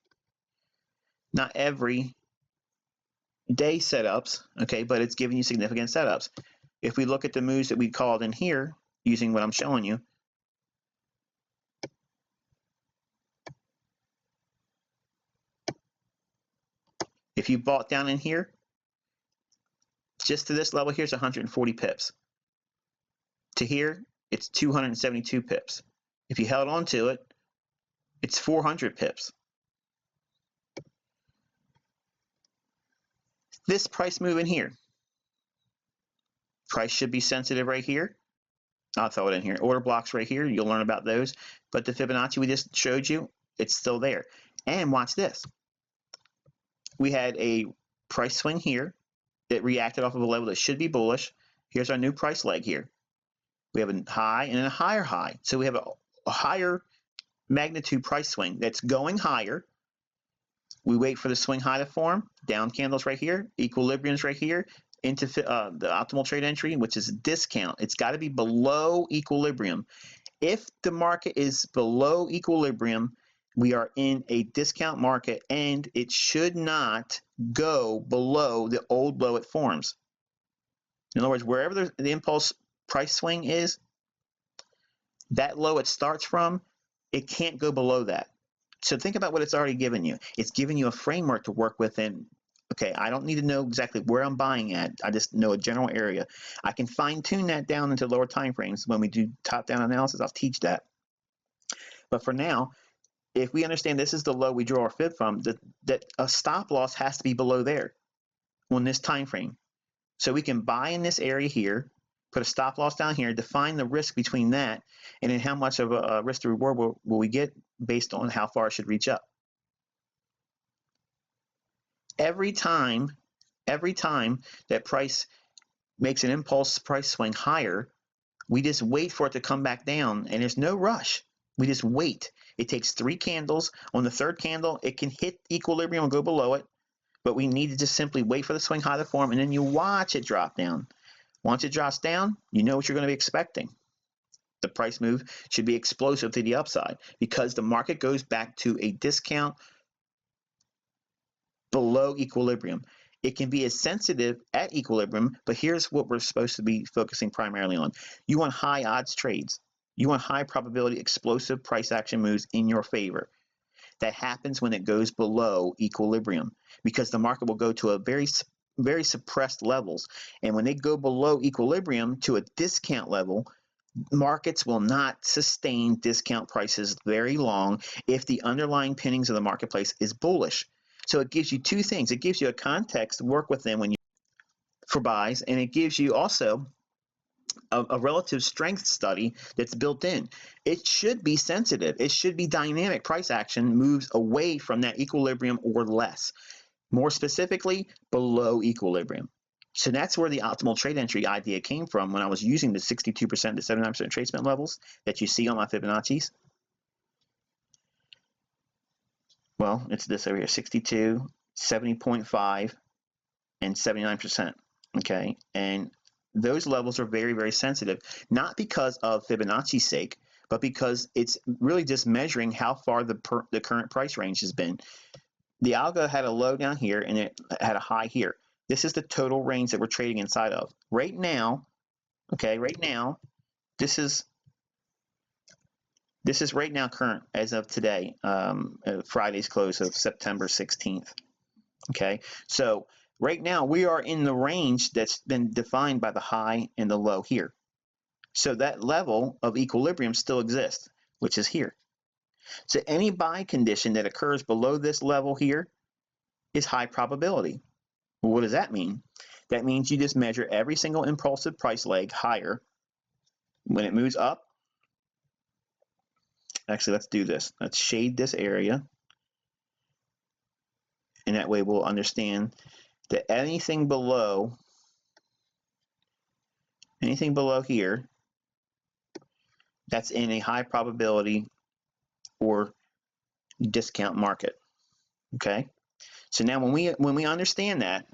day setups, okay, but it's giving you significant setups. If we look at the moves that we called in here using what I'm showing you, if you bought down in here, just to this level, here's 140 pips. To here, it's 272 pips. If you held on to it, it's 400 pips. This price move in here, price should be sensitive right here. I'll throw it in here. Order blocks right here. You'll learn about those. But the Fibonacci we just showed you, it's still there. And watch this. We had a price swing here that reacted off of a level that should be bullish. Here's our new price leg here. We have a high and a higher high. So we have a higher magnitude price swing that's going higher. We wait for the swing high to form. Down candles right here. Equilibrium's right here. Into the optimal trade entry, which is a discount. It's got to be below equilibrium. If the market is below equilibrium, we are in a discount market, and it should not go below the old low it forms. In other words, wherever the impulse price swing is, that low it starts from, it can't go below that. So think about what it's already given you. It's given you a framework to work within. Okay, I don't need to know exactly where I'm buying at. I just know a general area. I can fine tune that down into lower time frames. When we do top-down analysis, I'll teach that. But for now, if we understand this is the low we draw our fib from, that a stop loss has to be below there on this time frame. So we can buy in this area here, put a stop loss down here, define the risk between that, and then how much of a risk to reward will we get based on how far it should reach up. Every time that price makes an impulse price swing higher, we just wait for it to come back down, and there's no rush. We just wait. It takes 3 candles. On the 3rd candle, it can hit equilibrium and go below it, but we need to just simply wait for the swing high to form, and then you watch it drop down. Once it drops down, you know what you're going to be expecting. The price move should be explosive to the upside because the market goes back to a discount below equilibrium. It can be as sensitive at equilibrium, but here's what we're supposed to be focusing primarily on. You want high odds trades. You want high probability explosive price action moves in your favor. That happens when it goes below equilibrium because the market will go to a very suppressed levels. And when they go below equilibrium to a discount level, markets will not sustain discount prices very long if the underlying pinnings of the marketplace is bullish. So it gives you 2 things. It gives you a context to work within when you for buys, and it gives you also a relative strength study that's built in. It should be sensitive. It should be dynamic. Price action moves away from that equilibrium or less. More specifically, below equilibrium. So that's where the optimal trade entry idea came from when I was using the 62% to 79% trade spent levels that you see on my Fibonacci's. Well, it's this over here, 62, 70.5, and 79%. Okay, and those levels are very, very sensitive, not because of Fibonacci's sake, but because it's really just measuring how far the current price range has been. The algo had a low down here and it had a high here. This is the total range that we're trading inside of. Right now, okay, this is right now current as of today, Friday's close of September 16th. Okay, so right now we are in the range that's been defined by the high and the low here. So that level of equilibrium still exists, which is here. So any buy condition that occurs below this level here is high probability. Well, what does that mean? That means you just measure every single impulsive price leg higher. When it moves up, actually, let's do this. Let's shade this area. And that way we'll understand that anything below here, that's in a high probability or discount market. Okay? So now when we understand that,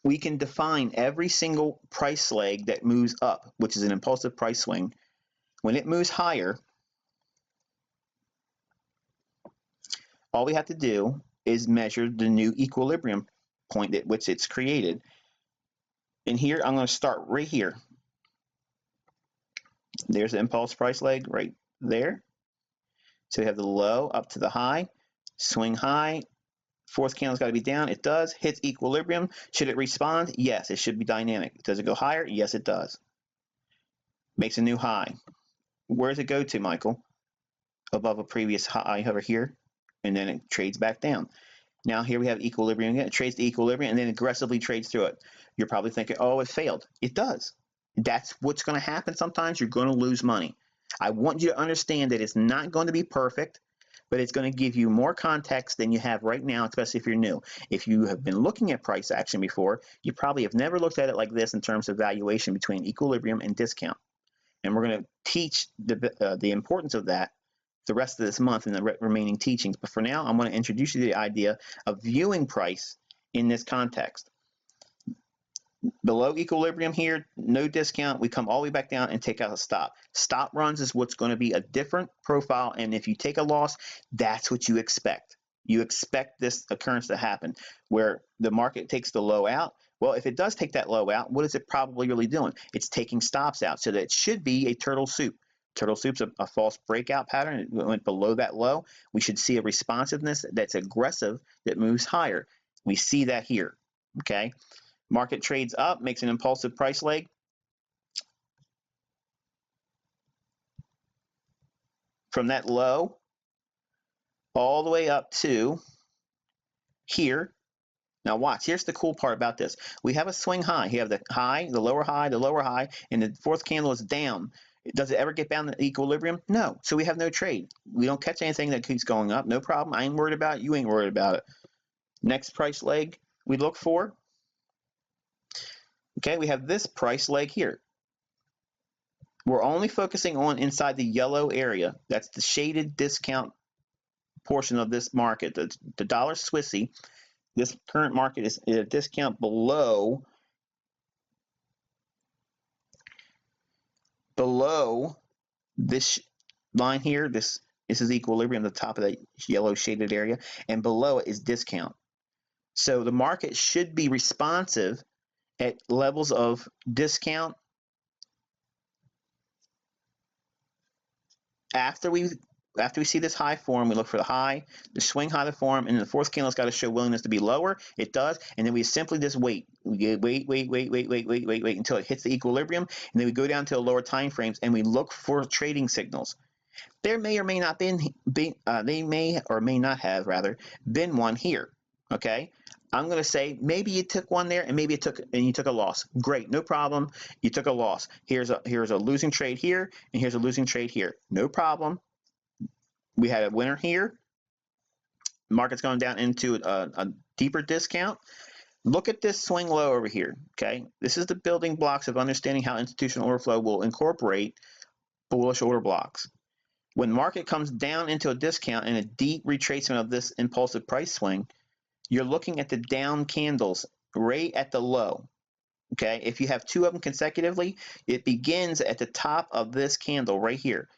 we can define every single price leg that moves up, which is an impulsive price swing. When it moves higher, all we have to do is measure the new equilibrium point at which it's created. And here, I'm going to start right here. There's the impulse price leg right there. So we have the low up to the high, swing high, 4th candle's got to be down. It does. Hits equilibrium. Should it respond? Yes, it should be dynamic. Does it go higher? Yes, it does. Makes a new high. Where does it go to, Michael? Above a previous high over here, and then it trades back down. Now here we have equilibrium again. It trades to equilibrium and then aggressively trades through it. You're probably thinking, oh, it failed. It does. That's what's going to happen sometimes. You're going to lose money. I want you to understand that it's not going to be perfect, but it's going to give you more context than you have right now, especially if you're new. If you have been looking at price action before, you probably have never looked at it like this in terms of valuation between equilibrium and discount. and we're going to teach the importance of that the rest of this month in the remaining teachings. But for now, I'm going to introduce you to the idea of viewing price in this context. Below equilibrium here, no discount, we come all the way back down and take out a stop. Stop runs is what's going to be a different profile, and if you take a loss, that's what you expect. You expect this occurrence to happen, where the market takes the low out. Well, if it does take that low out, what is it probably really doing? It's taking stops out, so that it should be a turtle soup. Turtle soup's a false breakout pattern. It went below that low. We should see a responsiveness that's aggressive that moves higher. We see that here, okay? Market trades up, makes an impulsive price leg. From that low all the way up to here. Now watch, here's the cool part about this. We have a swing high. You have the high, the lower high, the lower high, and the fourth candle is down. Does it ever get down to equilibrium? No. So we have no trade. We don't catch anything that keeps going up. No problem. I ain't worried about it. You ain't worried about it. Next price leg we look for. Okay, we have this price leg here. We're only focusing on inside the yellow area. That's the shaded discount portion of this market. The dollar Swissy, this current market is at a discount below this line here. This is equilibrium, the top of that yellow shaded area, and below it is discount. So the market should be responsive at levels of discount after we see this high form. We look for the high, the swing high, the form, and the fourth candle's got to show willingness to be lower. It does, and then we simply just wait. We wait until it hits the equilibrium, and then we go down to the lower time frames and we look for trading signals. There may or may not they may or may not have been one here. Okay. I'm going to say maybe you took one there and maybe you took a loss. Great, no problem. You took a loss. Here's a losing trade here, and here's a losing trade here. No problem. We had a winner here. Market's going down into a deeper discount. Look at this swing low over here. Okay, this is the building blocks of understanding how institutional order flow will incorporate bullish order blocks. When market comes down into a discount and a deep retracement of this impulsive price swing, you're looking at the down candles right at the low. Okay, if you have two of them consecutively, it begins at the top of this candle right here.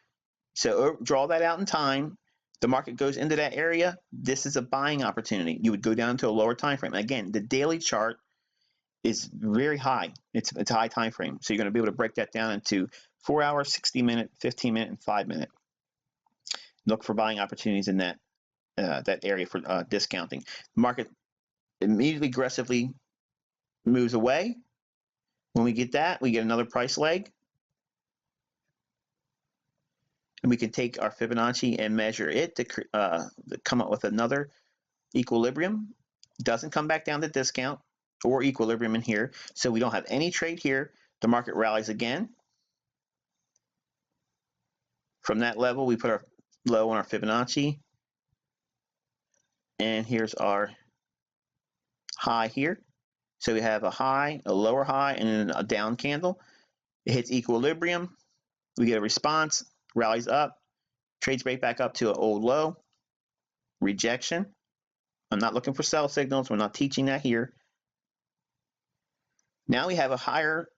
So draw that out in time. The market goes into that area. This is a buying opportunity. You would go down to a lower time frame. Again, the daily chart is very high. It's a high time frame. So you're going to be able to break that down into 4 hour, 60 minute, 15 minute, and 5 minute. Look for buying opportunities in that area for discounting. The market immediately aggressively moves away. When we get that, we get another price leg. And we can take our Fibonacci and measure it to come up with another equilibrium. Doesn't come back down to discount or equilibrium in here. So we don't have any trade here. The market rallies again. From that level, we put our low on our Fibonacci. And here's our high here. So we have a high, a lower high, and then a down candle. It hits equilibrium. We get a response, rallies up, trades right back up to an old low. Rejection. I'm not looking for sell signals. We're not teaching that here. Now we have a higher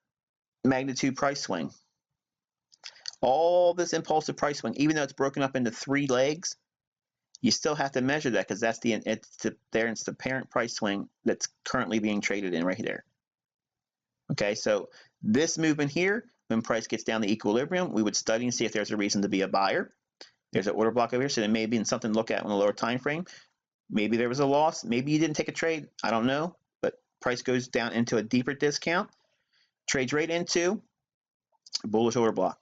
magnitude price swing. All this impulsive price swing, even though it's broken up into 3 legs, you still have to measure that because it's the parent price swing that's currently being traded in right there. Okay, so this movement here, when price gets down to equilibrium, we would study and see if there's a reason to be a buyer. There's an order block over here, so there may be something to look at on the lower time frame. Maybe there was a loss. Maybe you didn't take a trade. I don't know, but price goes down into a deeper discount. Trades right into a bullish order block.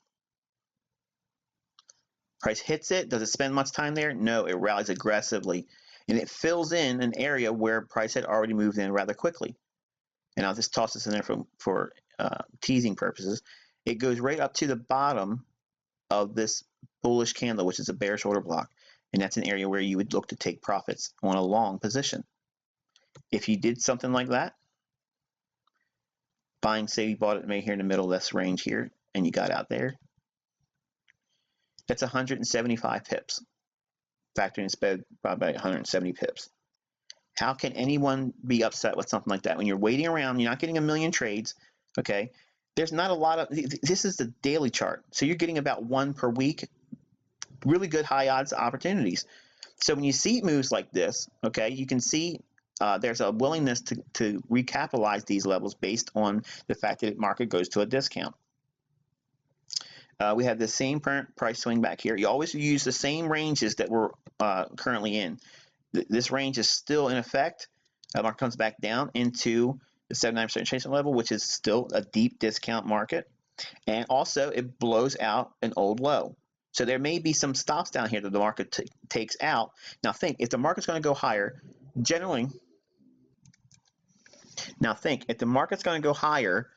Price hits it. Does it spend much time there? No, it rallies aggressively. And it fills in an area where price had already moved in rather quickly. And I'll just toss this in there for teasing purposes. It goes right up to the bottom of this bullish candle, which is a bearish order block. And that's an area where you would look to take profits on a long position. If you did something like that, buying, say you bought it maybe here in the middle of this range here, and you got out there, That's 175 pips. Factoring spread by 170 pips. How can anyone be upset with something like that? When you're waiting around, you're not getting a million trades, okay? There's not a lot of, this is the daily chart. So you're getting about one per week, really good high odds opportunities. So when you see moves like this, okay, you can see there's a willingness to recapitalize these levels based on the fact that the market goes to a discount. We have the same price swing back here. You always use the same ranges that we're currently in. This range is still in effect. Market comes back down into the 79% retracement level, which is still a deep discount market. And also, it blows out an old low. So there may be some stops down here that the market takes out. Now think, if the market's going to go higher, generally, if the market's going to go higher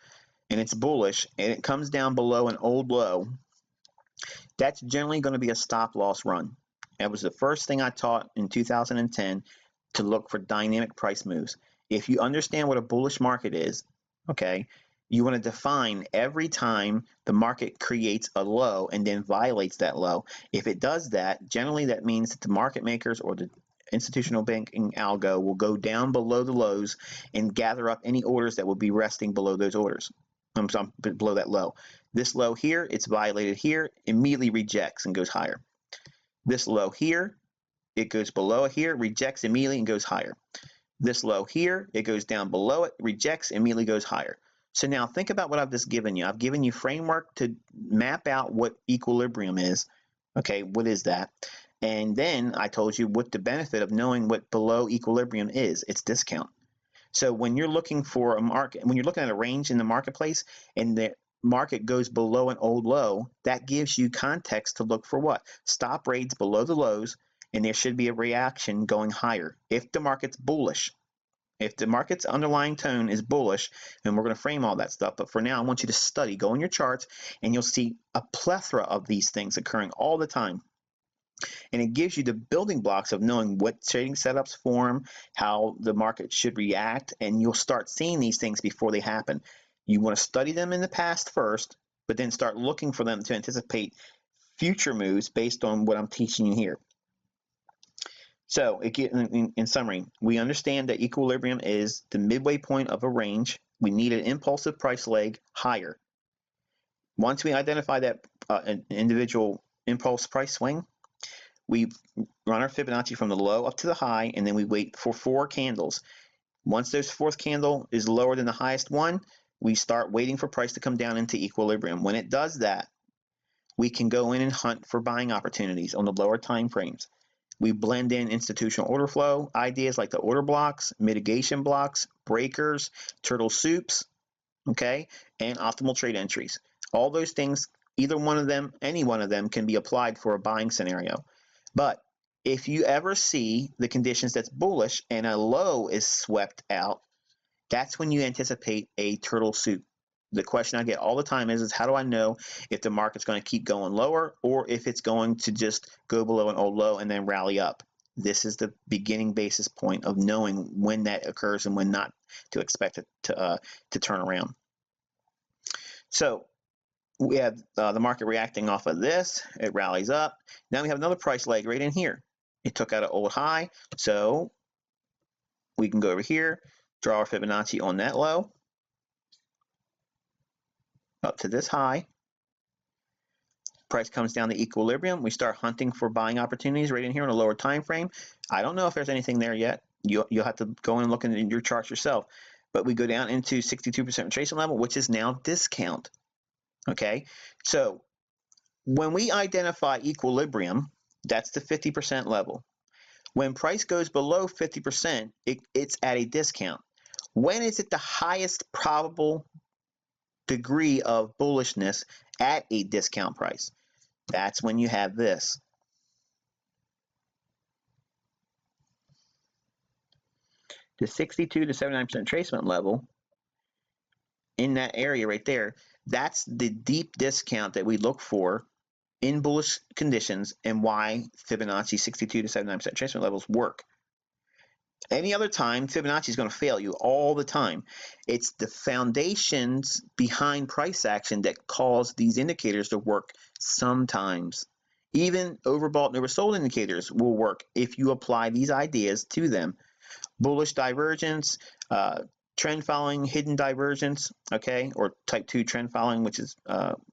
and it's bullish and it comes down below an old low, that's generally going to be a stop loss run. That was the first thing I taught in 2010, to look for dynamic price moves. If you understand what a bullish market is, okay, you want to define every time the market creates a low and then violates that low. If it does that, generally that means that the market makers or the institutional banking algo will go down below the lows and gather up any orders that will be resting below those orders. Below that low. This low here, it's violated here, immediately rejects and goes higher. This low here, it goes below it here, rejects immediately and goes higher. This low here, it goes down below it, rejects, immediately goes higher. So now think about what I've just given you. I've given you framework to map out what equilibrium is. Okay, what is that? And then I told you what the benefit of knowing what below equilibrium is. It's discount. So when you're looking for a market, when you're looking at a range in the marketplace and the market goes below an old low, that gives you context to look for what? Stop rates below the lows, and there should be a reaction going higher. If the market's bullish, if the market's underlying tone is bullish, and we're going to frame all that stuff, but for now I want you to study, go in your charts, and you'll see a plethora of these things occurring all the time. And it gives you the building blocks of knowing what trading setups form, how the market should react, and you'll start seeing these things before they happen. You want to study them in the past first, but then start looking for them to anticipate future moves based on what I'm teaching you here. So in summary, we understand that equilibrium is the midway point of a range. We need an impulsive price leg higher. Once we identify that an individual impulse price swing, we run our Fibonacci from the low up to the high, and then we wait for 4 candles. Once this 4th candle is lower than the highest one, we start waiting for price to come down into equilibrium. When it does that, we can go in and hunt for buying opportunities on the lower time frames. We blend in institutional order flow ideas like the order blocks, mitigation blocks, breakers, turtle soups, okay, and optimal trade entries. All those things, either one of them, any one of them can be applied for a buying scenario. But if you ever see the conditions that's bullish and a low is swept out, that's when you anticipate a turtle soup. The question I get all the time is how do I know if the market's going to keep going lower or if it's going to just go below an old low and then rally up? This is the beginning basis point of knowing when that occurs and when not to expect it to turn around. So we have the market reacting off of this. It rallies up. Now we have another price leg right in here. It took out an old high, so we can go over here, draw our Fibonacci on that low, up to this high. Price comes down to equilibrium. We start hunting for buying opportunities right in here on a lower time frame. I don't know if there's anything there yet. You'll have to go in and look in your charts yourself. But we go down into 62% retracement level, which is now discount. Okay, so when we identify equilibrium, that's the 50% level. When price goes below 50%, it's at a discount. When is it the highest probable degree of bullishness at a discount price? That's when you have this. The 62 to 79% retracement level in that area right there, that's the deep discount that we look for in bullish conditions and why Fibonacci 62 to 79% retracement levels work. Any other time, Fibonacci is going to fail you all the time. It's the foundations behind price action that cause these indicators to work sometimes. Even overbought and oversold indicators will work if you apply these ideas to them. Bullish divergence, trend following, hidden divergence, okay, or type 2 trend following, which is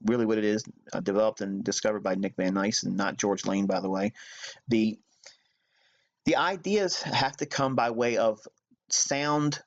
really what it is, developed and discovered by Nick Van Nice and not George Lane, by the way. The ideas have to come by way of sound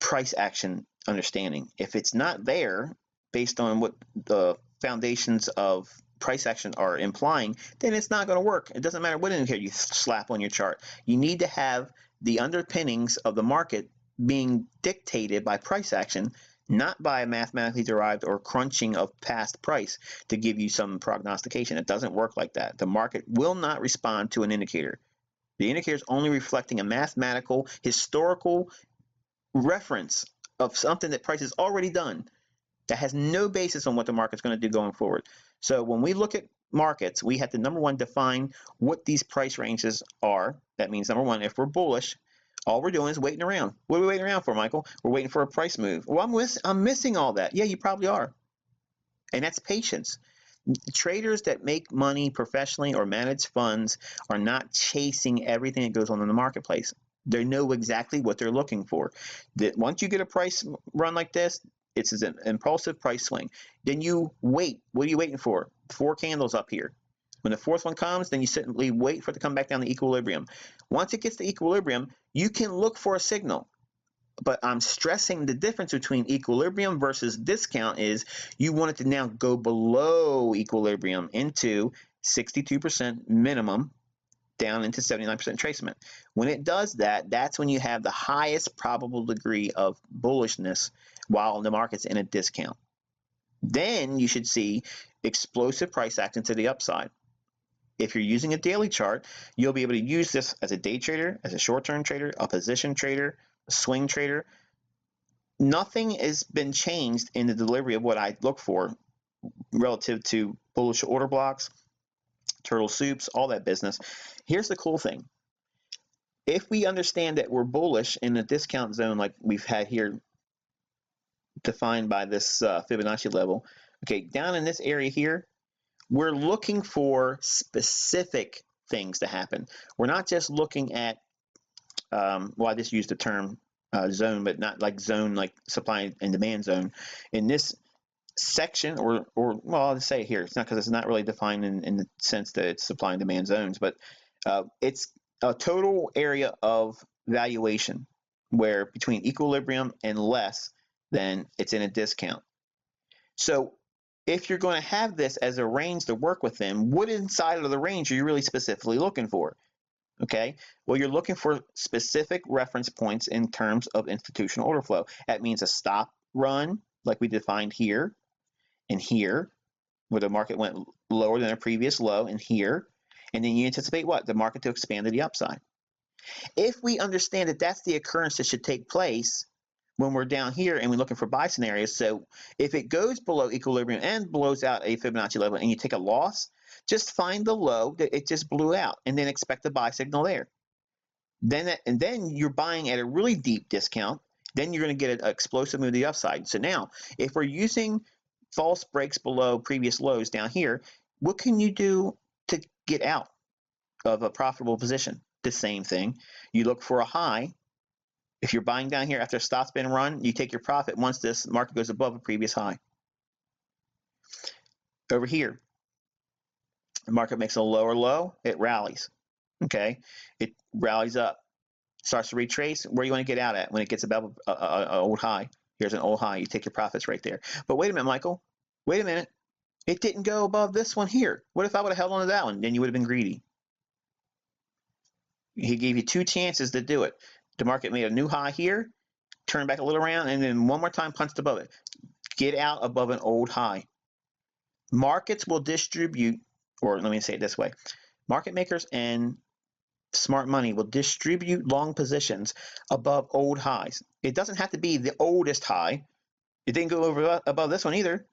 price action understanding. If it's not there based on what the foundations of price action are implying, then it's not going to work. It doesn't matter what indicator you slap on your chart. You need to have the underpinnings of the market being dictated by price action, not by mathematically derived or crunching of past price to give you some prognostication. It doesn't work like that. The market will not respond to an indicator. The indicator is only reflecting a mathematical, historical reference of something that price has already done that has no basis on what the market's going to do going forward. So when we look at markets, we have to, number one, define what these price ranges are. That means, number one, if we're bullish, all we're doing is waiting around. What are we waiting around for, Michael? We're waiting for a price move. Well, I'm missing all that. Yeah, you probably are. And that's patience. Traders that make money professionally or manage funds are not chasing everything that goes on in the marketplace. They know exactly what they're looking for. That once you get a price run like this, it's an impulsive price swing. Then you wait. What are you waiting for? 4 candles up here. When the fourth one comes, then you simply wait for it to come back down to equilibrium. Once it gets to equilibrium, you can look for a signal. But I'm stressing the difference between equilibrium versus discount is you want it to now go below equilibrium into 62% minimum down into 79% tracement. When it does that, that's when you have the highest probable degree of bullishness while the market's in a discount. Then you should see explosive price action to the upside. If you're using a daily chart, you'll be able to use this as a day trader, as a short-term trader, a position trader, a swing trader. Nothing has been changed in the delivery of what I look for relative to bullish order blocks, turtle soups, all that business. Here's the cool thing. If we understand that we're bullish in the discount zone like we've had here defined by this Fibonacci level, okay, down in this area here, we're looking for specific things to happen. We're not just looking at, well, I just used the term zone, but not like zone, like supply and demand zone. In this section, or well, I'll just say it here. It's not because it's not really defined in the sense that it's supply and demand zones, but it's a total area of valuation where between equilibrium and less, then it's in a discount. So if you're going to have this as a range to work within, what inside of the range are you really specifically looking for? Okay, well, you're looking for specific reference points in terms of institutional order flow. That means a stop run, like we defined here and here, where the market went lower than a previous low, and here, and then you anticipate what? The market to expand to the upside. If we understand that that's the occurrence that should take place when we're down here and we're looking for buy scenarios, so if it goes below equilibrium and blows out a Fibonacci level and you take a loss, just find the low that it just blew out and then expect the buy signal there. Then you're buying at a really deep discount. Then you're going to get an explosive move to the upside. So now, if we're using false breaks below previous lows down here, what can you do to get out of a profitable position? The same thing. You look for a high. If you're buying down here after a stop's been run, you take your profit once this market goes above a previous high. Over here, the market makes a lower low, it rallies. Okay, it rallies up, starts to retrace. Where you want to get out at when it gets above an old high? Here's an old high. You take your profits right there. But wait a minute, Michael. Wait a minute. It didn't go above this one here. What if I would have held on to that one? Then you would have been greedy. He gave you 2 chances to do it. The market made a new high here, turned back a little around, and then one more time punched above it. Get out above an old high. Markets will distribute, or let me say it this way. Market makers and smart money will distribute long positions above old highs. It doesn't have to be the oldest high. It didn't go above this one either.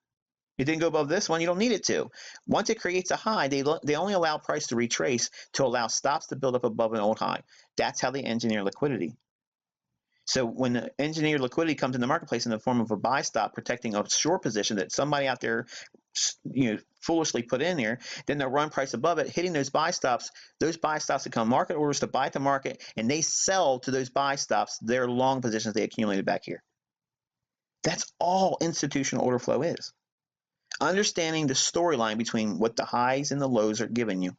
It didn't go above this one. You don't need it to. Once it creates a high, they only allow price to retrace to allow stops to build up above an old high. That's how they engineer liquidity. So when the engineered liquidity comes in the marketplace in the form of a buy stop protecting a short position that somebody out there foolishly put in there, then they'll run price above it, hitting those buy stops. Those buy stops become market orders to buy at the market, and they sell to those buy stops their long positions they accumulated back here. That's all institutional order flow is. Understanding the storyline between what the highs and the lows are giving you.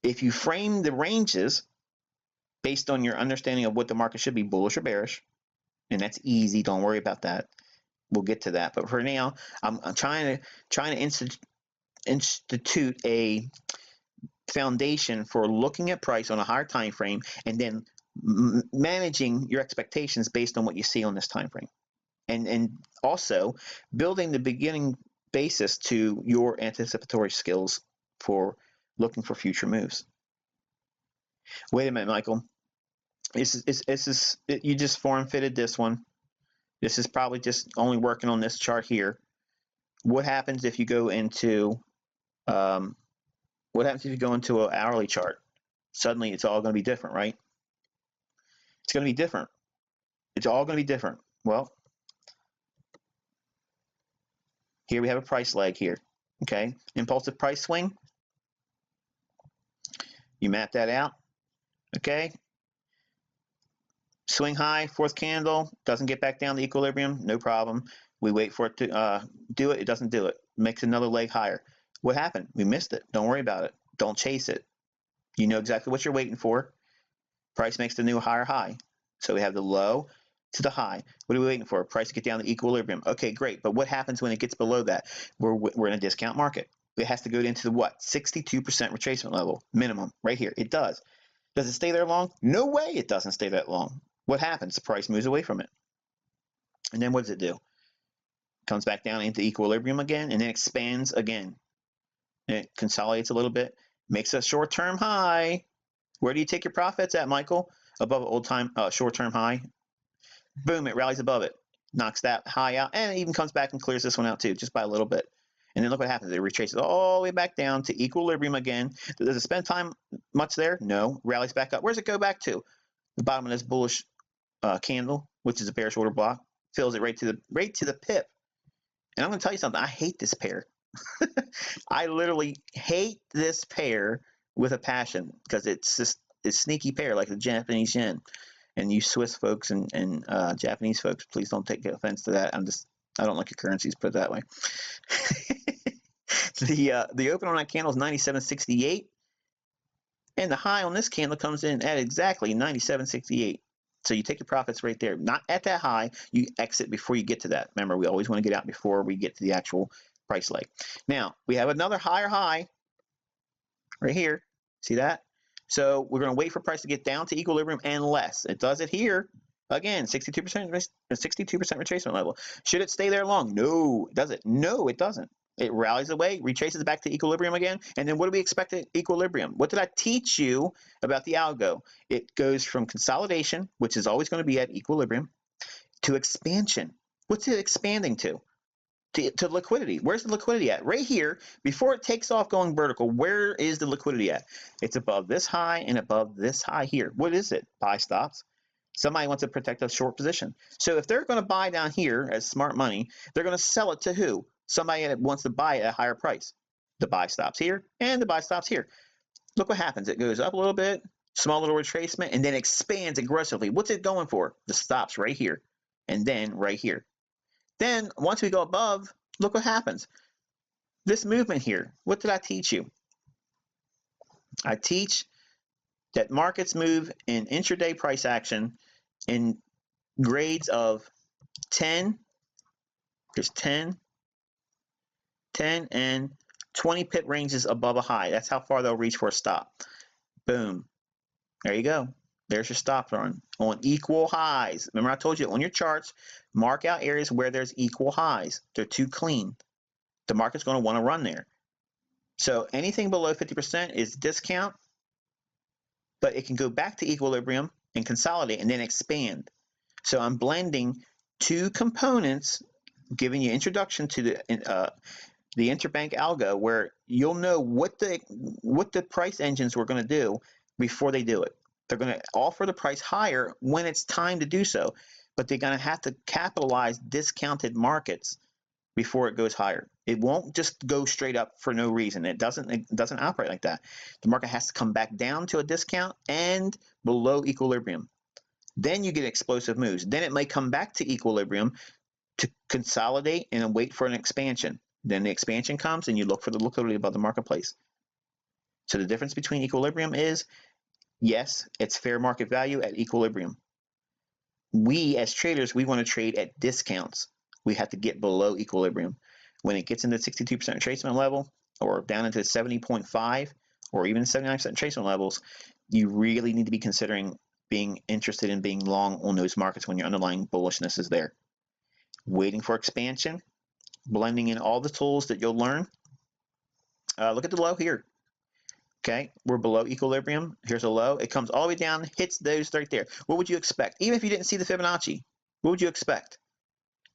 If you frame the ranges based on your understanding of what the market should be, bullish or bearish, and that's easy, don't worry about that. We'll get to that. But for now, I'm trying to institute a foundation for looking at price on a higher time frame and then managing your expectations based on what you see on this time frame. And also building the beginning basis to your anticipatory skills for looking for future moves. Wait a minute, Michael. You just form fitted this one. This is probably just only working on this chart here. What happens if you go into an hourly chart? Suddenly it's all going to be different, right? It's going to be different. It's all going to be different. Well, here we have a price leg here. Okay, impulsive price swing. You map that out. Okay. Swing high, fourth candle, doesn't get back down to equilibrium, no problem. We wait for it to do it, it doesn't do it. Makes another leg higher. What happened? We missed it. Don't worry about it. Don't chase it. You know exactly what you're waiting for. Price makes the new higher high. So we have the low to the high. What are we waiting for? Price to get down to equilibrium. Okay, great. But what happens when it gets below that? We're in a discount market. It has to go into the what? 62% retracement level, minimum, right here. It does. Does it stay there long? No way it doesn't stay that long. What happens? The price moves away from it. And then what does it do? Comes back down into equilibrium again and then expands again. And it consolidates a little bit, makes a short-term high. Where do you take your profits at, Michael? Above an old-time short-term high. Boom, it rallies above it, knocks that high out, and it even comes back and clears this one out too, just by a little bit. And then look what happens. It retraces all the way back down to equilibrium again. Does it spend time much there? No. Rallies back up. Where does it go back to? The bottom of this bullish candle, which is a bearish order block, fills it right to the pip. And I'm going to tell you something. I hate this pair. I literally hate this pair with a passion because it's just a sneaky pair like the Japanese yen. And you Swiss folks and Japanese folks, please don't take offense to that. I don't like your currencies, put it that way. The open on that candle is 97.68, and the high on this candle comes in at exactly 97.68. So you take your profits right there. Not at that high. You exit before you get to that. Remember, we always want to get out before we get to the actual price leg. Now, we have another higher high right here. See that? So we're going to wait for price to get down to equilibrium and less. It does it here. Again, 62% retracement level. Should it stay there long? No. Does it? No, it doesn't. It rallies away, retraces back to equilibrium again, and then what do we expect at equilibrium? What did I teach you about the algo? It goes from consolidation, which is always going to be at equilibrium, to expansion. What's it expanding to? To liquidity. Where's the liquidity at? Right here, before it takes off going vertical, where is the liquidity at? It's above this high and above this high here. What is it? Buy stops. Somebody wants to protect a short position. So if they're going to buy down here as smart money, they're going to sell it to who? Somebody that wants to buy it at a higher price. The buy stops here and the buy stops here. Look what happens. It goes up a little bit, small little retracement, and then expands aggressively. What's it going for? The stops right here and then right here. Then once we go above, look what happens. This movement here, what did I teach you? I teach that markets move in intraday price action in grades of 10, here's 10, and 20 pip ranges above a high. That's how far they'll reach for a stop. Boom. There you go. There's your stop run on equal highs. Remember I told you on your charts, mark out areas where there's equal highs. They're too clean. The market's going to want to run there. So anything below 50% is discount, but it can go back to equilibrium and consolidate and then expand. So I'm blending two components, giving you introduction to the interbank algo, where you'll know what the price engines were going to do before they do it. They're going to offer the price higher when it's time to do so, but they're going to have to capitalize discounted markets before it goes higher. It won't just go straight up for no reason. It doesn't operate like that. The market has to come back down to a discount and below equilibrium. Then you get explosive moves. Then it may come back to equilibrium to consolidate and wait for an expansion. Then the expansion comes and you look for the liquidity above the marketplace. So the difference between equilibrium is, yes, it's fair market value at equilibrium. We as traders, we want to trade at discounts. We have to get below equilibrium. When it gets into 62% retracement level or down into 70.5 or even 79% retracement levels, you really need to be considering being interested in being long on those markets when your underlying bullishness is there. Waiting for expansion, blending in all the tools that you'll learn. Look at the low here. Okay, we're below equilibrium. Here's a low. It comes all the way down, hits those right there. What would you expect? Even if you didn't see the Fibonacci, what would you expect?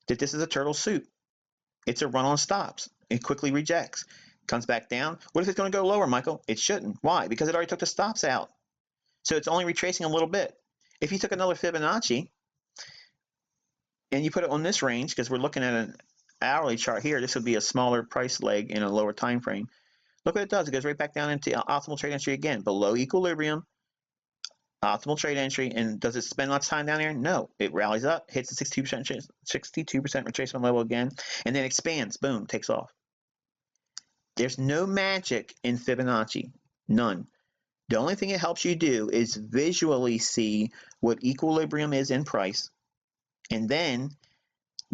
That this is a turtle soup. It's a run on stops. It quickly rejects. Comes back down. What if it's going to go lower, Michael? It shouldn't. Why? Because it already took the stops out. So it's only retracing a little bit. If you took another Fibonacci and you put it on this range, because we're looking at an hourly chart here, this would be a smaller price leg in a lower time frame. Look what it does. It goes right back down into optimal trade entry again, below equilibrium, optimal trade entry. And does it spend lots of time down here? No. It rallies up, hits the 62% retracement level again, and then expands. Boom, takes off. There's no magic in Fibonacci. None. The only thing it helps you do is visually see what equilibrium is in price, and then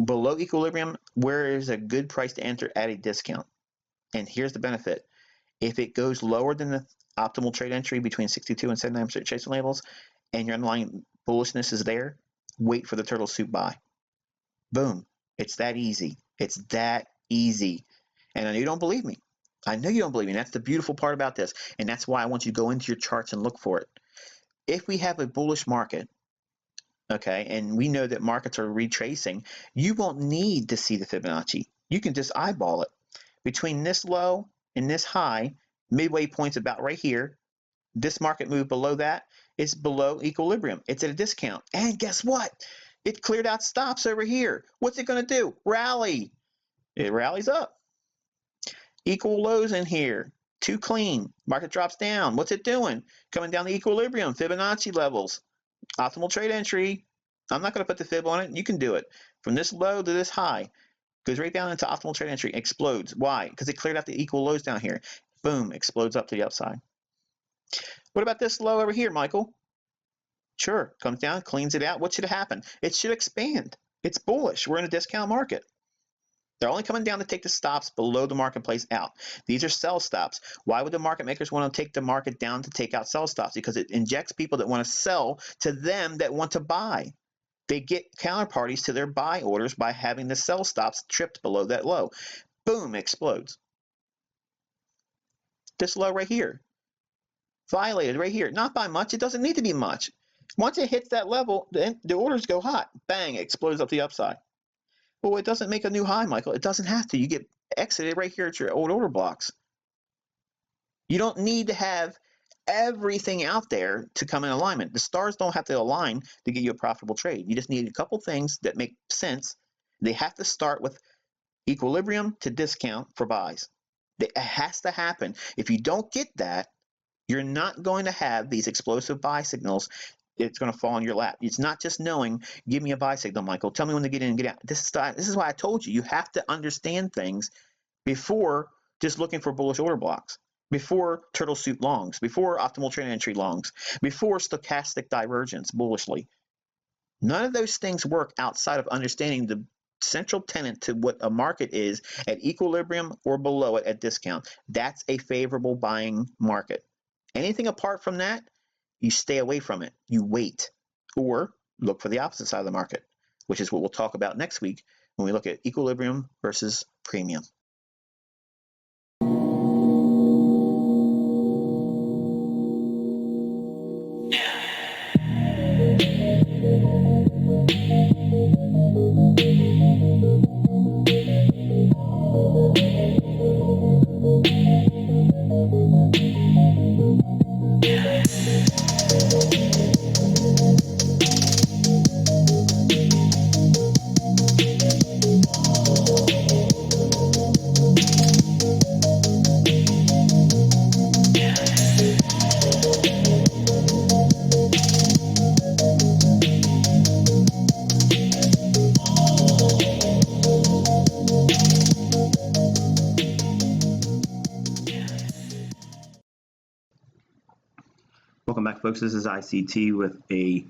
below equilibrium, where is a good price to enter at a discount. And here's the benefit. If it goes lower than the optimal trade entry between 62 and 79% retracement levels, and your underlying bullishness is there, wait for the turtle soup buy. Boom. It's that easy. It's that easy. And I know you don't believe me. I know you don't believe me. That's the beautiful part about this. And that's why I want you to go into your charts and look for it. If we have a bullish market, okay, and we know that markets are retracing, you won't need to see the Fibonacci. You can just eyeball it. Between this low and this high, midway point's about right here. This market move below that is below equilibrium. It's at a discount. And guess what? It cleared out stops over here. What's it going to do? Rally. It rallies up. Equal lows in here. Too clean. Market drops down. What's it doing? Coming down to equilibrium. Fibonacci levels. Optimal trade entry. I'm not going to put the fib on it. You can do it. From this low to this high. Goes right down into optimal trade entry. Explodes. Why? Because it cleared out the equal lows down here. Boom. Explodes up to the upside. What about this low over here, Michael? Sure. Comes down. Cleans it out. What should happen? It should expand. It's bullish. We're in a discount market. They're only coming down to take the stops below the marketplace out. These are sell stops. Why would the market makers want to take the market down to take out sell stops? Because it injects people that want to sell to them that want to buy. They get counterparties to their buy orders by having the sell stops tripped below that low. Boom, explodes. This low right here. Violated right here. Not by much. It doesn't need to be much. Once it hits that level, then the orders go hot. Bang, it explodes up the upside. Well, it doesn't make a new high, Michael. It doesn't have to. You get exited right here at your old order blocks. You don't need to have everything out there to come in alignment. The stars don't have to align to get you a profitable trade. You just need a couple things that make sense. They have to start with equilibrium to discount for buys. It has to happen. If you don't get that, you're not going to have these explosive buy signals. It's going to fall in your lap. It's not just knowing, give me a buy signal, Michael. Tell me when to get in and get out. This is why I told you, you have to understand things before just looking for bullish order blocks, before turtle soup longs, before optimal trade entry longs, before stochastic divergence bullishly. None of those things work outside of understanding the central tenet to what a market is at equilibrium or below it at discount. That's a favorable buying market. Anything apart from that, you stay away from it. You wait or look for the opposite side of the market, which is what we'll talk about next week when we look at equilibrium versus premium. folks, this is ICT with a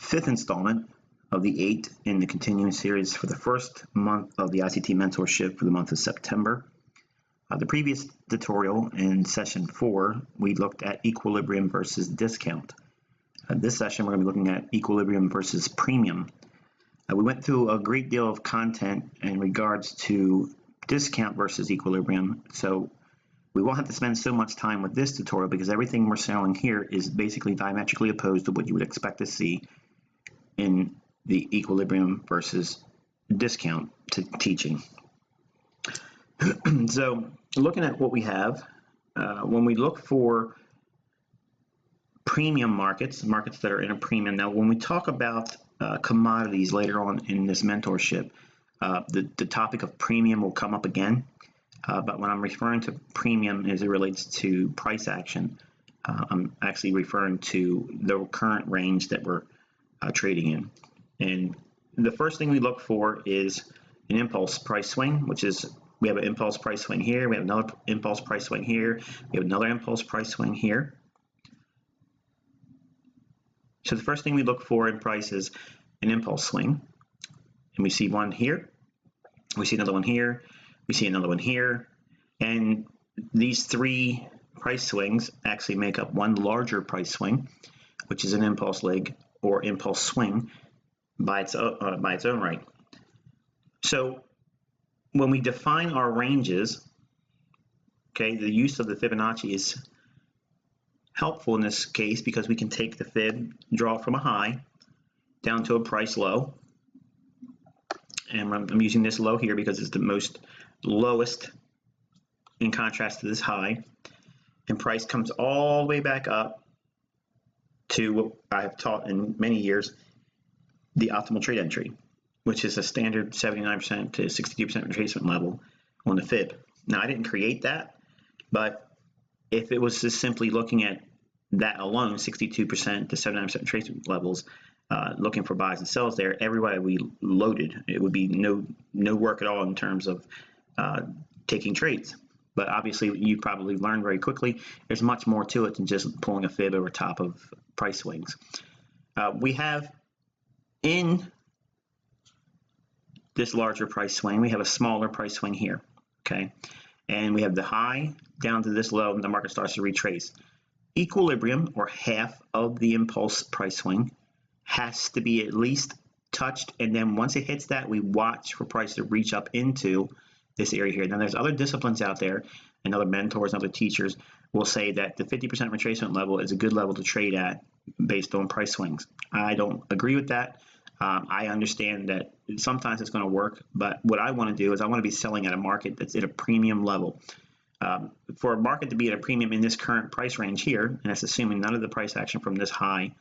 5th installment of the 8 in the continuing series for the first month of the ICT mentorship for the month of September. The previous tutorial in session 4, we looked at equilibrium versus discount. This session, we're going to be looking at equilibrium versus premium. We went through a great deal of content in regards to discount versus equilibrium, so we won't have to spend so much time with this tutorial because everything we're selling here is basically diametrically opposed to what you would expect to see in the equilibrium versus discount teaching. So looking at what we have, when we look for premium markets that are in a premium, now when we talk about commodities later on in this mentorship, the topic of premium will come up again. But when I'm referring to premium as it relates to price action, I'm actually referring to the current range that we're trading in. And the first thing we look for is an impulse price swing, which is we have an impulse price swing here, we have another impulse price swing here, we have another impulse price swing here. So the first thing we look for in price is an impulse swing. And we see one here, we see another one here, we see another one here, and these 3 price swings actually make up one larger price swing, which is an impulse leg or impulse swing by its own right. So when we define our ranges, okay, the use of the Fibonacci is helpful in this case because we can take the fib, draw it from a high down to a price low, and I'm using this low here because it's the most lowest in contrast to this high, and price comes all the way back up to what I have taught in many years, the optimal trade entry, which is a standard 79% to 62% retracement level on the fib. Now I didn't create that, but if it was just simply looking at that alone, 62% to 79% retracement levels, looking for buys and sells there, everywhere we loaded, it would be no work at all in terms of taking trades. But obviously, you probably learned very quickly, there's much more to it than just pulling a fib over top of price swings. We have in this larger price swing, we have a smaller price swing here, okay? And we have the high down to this low, and the market starts to retrace. Equilibrium, or half of the impulse price swing, has to be at least touched, and then once it hits that, we watch for price to reach up into this area here. Now there's other disciplines out there, and other mentors and other teachers will say that the 50% retracement level is a good level to trade at based on price swings. I don't agree with that. I understand that sometimes it's going to work, but what I want to do is I want to be selling at a market that's at a premium level. For a market to be at a premium in this current price range here, and that's assuming none of the price action from this high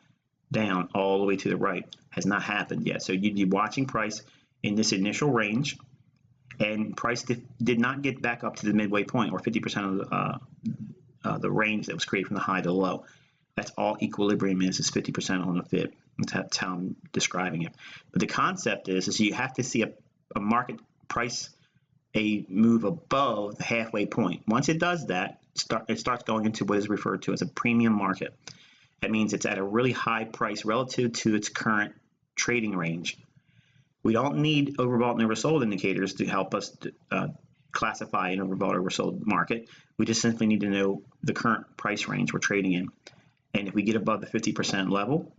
down all the way to the right has not happened yet. So you'd be watching price in this initial range, and price did not get back up to the midway point, or 50% of the range that was created from the high to the low. That's all equilibrium is 50% on the fib. That's how I'm describing it. But the concept is you have to see a market price a move above the halfway point. Once it does that, it starts going into what is referred to as a premium market. That means it's at a really high price relative to its current trading range. We don't need overbought and oversold indicators to help us classify an overbought or oversold market. We just simply need to know the current price range we're trading in. And if we get above the 50% level,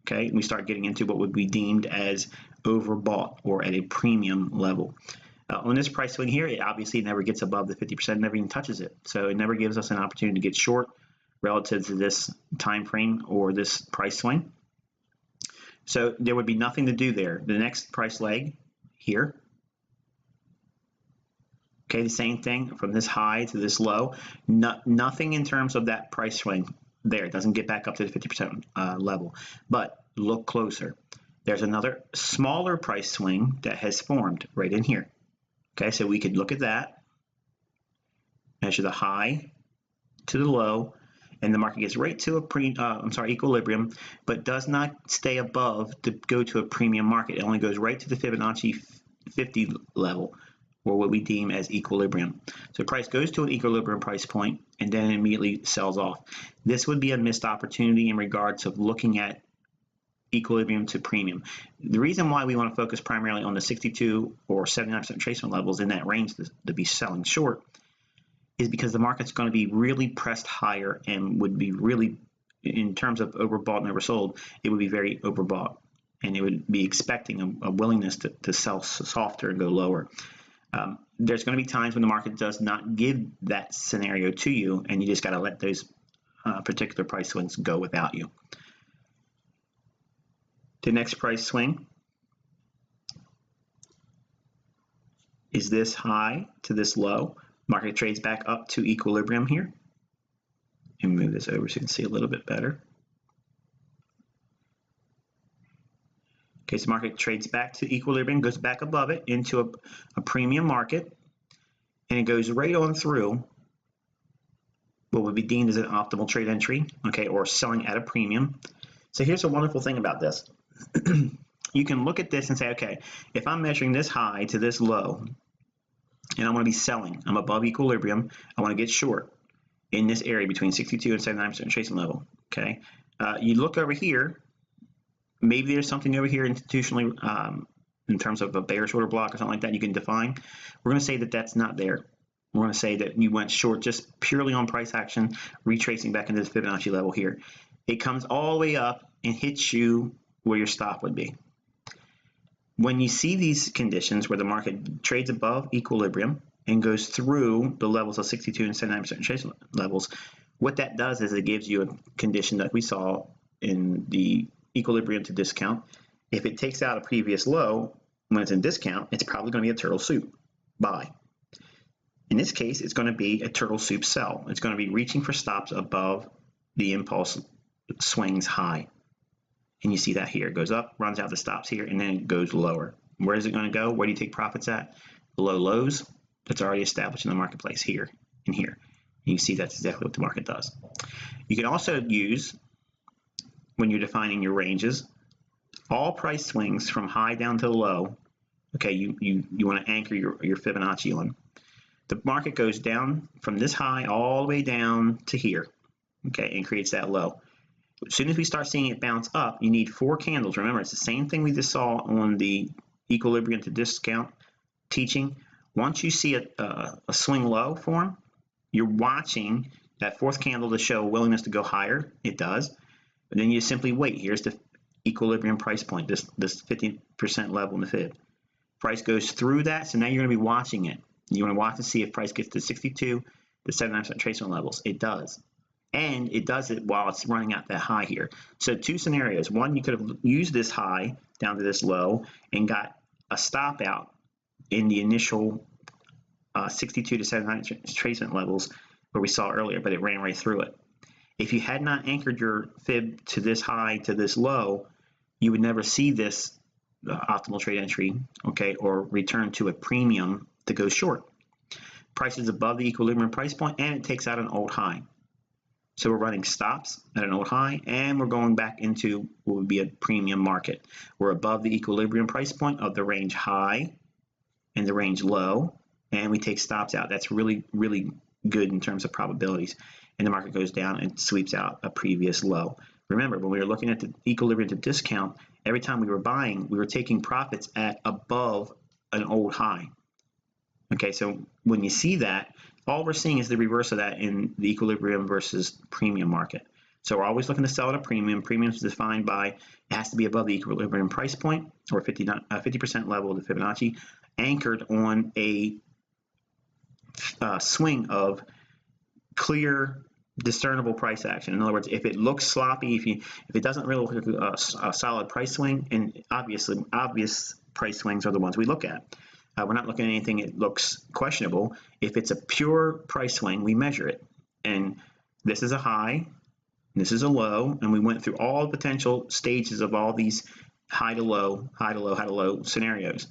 okay, we start getting into what would be deemed as overbought or at a premium level. On this price swing here, it obviously never gets above the 50%, never even touches it. So it never gives us an opportunity to get short relative to this time frame or this price swing. So there would be nothing to do there. The next price leg here, okay, the same thing from this high to this low. Nothing in terms of that price swing there. It doesn't get back up to the 50% level. But look closer. There's another smaller price swing that has formed right in here. Okay, so we could look at that, measure the high to the low, and the market gets right to a equilibrium, but does not stay above to go to a premium market. It only goes right to the Fibonacci 50 level, or what we deem as equilibrium. So price goes to an equilibrium price point and then immediately sells off. This would be a missed opportunity in regards of looking at equilibrium to premium. The reason why we want to focus primarily on the 62 or 79% retracement levels in that range to be selling short is because the market's going to be really pressed higher and would be really, in terms of overbought and oversold, it would be very overbought, and it would be expecting a willingness to sell softer and go lower. There's going to be times when the market does not give that scenario to you, and you just got to let those particular price swings go without you. The next price swing is this high to this low. Market trades back up to equilibrium here. And move this over so you can see a little bit better. Okay, so market trades back to equilibrium, goes back above it into a premium market, and it goes right on through what would be deemed as an optimal trade entry, okay, or selling at a premium. So here's a wonderful thing about this. You can look at this and say, okay, if I'm measuring this high to this low, and I want to be selling, I'm above equilibrium, I want to get short in this area between 62 and 79% retracement level, okay? You look over here, maybe there's something over here institutionally in terms of a bearish order block or something like that you can define. We're going to say that that's not there. We're going to say that you went short just purely on price action, retracing back into this Fibonacci level here. It comes all the way up and hits you where your stop would be. When you see these conditions where the market trades above equilibrium and goes through the levels of 62 and 79% retracement levels, what that does is it gives you a condition that we saw in the equilibrium to discount. If it takes out a previous low when it's in discount, it's probably going to be a turtle soup buy. In this case, it's going to be a turtle soup sell. It's going to be reaching for stops above the impulse swings high. And you see that here. It goes up, runs out the stops here, and then it goes lower. Where is it going to go? Where do you take profits at? Below lows that's already established in the marketplace here and here. And you see that's exactly what the market does. You can also use, when you're defining your ranges, all price swings from high down to low. Okay, you want to anchor your Fibonacci on. The market goes down from this high all the way down to here, okay, and creates that low. As soon as we start seeing it bounce up, you need 4 candles. Remember, it's the same thing we just saw on the equilibrium to discount teaching. Once you see a swing low form, you're watching that 4th candle to show a willingness to go higher. It does. But then you simply wait. Here's the equilibrium price point, this 50% level in the fib. Price goes through that, so now you're going to be watching it. You want to watch and see if price gets to 62 to 79% retracement levels. It does. And it does it while it's running out that high here. So 2 scenarios. One, you could have used this high down to this low and got a stop out in the initial 62 to 79% retracement levels where we saw earlier, but it ran right through it. If you had not anchored your fib to this high to this low, you would never see this optimal trade entry, okay, or return to a premium to go short. Price is above the equilibrium price point, and it takes out an old high. So we're running stops at an old high, and we're going back into what would be a premium market. We're above the equilibrium price point of the range high and the range low, and we take stops out. That's really, really good in terms of probabilities. And the market goes down and sweeps out a previous low. Remember, when we were looking at the equilibrium to discount, every time we were buying, we were taking profits at above an old high. Okay, so when you see that, all we're seeing is the reverse of that in the equilibrium versus premium market. So we're always looking to sell at a premium. Premium is defined by, it has to be above the equilibrium price point, or 50% level of the Fibonacci, anchored on a swing of clear, discernible price action. In other words, if it looks sloppy, if it doesn't really look like a solid price swing, and obvious price swings are the ones we look at. We're not looking at anything that looks questionable. If it's a pure price swing, we measure it. And this is a high, this is a low, and we went through all the potential stages of all these high to low, high to low, high to low scenarios.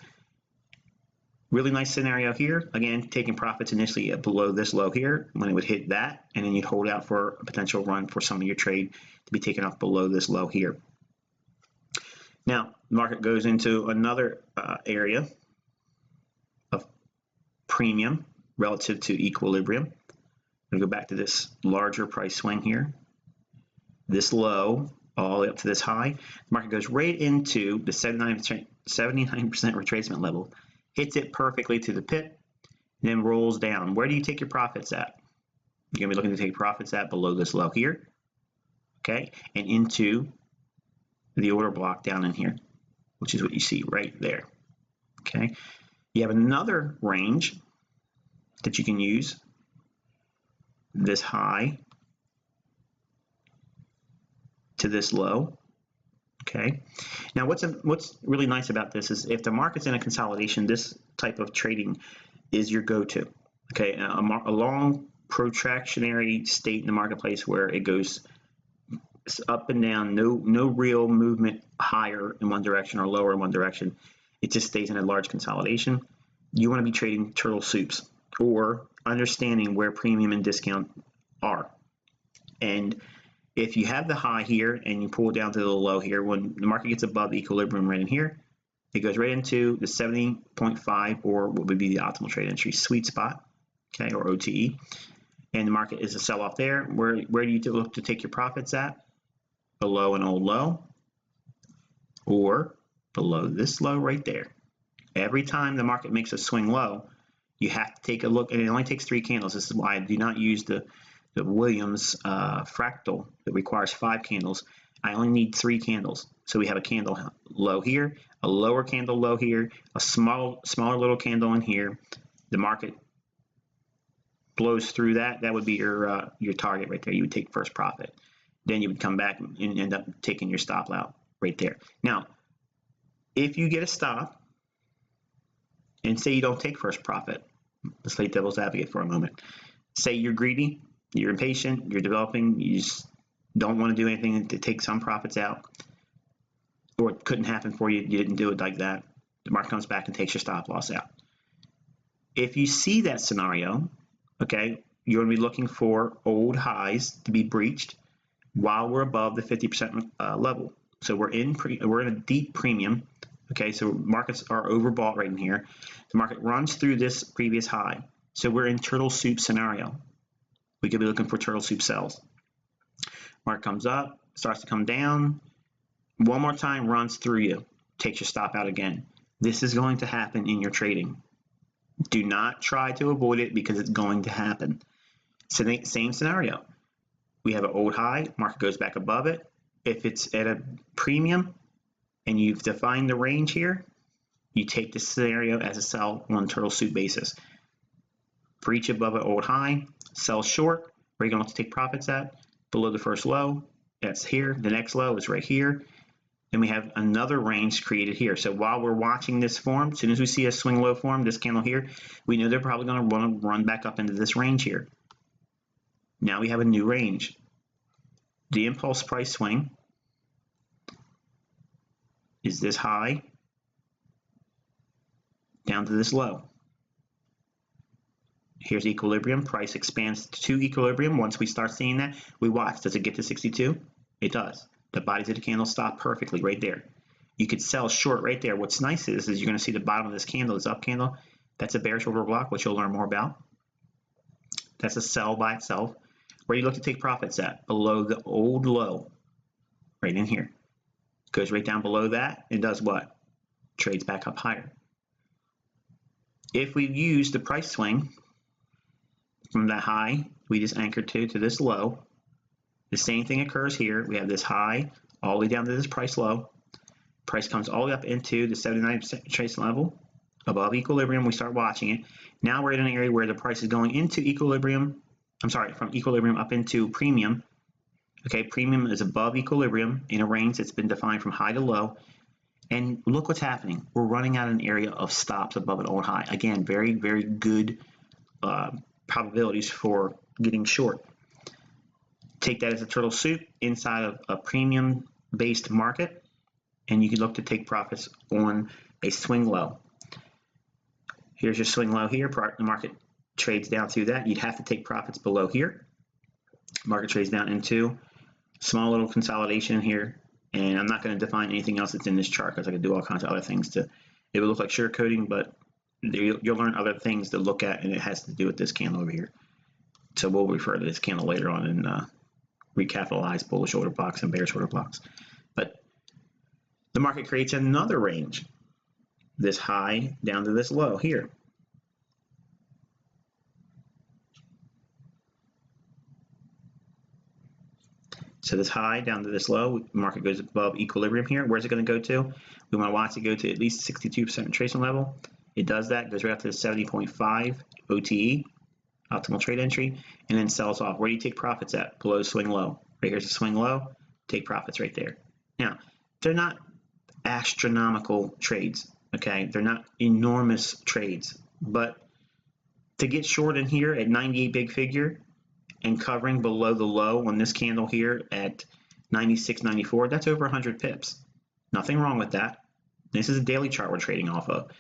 Really nice scenario here. Again, taking profits initially below this low here when it would hit that, and then you'd hold out for a potential run for some of your trade to be taken off below this low here. Now, the market goes into another area of premium relative to equilibrium. I'm going to go back to this larger price swing here. This low all the way up to this high. The market goes right into the 79% retracement level, hits it perfectly to the pit, then rolls down. Where do you take your profits at? You're going to be looking to take profits at below this low here, okay, and into the order block down in here, which is what you see right there, okay. You have another range that you can use, this high to this low, okay. Now what's really nice about this is if the market's in a consolidation, this type of trading is your go-to, okay. A long protractionary state in the marketplace where it goes up and down, no real movement higher in one direction or lower in one direction, it just stays in a large consolidation. You want to be trading turtle soups or understanding where premium and discount are. And if you have the high here and you pull it down to the low here, when the market gets above equilibrium right in here, it goes right into the 70.5 or what would be the optimal trade entry sweet spot, okay, or OTE. And the market is a sell-off there. Where do you look to take your profits at? Below an old low or below this low right there. Every time the market makes a swing low, you have to take a look, and it only takes 3 candles. This is why I do not use the Williams fractal that requires 5 candles. I only need 3 candles. So we have a candle low here, a lower candle low here, a smaller little candle in here. The market blows through that. That would be your target right there. You would take first profit. Then you would come back and end up taking your stop out right there. Now, if you get a stop and say you don't take first profit, let's play devil's advocate for a moment. Say you're greedy, you're impatient, you're developing, you just don't want to do anything to take some profits out, or it couldn't happen for you, you didn't do it like that. The market comes back and takes your stop loss out. If you see that scenario, okay, you're going to be looking for old highs to be breached while we're above the 50% level. So we're in a deep premium. Okay, so markets are overbought right in here. The market runs through this previous high. So we're in turtle soup scenario. We could be looking for turtle soup sells. Market comes up, starts to come down. One more time, runs through you. Takes your stop out again. This is going to happen in your trading. Do not try to avoid it because it's going to happen. So same scenario. We have an old high, market goes back above it. If it's at a premium and you've defined the range here, you take this scenario as a sell on turtle soup basis. Breach above an old high, sell short, where you're going to take profits at, below the first low, that's here. The next low is right here. Then we have another range created here. So while we're watching this form, as soon as we see a swing low form, this candle here, we know they're probably going to want to run back up into this range here. Now we have a new range. The impulse price swing is this high down to this low. Here's equilibrium. Price expands to equilibrium. Once we start seeing that, we watch. Does it get to 62? It does. The bodies of the candle stop perfectly right there. You could sell short right there. What's nice is you're going to see the bottom of this candle, this up candle. That's a bearish order block, which you'll learn more about. That's a sell by itself. Where you look to take profits at? Below the old low, right in here. Goes right down below that and does what? Trades back up higher. If we use the price swing from that high we just anchored to this low, the same thing occurs here. We have this high all the way down to this price low. Price comes all the way up into the 79% trace level. Above equilibrium, we start watching it. Now we're in an area where the price is going into equilibrium. I'm sorry, from equilibrium up into premium. Okay, premium is above equilibrium in a range that's been defined from high to low. And look what's happening. We're running out an area of stops above an old high. Again, very, very good probabilities for getting short. Take that as a turtle soup inside of a premium-based market, and you can look to take profits on a swing low. Here's your swing low here. The market trades down through that. You'd have to take profits below here. Market trades down into small little consolidation here. And I'm not going to define anything else that's in this chart because I could do all kinds of other things to, it would look like sugar coating, but you'll learn other things to look at, and it has to do with this candle over here. So we'll refer to this candle later on in recapitalized bullish order blocks and bearish order blocks. But the market creates another range, this high down to this low here. So this high down to this low, market goes above equilibrium here. Where's it going to go to? We want to watch it go to at least 62% retracement level. It does that, goes right up to the 70.5 OTE, optimal trade entry, and then sells off. Where do you take profits at? Below swing low. Right here's the swing low, take profits right there. Now, they're not astronomical trades, okay? They're not enormous trades, but to get short in here at 98 big figure, and covering below the low on this candle here at 96.94, that's over 100 pips. Nothing wrong with that. This is a daily chart we're trading off of.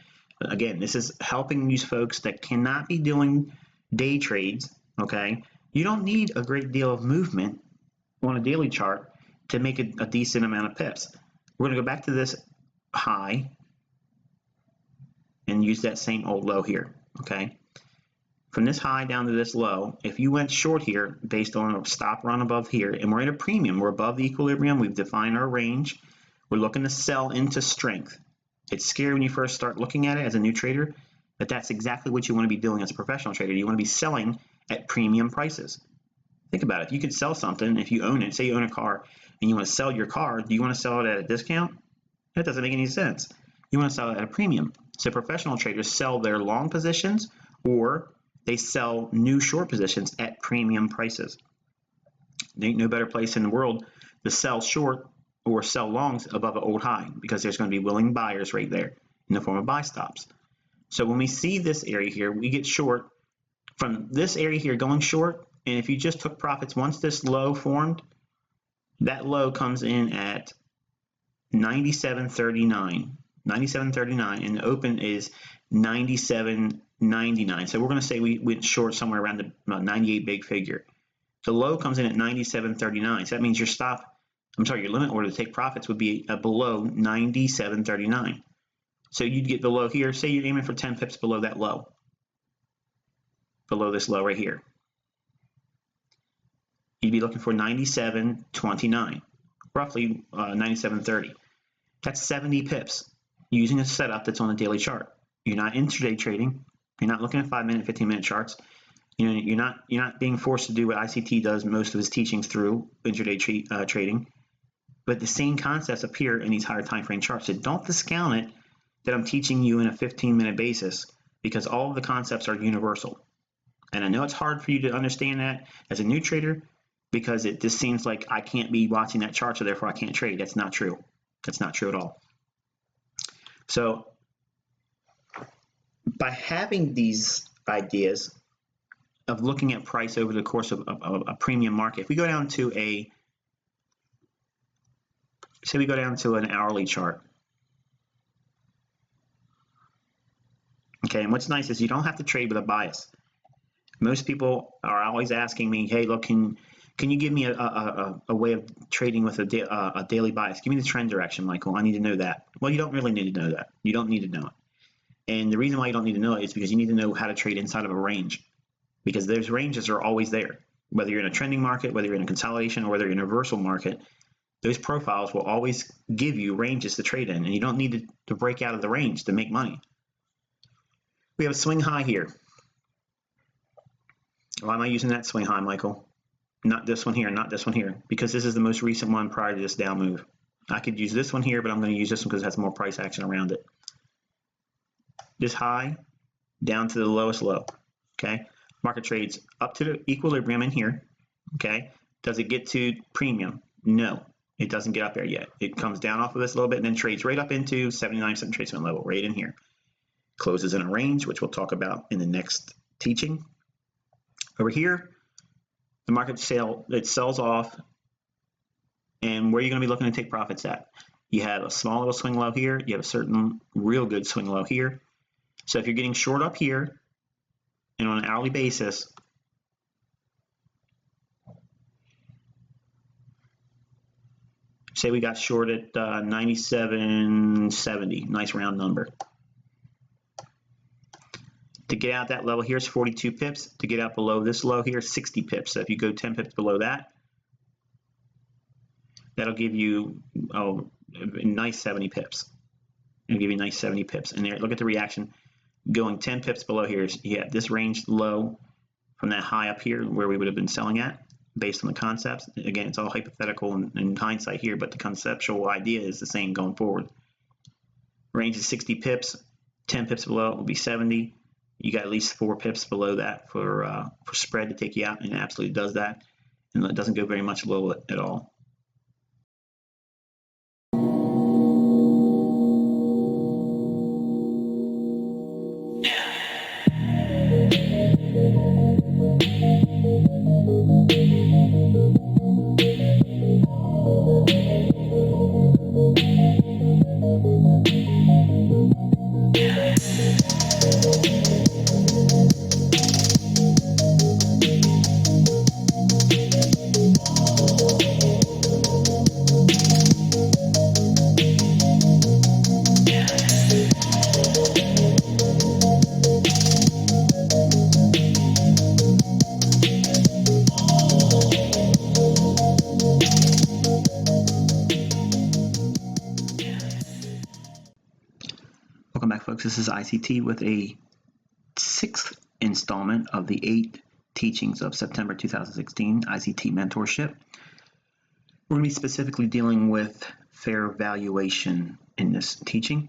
Again, this is helping these folks that cannot be doing day trades, okay? You don't need a great deal of movement on a daily chart to make a decent amount of pips. We're going to go back to this high and use that same old low here, okay? From this high down to this low, if you went short here based on a stop run above here, and we're in a premium, we're above the equilibrium, we've defined our range, we're looking to sell into strength. It's scary when you first start looking at it as a new trader, but that's exactly what you want to be doing as a professional trader. You want to be selling at premium prices. Think about it. You could sell something if you own it. Say you own a car and you want to sell your car. Do you want to sell it at a discount? That doesn't make any sense. You want to sell it at a premium. So professional traders sell their long positions, or they sell new short positions at premium prices. There ain't no better place in the world to sell short or sell longs above an old high, because there's going to be willing buyers right there in the form of buy stops. So when we see this area here, we get short from this area here going short. And if you just took profits once this low formed, that low comes in at 97.39, 97.39, and the open is 97.99. So we're going to say we went short somewhere around the 98 big figure. The low comes in at 97.39. So that means your your limit order to take profits would be below 97.39. So you'd get below here. Say you're aiming for 10 pips below that low, below this low right here. You'd be looking for 97.29, roughly 97.30. That's 70 pips using a setup that's on a daily chart. You're not intraday trading. You're not looking at 5-minute, 15-minute charts. You're not being forced to do what ICT does most of his teachings through intraday trading. But the same concepts appear in these higher time frame charts. So don't discount it that I'm teaching you in a 15-minute basis, because all of the concepts are universal. And I know it's hard for you to understand that as a new trader, because it just seems like I can't be watching that chart, so therefore I can't trade. That's not true. That's not true at all. So by having these ideas of looking at price over the course of a premium market, if we go down to say we go down to an hourly chart. Okay, and what's nice is you don't have to trade with a bias. Most people are always asking me, hey, look, can you give me a way of trading with a daily bias? Give me the trend direction, Michael. I need to know that. Well, you don't really need to know that. You don't need to know it. And the reason why you don't need to know it is because you need to know how to trade inside of a range, because those ranges are always there. Whether you're in a trending market, whether you're in a consolidation, or whether you're in a reversal market, those profiles will always give you ranges to trade in, and you don't need to break out of the range to make money. We have a swing high here. Why am I using that swing high, Michael? Not this one here, not this one here, because this is the most recent one prior to this down move. I could use this one here, but I'm going to use this one because it has more price action around it. This high down to the lowest low, okay? Market trades up to the equilibrium in here, okay? Does it get to premium? No, it doesn't get up there yet. It comes down off of this a little bit and then trades right up into 79% retracement level, right in here. Closes in a range, which we'll talk about in the next teaching. Over here, the market sells off, and where are you going to be looking to take profits at? You have a small little swing low here. You have a certain real good swing low here. So if you're getting short up here and on an hourly basis, say we got short at 97.70, nice round number. To get out that level here is 42 pips. To get out below this low here is 60 pips. So if you go 10 pips below that, that'll give you a nice 70 pips. It'll give you a nice 70 pips. And there, look at the reaction. Going 10 pips below here, you have this range low from that high up here where we would have been selling at based on the concepts. Again, it's all hypothetical in hindsight here, but the conceptual idea is the same going forward. Range is 60 pips. 10 pips below it will be 70. You got at least 4 pips below that for spread to take you out, and it absolutely does that. And it doesn't go very much low at all. Welcome back, folks. This is ICT with a 6th installment of the 8 teachings of September 2016 ICT mentorship. We're going to be specifically dealing with fair valuation in this teaching.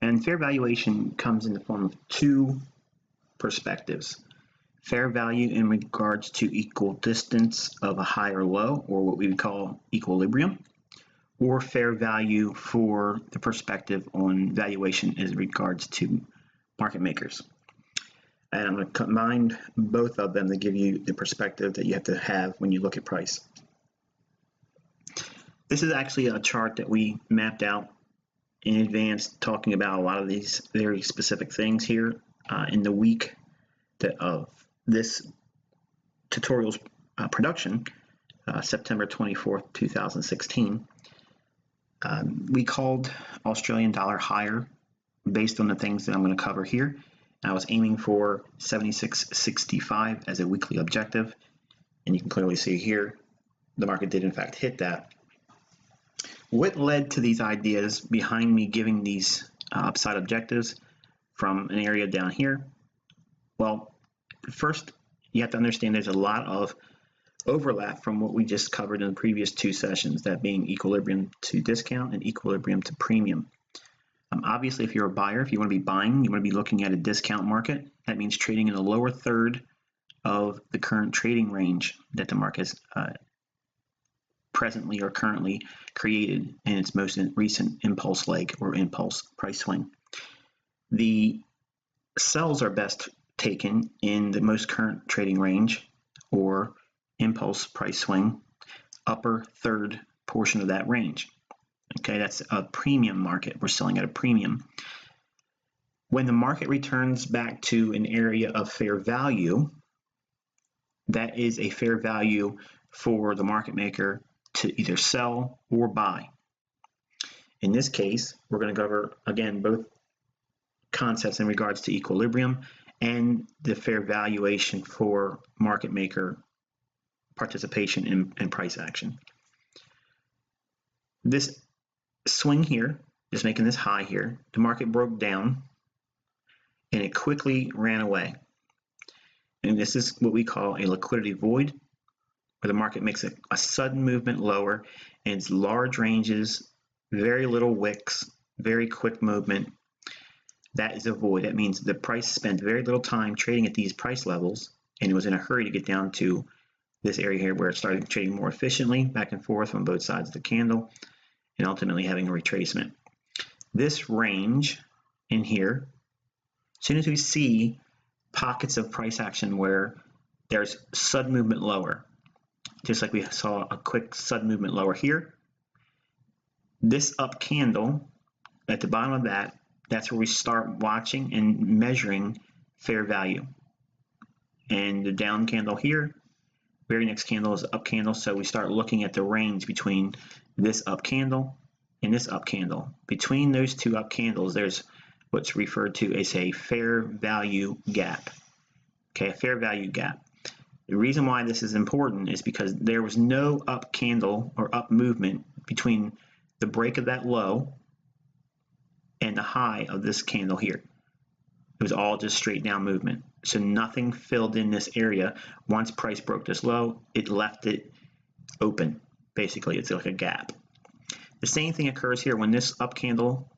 And fair valuation comes in the form of 2 perspectives. Fair value in regards to equal distance of a high or low, or what we would call equilibrium, or fair value for the perspective on valuation as regards to market makers. And I'm going to combine both of them to give you the perspective that you have to have when you look at price. This is actually a chart that we mapped out in advance, talking about a lot of these very specific things here in the week of this tutorial's production, September 24th, 2016. We called Australian dollar higher based on the things that I'm going to cover here. I was aiming for 76.65 as a weekly objective, and you can clearly see here the market did in fact hit that. What led to these ideas behind me giving these upside objectives from an area down here? Well, first you have to understand there's a lot of overlap from what we just covered in the previous 2 sessions, that being equilibrium to discount and equilibrium to premium. Obviously, if you're a buyer, if you want to be buying, you want to be looking at a discount market. That means trading in the lower third of the current trading range that the market has presently or currently created in its most recent impulse leg or impulse price swing. The sells are best taken in the most current trading range or impulse price swing, upper third portion of that range. Okay, that's a premium market. We're selling at a premium. When the market returns back to an area of fair value, that is a fair value for the market maker to either sell or buy. In this case, we're going to cover, again, both concepts in regards to equilibrium and the fair valuation for market maker participation in price action. This swing here is making this high here. The market broke down and it quickly ran away. And this is what we call a liquidity void, where the market makes a sudden movement lower and it's large ranges, very little wicks, very quick movement. That is a void. That means the price spent very little time trading at these price levels and it was in a hurry to get down to this area here where it started trading more efficiently back and forth on both sides of the candle and ultimately having a retracement. This range in here, as soon as we see pockets of price action where there's sudden movement lower, just like we saw a quick sudden movement lower here, this up candle at the bottom of that, that's where we start watching and measuring fair value. And the down candle here, very next candle is up candle, so we start looking at the range between this up candle and this up candle. Between those 2 up candles, there's what's referred to as a fair value gap. Okay, a fair value gap. The reason why this is important is because there was no up candle or up movement between the break of that low and the high of this candle here. It was all just straight down movement. So nothing filled in this area. Once price broke this low, it left it open. Basically, it's like a gap. The same thing occurs here when this up candle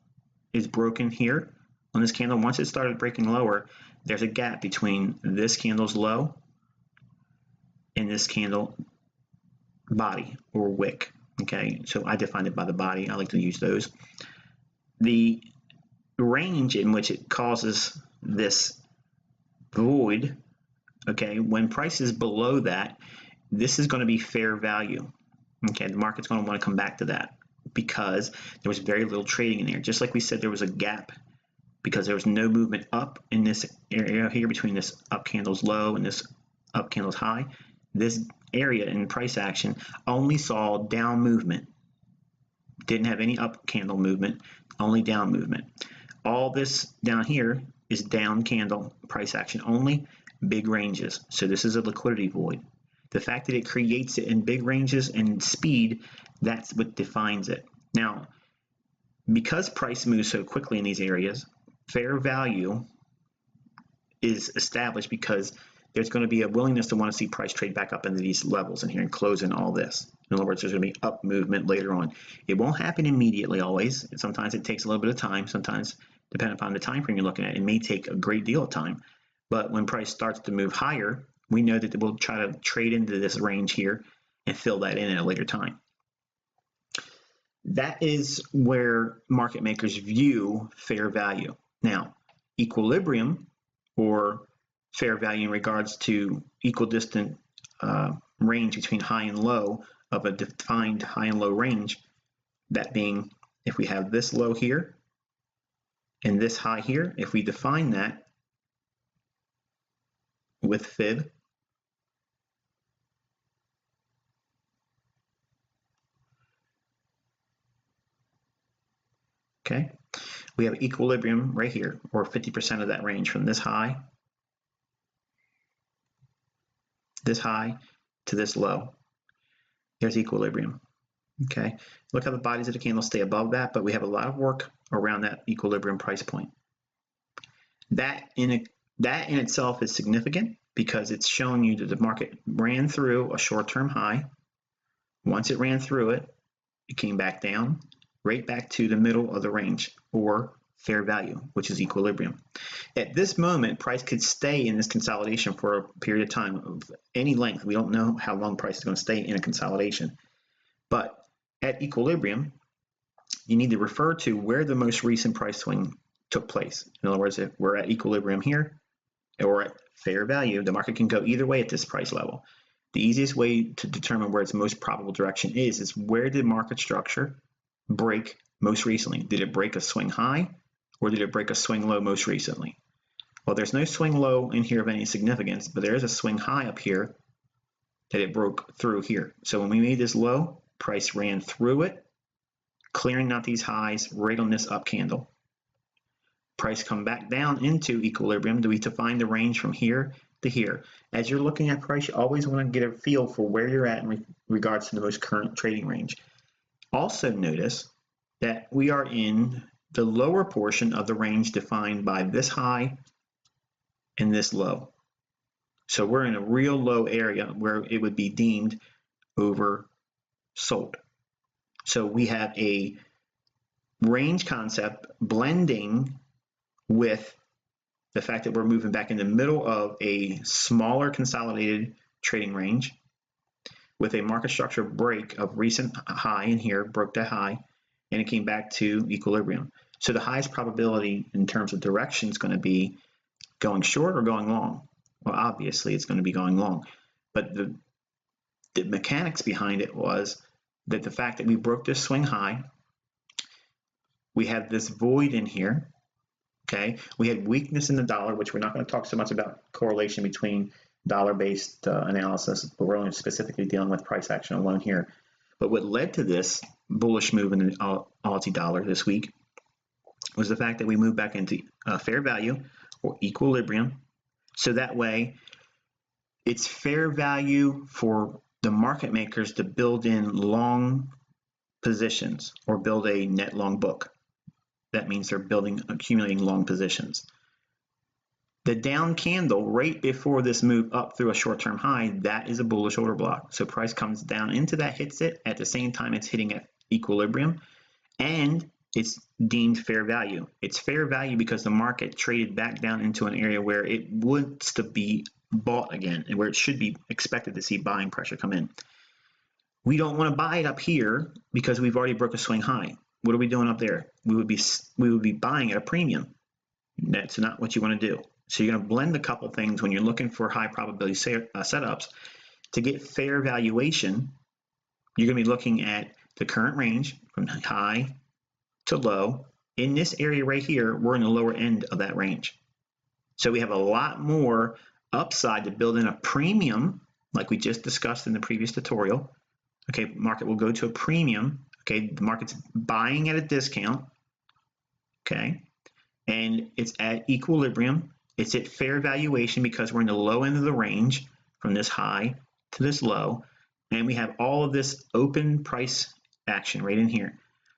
is broken here on this candle. Once it started breaking lower, there's a gap between this candle's low and this candle body or wick. Okay, so I define it by the body. I like to use those. The range in which it causes this void, okay, when price is below that, this is going to be fair value. Okay, the market's going to want to come back to that because there was very little trading in there. Just like we said, there was a gap because there was no movement up in this area here between this up candle's low and this up candle's high. This area in price action only saw down movement. Didn't have any up candle movement, only down movement. All this down here is down candle price action only, big ranges. So this is a liquidity void. The fact that it creates it in big ranges and speed, that's what defines it. Now, because price moves so quickly in these areas, fair value is established because there's going to be a willingness to want to see price trade back up into these levels in here and close in all this. In other words, there's going to be up movement later on. It won't happen immediately always. Sometimes it takes a little bit of time. Sometimes, depending upon the time frame you're looking at, it may take a great deal of time. But when price starts to move higher, we know that we'll try to trade into this range here and fill that in at a later time. That is where market makers view fair value. Now, equilibrium, or fair value in regards to equidistant range between high and low of a defined high and low range, that being if we have this low here and this high here, if we define that with fib, okay, we have equilibrium right here, or 50% of that range from this high to this low. There's equilibrium. Okay, look how the bodies of the candle stay above that, but we have a lot of work around that equilibrium price point. That in itself is significant because it's showing you that the market ran through a short-term high. Once it ran through it, it came back down, right back to the middle of the range, or fair value, which is equilibrium. At this moment, price could stay in this consolidation for a period of time of any length. We don't know how long price is going to stay in a consolidation. But at equilibrium, you need to refer to where the most recent price swing took place. In other words, if we're at equilibrium here or at fair value, the market can go either way at this price level. The easiest way to determine where its most probable direction is where did market structure break most recently? Did it break a swing high or did it break a swing low most recently? Well, there's no swing low in here of any significance, but there is a swing high up here that it broke through here. So when we made this low, price ran through it, clearing out these highs right on this up candle. Price come back down into equilibrium. Do we define the range from here to here? As you're looking at price, you always want to get a feel for where you're at in regards to the most current trading range. Also notice that we are in the lower portion of the range defined by this high and this low. So we're in a real low area where it would be deemed oversold. So we have a range concept blending with the fact that we're moving back in the middle of a smaller consolidated trading range with a market structure break of recent high in here, broke that high, and it came back to equilibrium. So the highest probability in terms of direction is going to be going short or going long. Well, obviously it's going to be going long, but the mechanics behind it was that the fact that we broke this swing high, we have this void in here, okay? We had weakness in the dollar, which we're not going to talk so much about correlation between dollar-based analysis, but we're only specifically dealing with price action alone here. But what led to this bullish move in the Aussie dollar this week was the fact that we moved back into fair value or equilibrium. So that way it's fair value for the market makers to build in long positions or build a net long book. That means they're accumulating long positions. The down candle right before this move up through a short-term high, that is a bullish order block. So price comes down into that, hits it. At the same time, it's hitting at equilibrium, and it's deemed fair value. It's fair value because the market traded back down into an area where it wants to be bought again and where it should be expected to see buying pressure come in. We don't want to buy it up here because we've already broke a swing high. What are we doing up there? We would be buying at a premium. That's not what you want to do. So you're going to blend a couple things when you're looking for high probability setups. To get fair valuation, you're going to be looking at the current range from high to low. In this area right here, we're in the lower end of that range. So we have a lot more upside to build in a premium, like we just discussed in the previous tutorial. Okay, market will go to a premium. Okay, the market's buying at a discount. Okay, and it's at equilibrium. It's at fair valuation because we're in the low end of the range from this high to this low. And we have all of this open price action right in here.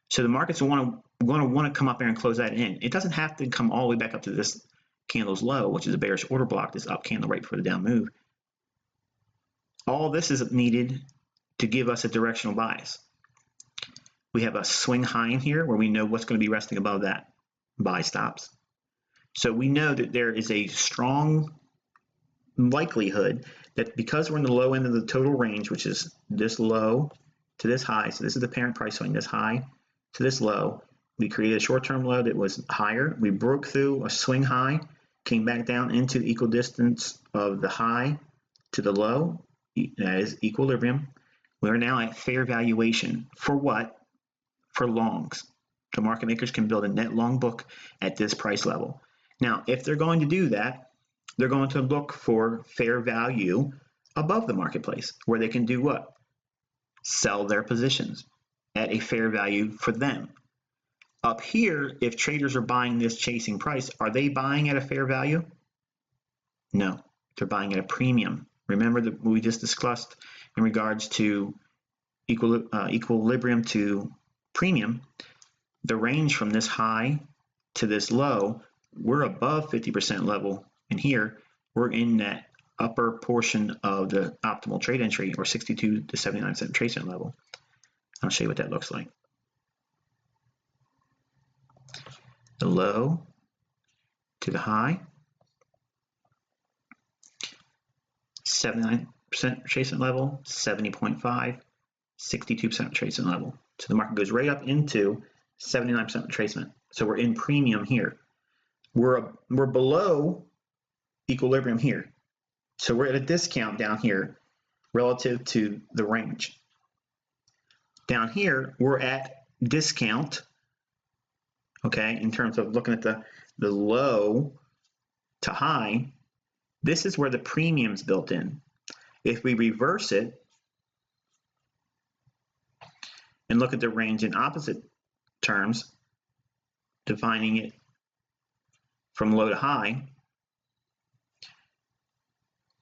So the market's going to want to come up there and close that in. It doesn't have to come all the way back up to this candle's low, which is a bearish order block, this up candle right before the down move. All this is needed to give us a directional bias. We have a swing high in here where we know what's going to be resting above that. Buy stops. So we know that there is a strong likelihood that because we're in the low end of the total range, which is this low to this high, so this is the parent price swing, this high to this low, we created a short-term low that was higher. We broke through a swing high, came back down into the equal distance of the high to the low, that is equilibrium. We are now at fair valuation. For what? For longs. The market makers can build a net long book at this price level. Now, if they're going to do that, they're going to look for fair value above the marketplace, where they can do what? Sell their positions at a fair value for them. Up here, if traders are buying this chasing price, are they buying at a fair value? No, they're buying at a premium. Remember that we just discussed in regards to equilibrium to premium, the range from this high to this low, we're above 50% level, and here we're in that upper portion of the optimal trade entry, or 62 to 79% trade level. I'll show you what that looks like. The low to the high, 79% retracement level, 70.5, 62% retracement level. So the market goes right up into 79% retracement. So we're in premium here. We're below equilibrium here. So we're at a discount down here relative to the range. Down here, we're at discount, okay, in terms of looking at the low to high. This is where the premium's built in. If we reverse it and look at the range in opposite terms, defining it from low to high,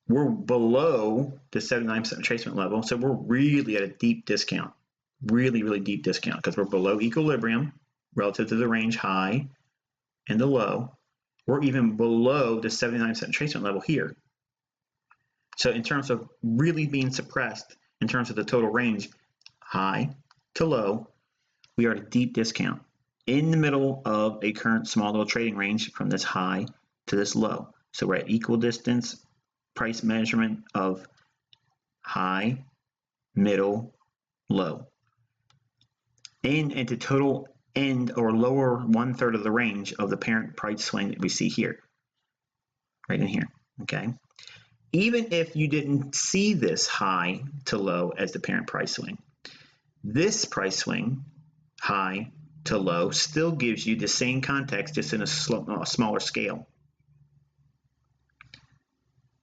we're below the 79% retracement level, so we're really at a deep discount, really deep discount, because we're below equilibrium relative to the range high and the low. We're even below the 79% retracement level here. So in terms of really being suppressed, in terms of the total range, high to low, we are at a deep discount in the middle of a current small little trading range from this high to this low. So we're at equal distance price measurement of high, middle, low. And at the total end or lower 1/3 of the range of the parent price swing that we see here, right in here, okay? Even if you didn't see this high to low as the parent price swing, this price swing, high to low, still gives you the same context, just in a smaller scale.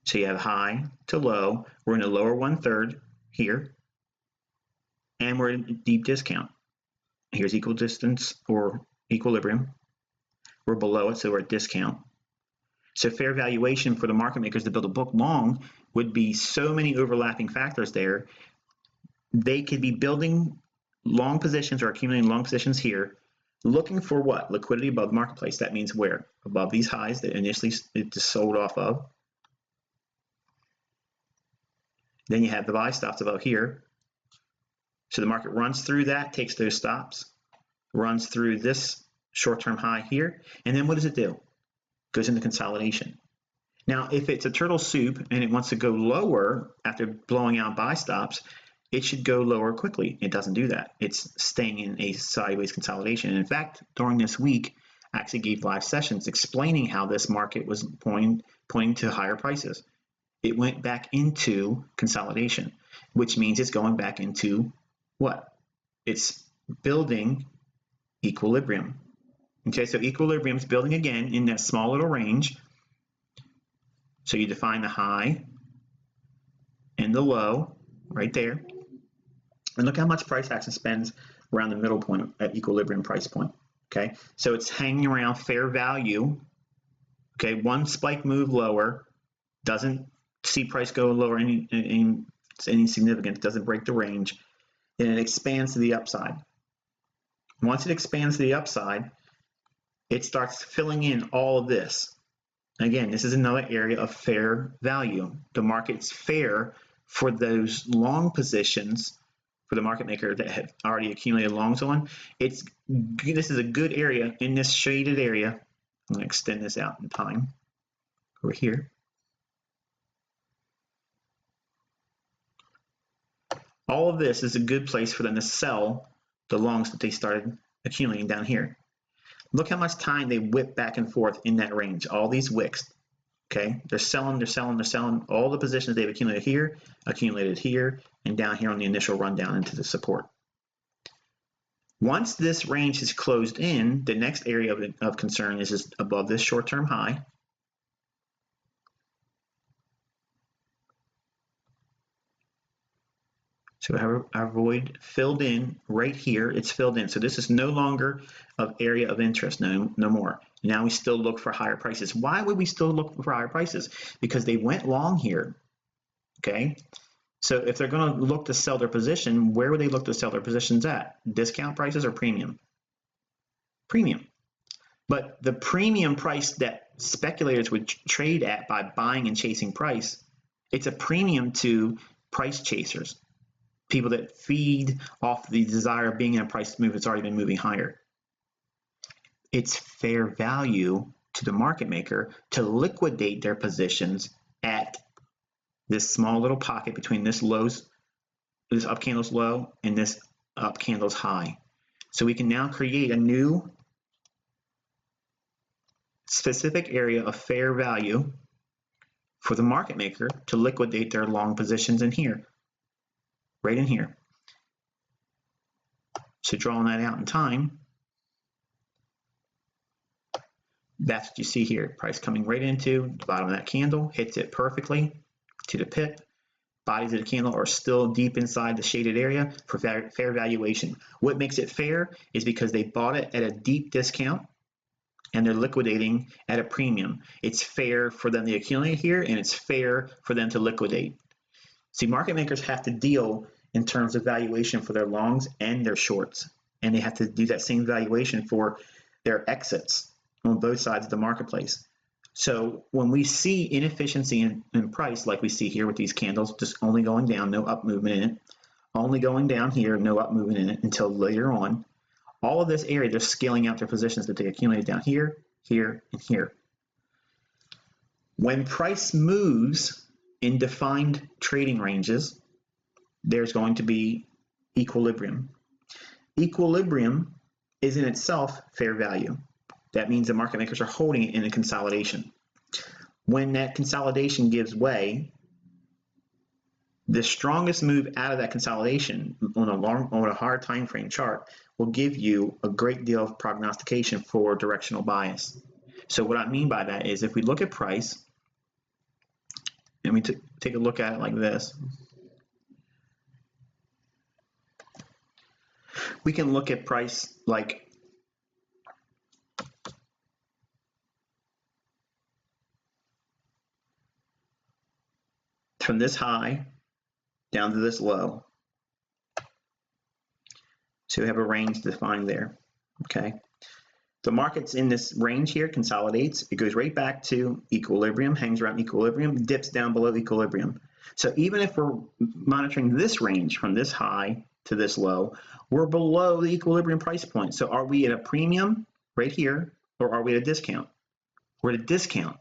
So you have high to low, we're in the lower 1/3 here, and we're in deep discount. Here's equal distance or equilibrium, We're below it, so we're at discount. So fair valuation for the market makers to build a book long would be so many overlapping factors there. They could be building long positions or accumulating long positions here, looking for what? Liquidity above the marketplace. That means where? Above these highs that initially it just sold off of. Then you have the buy stops above here. So the market runs through that, takes those stops, runs through this short-term high here, and then what does it do? Goes into consolidation. Now, if it's a turtle soup and it wants to go lower after blowing out buy stops, it should go lower quickly. It doesn't do that. It's staying in a sideways consolidation. And in fact, during this week, I actually gave live sessions explaining how this market was pointing to higher prices. It went back into consolidation, which means it's going back into what? It's building equilibrium. Okay, so equilibrium is building again in that small little range. So you define the high and the low right there. And look how much price action spends around the middle point at equilibrium price point. Okay, so it's hanging around fair value. Okay, one spike move lower, doesn't see price go lower any significant, doesn't break the range, then it expands to the upside. Once it expands to the upside, it starts filling in all of this. Again, this is another area of fair value. The market's fair for those long positions for the market maker that have already accumulated longs on. This is a good area in this shaded area. I'm going to extend this out in time over here. All of this is a good place for them to sell the longs that they started accumulating down here. Look how much time they whip back and forth in that range. All these wicks, okay? They're selling all the positions they've accumulated here, and down here on the initial rundown into the support. Once this range is closed in, the next area of concern is just above this short-term high. So our void filled in right here. It's filled in. So this is no longer of area of interest, no more. Now we still look for higher prices. Why would we still look for higher prices? Because they went long here, okay? So if they're going to look to sell their position, where would they look to sell their positions at? Discount prices or premium? Premium. But the premium price that speculators would trade at by buying and chasing price, it's a premium to price chasers. People that feed off the desire of being in a price move that's already been moving higher. It's fair value to the market maker to liquidate their positions at this small little pocket between this up candle's low and this up candle's high. So we can now create a new specific area of fair value for the market maker to liquidate their long positions in here. Right in here. So drawing that out in time, that's what you see here. Price coming right into the bottom of that candle, hits it perfectly to the pip. Bodies of the candle are still deep inside the shaded area for fair valuation. What makes it fair is because they bought it at a deep discount and they're liquidating at a premium. It's fair for them to accumulate here, and it's fair for them to liquidate. See, market makers have to deal in terms of valuation for their longs and their shorts, and they have to do that same valuation for their exits on both sides of the marketplace. So when we see inefficiency in price, like we see here with these candles, just only going down, no up movement in it, only going down here, no up movement in it until later on, all of this area, they're scaling out their positions that they accumulated down here, here, and here. When price moves in defined trading ranges, there's going to be equilibrium. Equilibrium is in itself fair value. That means the market makers are holding it in a consolidation. When that consolidation gives way, the strongest move out of that consolidation on a hard time frame chart will give you a great deal of prognostication for directional bias. So what I mean by that is if we look at price, and we take a look at it like this, we can look at price like from this high down to this low. So we have a range defined there, okay? The market's in this range here, consolidates. It goes right back to equilibrium, hangs around equilibrium, dips down below equilibrium. So even if we're monitoring this range from this high to this low, we're below the equilibrium price point. So are we at a premium right here, or are we at a discount? We're at a discount.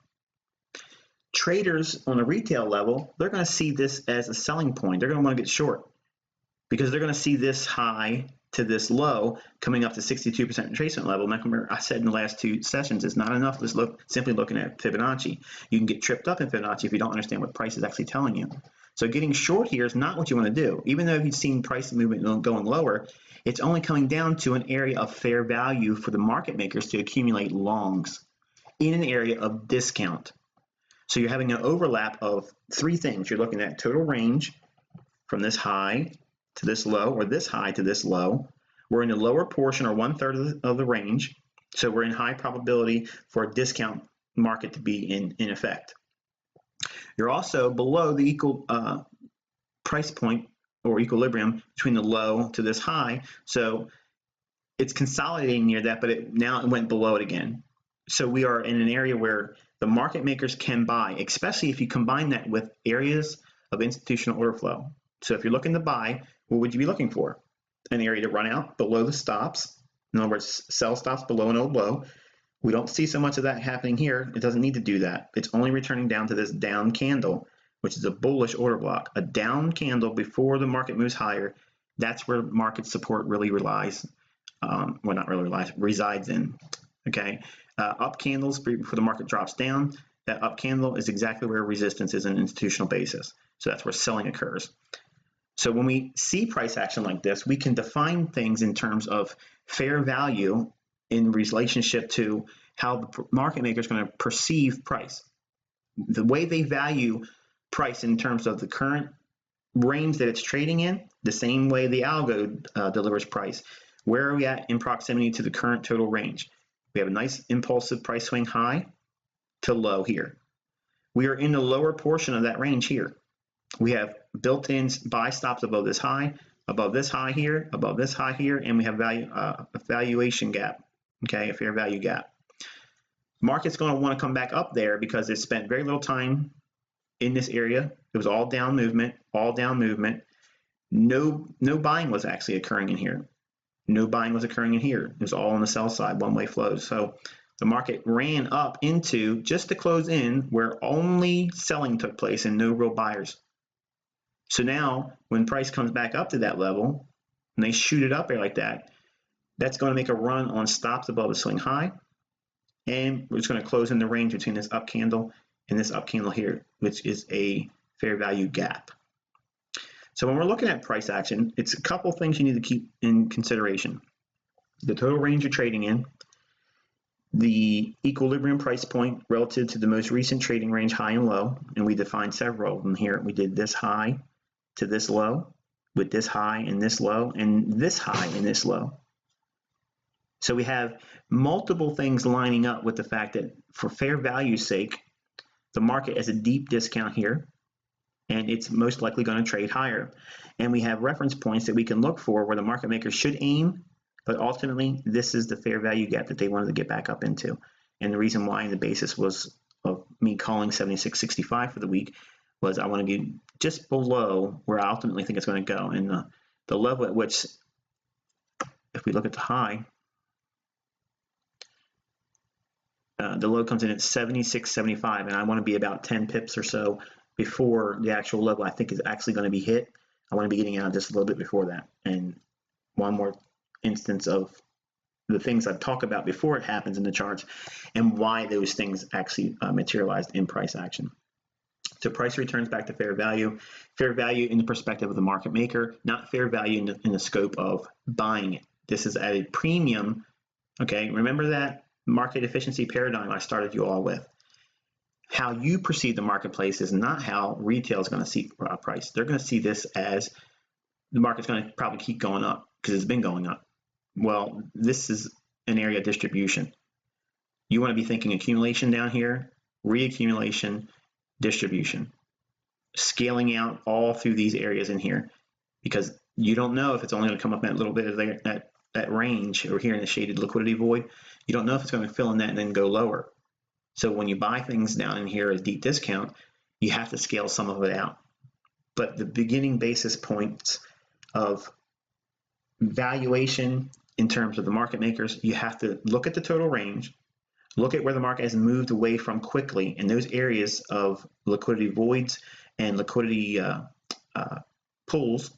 Traders on the retail level, they're going to see this as a selling point. They're going to want to get short because they're going to see this high to this low coming up to 62% retracement level. Remember, I said in the last two sessions, it's not enough to simply looking at Fibonacci. You can get tripped up in Fibonacci if you don't understand what price is actually telling you. So getting short here is not what you want to do. Even though you've seen price movement going lower, it's only coming down to an area of fair value for the market makers to accumulate longs in an area of discount. So you're having an overlap of three things. You're looking at total range from this high to this low, or this high to this low. We're in the lower portion, or 1/3 of the range. So we're in high probability for a discount market to be in effect. You're also below the equal price point or equilibrium between the low to this high. So it's consolidating near that, but now it went below it again. So we are in an area where the market makers can buy, especially if you combine that with areas of institutional order flow. So if you're looking to buy, what would you be looking for? An area to run out below the stops. In other words, sell stops below an old low. We don't see so much of that happening here. It doesn't need to do that. It's only returning down to this down candle, which is a bullish order block. A down candle before the market moves higher, that's where market support really relies. Well, not really relies, resides in. Okay. Up candles before the market drops down, that up candle is exactly where resistance is on an institutional basis. So that's where selling occurs. So when we see price action like this, we can define things in terms of fair value in relationship to how the market maker is going to perceive price. The way they value price in terms of the current range that it's trading in, the same way the algo delivers price. Where are we at in proximity to the current total range? We have a nice impulsive price swing high to low here. We are in the lower portion of that range here. We have built-in buy stops above this high here, above this high here, and we have a valuation gap, okay, a fair value gap. Market's going to want to come back up there because it spent very little time in this area. It was all down movement, No buying was actually occurring in here. No buying was occurring in here. It was all on the sell side, one-way flows. So the market ran up into just to close in where only selling took place and no real buyers. So now when price comes back up to that level and they shoot it up there like that, that's going to make a run on stops above the swing high. And we're just going to close in the range between this up candle and this up candle here, which is a fair value gap. So when we're looking at price action, it's a couple things you need to keep in consideration. The total range you're trading in, the equilibrium price point relative to the most recent trading range high and low, and we defined several of them here. We did this high to this low, with this high and this low, and this high and this low. So we have multiple things lining up with the fact that for fair value's sake, the market has a deep discount here, and it's most likely going to trade higher. And we have reference points that we can look for where the market makers should aim, but ultimately this is the fair value gap that they wanted to get back up into. And the reason why the basis was of me calling 76.65 for the week was I want to be just below where I ultimately think it's going to go. And the level at which, if we look at the high, the low comes in at 76.75, and I want to be about 10 pips or so before the actual level I think is actually going to be hit. I want to be getting out just a little bit before that. And one more instance of the things I've talked about before it happens in the charts and why those things actually materialized in price action. So price returns back to fair value in the perspective of the market maker, not fair value in the scope of buying it. This is at a premium. Okay, remember that market efficiency paradigm I started you all with. How you perceive the marketplace is not how retail is going to see price. They're going to see this as the market's going to probably keep going up because it's been going up. Well, this is an area of distribution. You want to be thinking accumulation down here, reaccumulation, distribution. scaling out all through these areas in here, because you don't know if it's only going to come up in that little bit of that range over here in the shaded liquidity void. You don't know if it's going to fill in that and then go lower. So when you buy things down in here at deep discount, you have to scale some of it out. But the beginning basis points of valuation in terms of the market makers, you have to look at the total range, look at where the market has moved away from quickly in those areas of liquidity voids and liquidity pools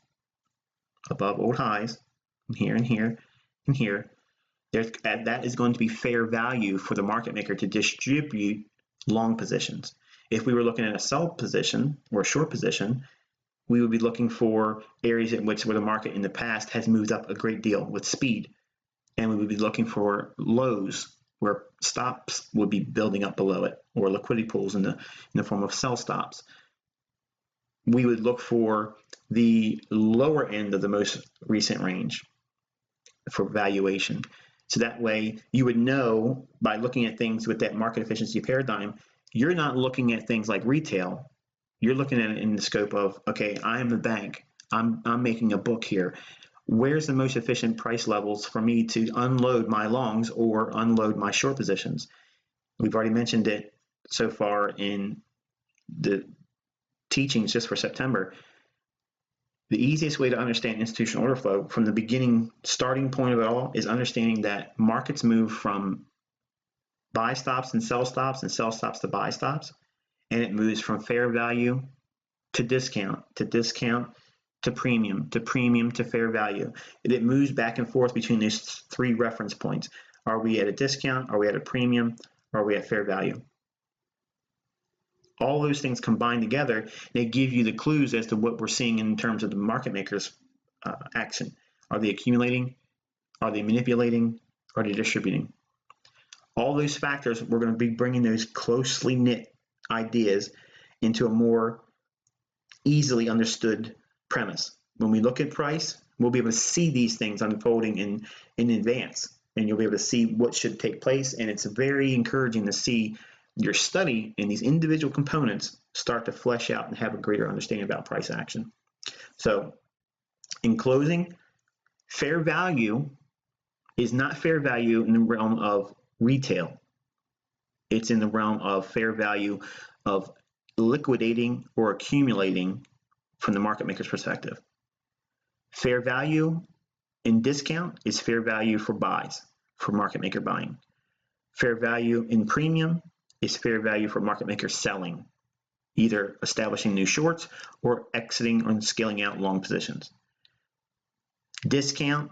above old highs, here and here and here. That is going to be fair value for the market maker to distribute long positions. If we were looking at a sell position or a short position, we would be looking for areas in which where the market in the past has moved up a great deal with speed. And we would be looking for lows where stops would be building up below it, or liquidity pools in the form of sell stops. We would look for the lower end of the most recent range for valuation. So that way you would know by looking at things with that market efficiency paradigm, you're not looking at things like retail. You're looking at it in the scope of, okay, I am a bank. I'm making a book here. Where's the most efficient price levels for me to unload my longs or unload my short positions? We've already mentioned it so far in the teachings just for September. The easiest way to understand institutional order flow from the beginning starting point of it all is understanding that markets move from buy stops and sell stops to buy stops. And it moves from fair value to discount to premium to fair value. It moves back and forth between these three reference points. Are we at a discount? Are we at a premium? Or are we at fair value? All those things combined together, they give you the clues as to what we're seeing in terms of the market makers' action. Are they accumulating? Are they manipulating? Are they distributing? All those factors, we're going to be bringing those closely knit ideas into a more easily understood premise. When we look at price, we'll be able to see these things unfolding in advance, and you'll be able to see what should take place. And it's very encouraging to see your study in these individual components start to flesh out and have a greater understanding about price action. So in closing, fair value is not fair value in the realm of retail. It's in the realm of fair value of liquidating or accumulating from the market maker's perspective. Fair value in discount is fair value for buys, for market maker buying. Fair value in premium is fair value for market maker selling, either establishing new shorts or exiting or scaling out long positions. Discount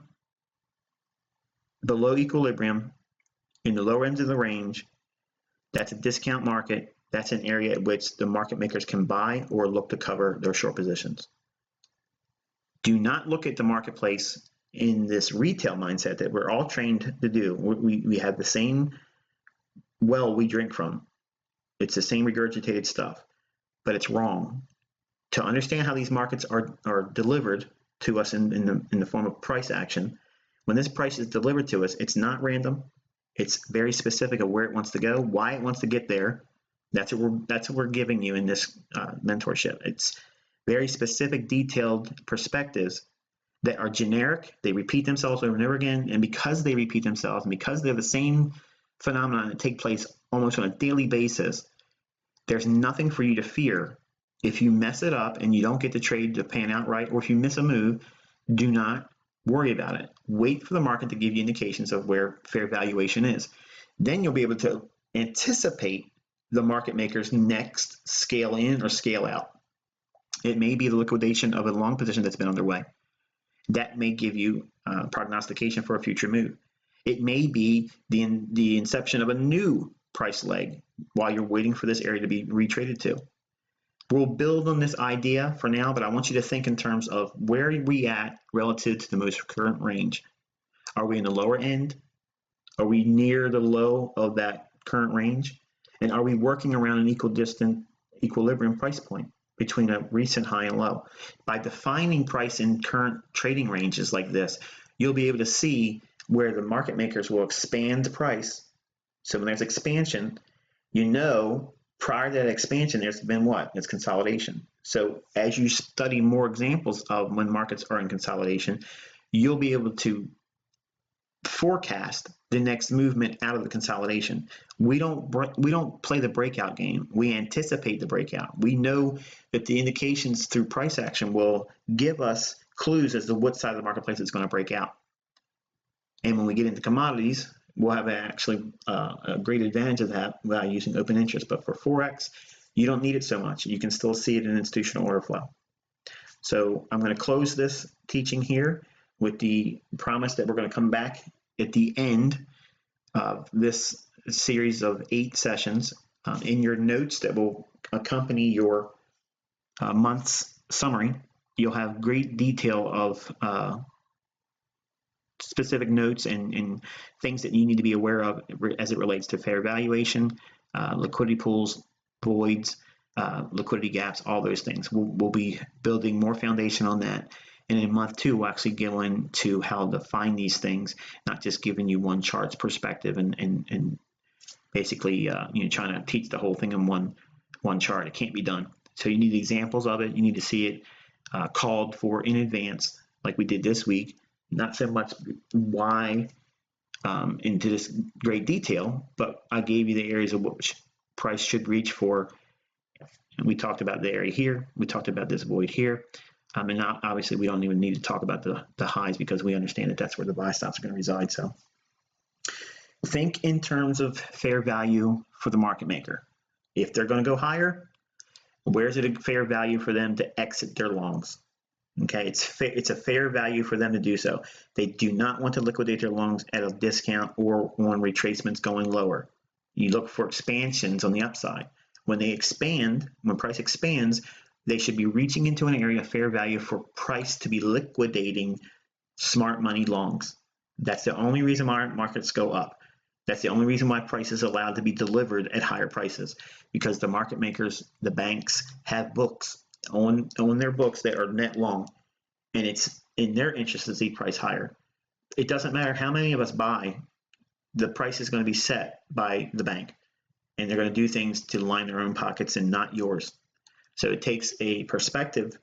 below equilibrium in the lower ends of the range, that's a discount market. That's an area at which the market makers can buy or look to cover their short positions. Do not look at the marketplace in this retail mindset that we're all trained to do. We have the same well we drink from. It's the same regurgitated stuff, but it's wrong. To understand how these markets are delivered to us in the form of price action, when this price is delivered to us, it's not random. It's very specific of where it wants to go, why it wants to get there. That's what we're giving you in this mentorship. It's very specific, detailed perspectives that are generic. They repeat themselves over and over again, and because they repeat themselves, and because they're the same phenomenon that take place almost on a daily basis, there's nothing for you to fear. If you mess it up and you don't get the trade to pan out right, or if you miss a move, do not worry about it. Wait for the market to give you indications of where fair valuation is. Then you'll be able to anticipate the market maker's next scale in or scale out. It may be the liquidation of a long position that's been underway. That may give you prognostication for a future move. It may be the inception of a new price leg while you're waiting for this area to be retraded to. We'll build on this idea for now, but I want you to think in terms of where are we at relative to the most current range. Are we in the lower end? Are we near the low of that current range? And are we working around an equilibrium price point between a recent high and low? By defining price in current trading ranges like this, you'll be able to see where the market makers will expand the price. So when there's expansion, you know Prior to that expansion, there's been what? It's consolidation. So as you study more examples of when markets are in consolidation, you'll be able to forecast the next movement out of the consolidation. We don't play the breakout game. We anticipate the breakout. We know that the indications through price action will give us clues as to what side of the marketplace is going to break out. And when we get into commodities, we'll have actually a great advantage of that without using open interest. But for Forex, you don't need it so much. You can still see it in institutional order flow. So I'm going to close this teaching here with the promise that we're going to come back at the end of this series of 8 sessions. In your notes that will accompany your month's summary, you'll have great detail of specific notes and things that you need to be aware of as it relates to fair valuation, liquidity pools, voids, liquidity gaps, all those things. We'll be building more foundation on that. And in month 2, we'll actually go into how to find these things, not just giving you one chart's perspective and basically trying to teach the whole thing in one chart. It can't be done. So you need examples of it. You need to see it called for in advance, like we did this week. Not so much why into this great detail, but I gave you the areas of which price should reach for. And we talked about the area here. We talked about this void here. And now, obviously, we don't even need to talk about the highs because we understand that that's where the buy stops are going to reside. So think in terms of fair value for the market maker. If they're going to go higher, where's it a fair value for them to exit their longs? Okay, it's a fair value for them to do so. They do not want to liquidate their longs at a discount or on retracements going lower. You look for expansions on the upside. When they expand, when price expands, they should be reaching into an area of fair value for price to be liquidating smart money longs. That's the only reason why markets go up. That's the only reason why price is allowed to be delivered at higher prices, because the market makers, the banks, have books on their books that are net long, and it's in their interest to see price higher. It doesn't matter how many of us buy, the price is going to be set by the bank, and they're going to do things to line their own pockets and not yours. So it takes a perspective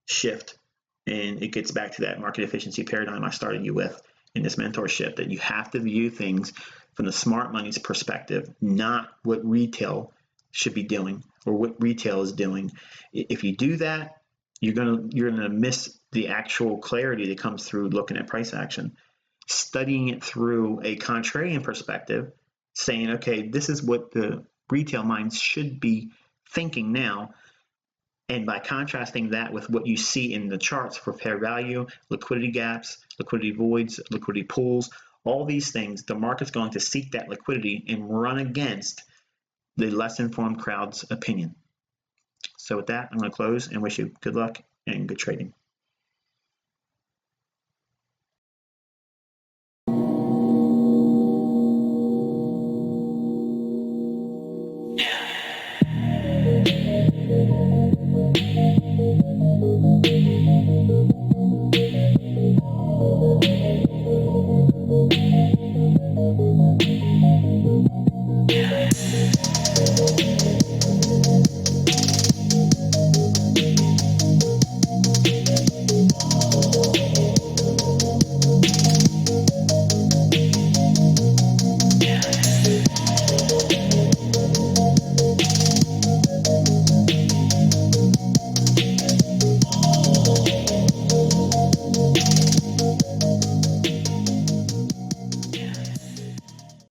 shift, and it gets back to that market efficiency paradigm I started you with in this mentorship, that you have to view things from the smart money's perspective, not what retail should be doing or what retail is doing. If you do that, you're gonna miss the actual clarity that comes through looking at price action. Studying it through a contrarian perspective, saying, okay, this is what the retail minds should be thinking now. And by contrasting that with what you see in the charts for fair value, liquidity gaps, liquidity voids, liquidity pools, all these things, the market's going to seek that liquidity and run against the less informed crowd's opinion. So with that, I'm going to close and wish you good luck and good trading.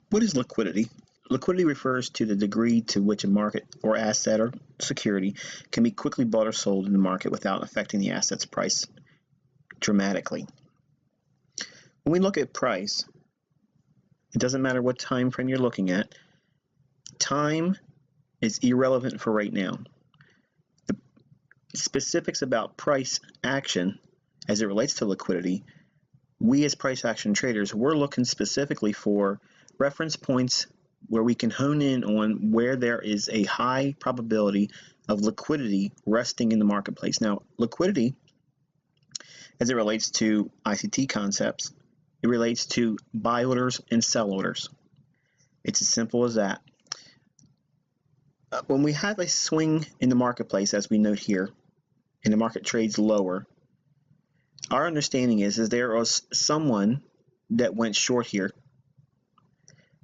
What is liquidity? Liquidity refers to the degree to which a market or asset or security can be quickly bought or sold in the market without affecting the asset's price dramatically. When we look at price, it doesn't matter what time frame you're looking at. Time is irrelevant for right now. The specifics about price action as it relates to liquidity, we as price action traders, we're looking specifically for reference points where we can hone in on where there is a high probability of liquidity resting in the marketplace. Now, liquidity, as it relates to ICT concepts, it relates to buy orders and sell orders. It's as simple as that. when we have a swing in the marketplace, as we note here, and the market trades lower, our understanding is there was someone that went short here.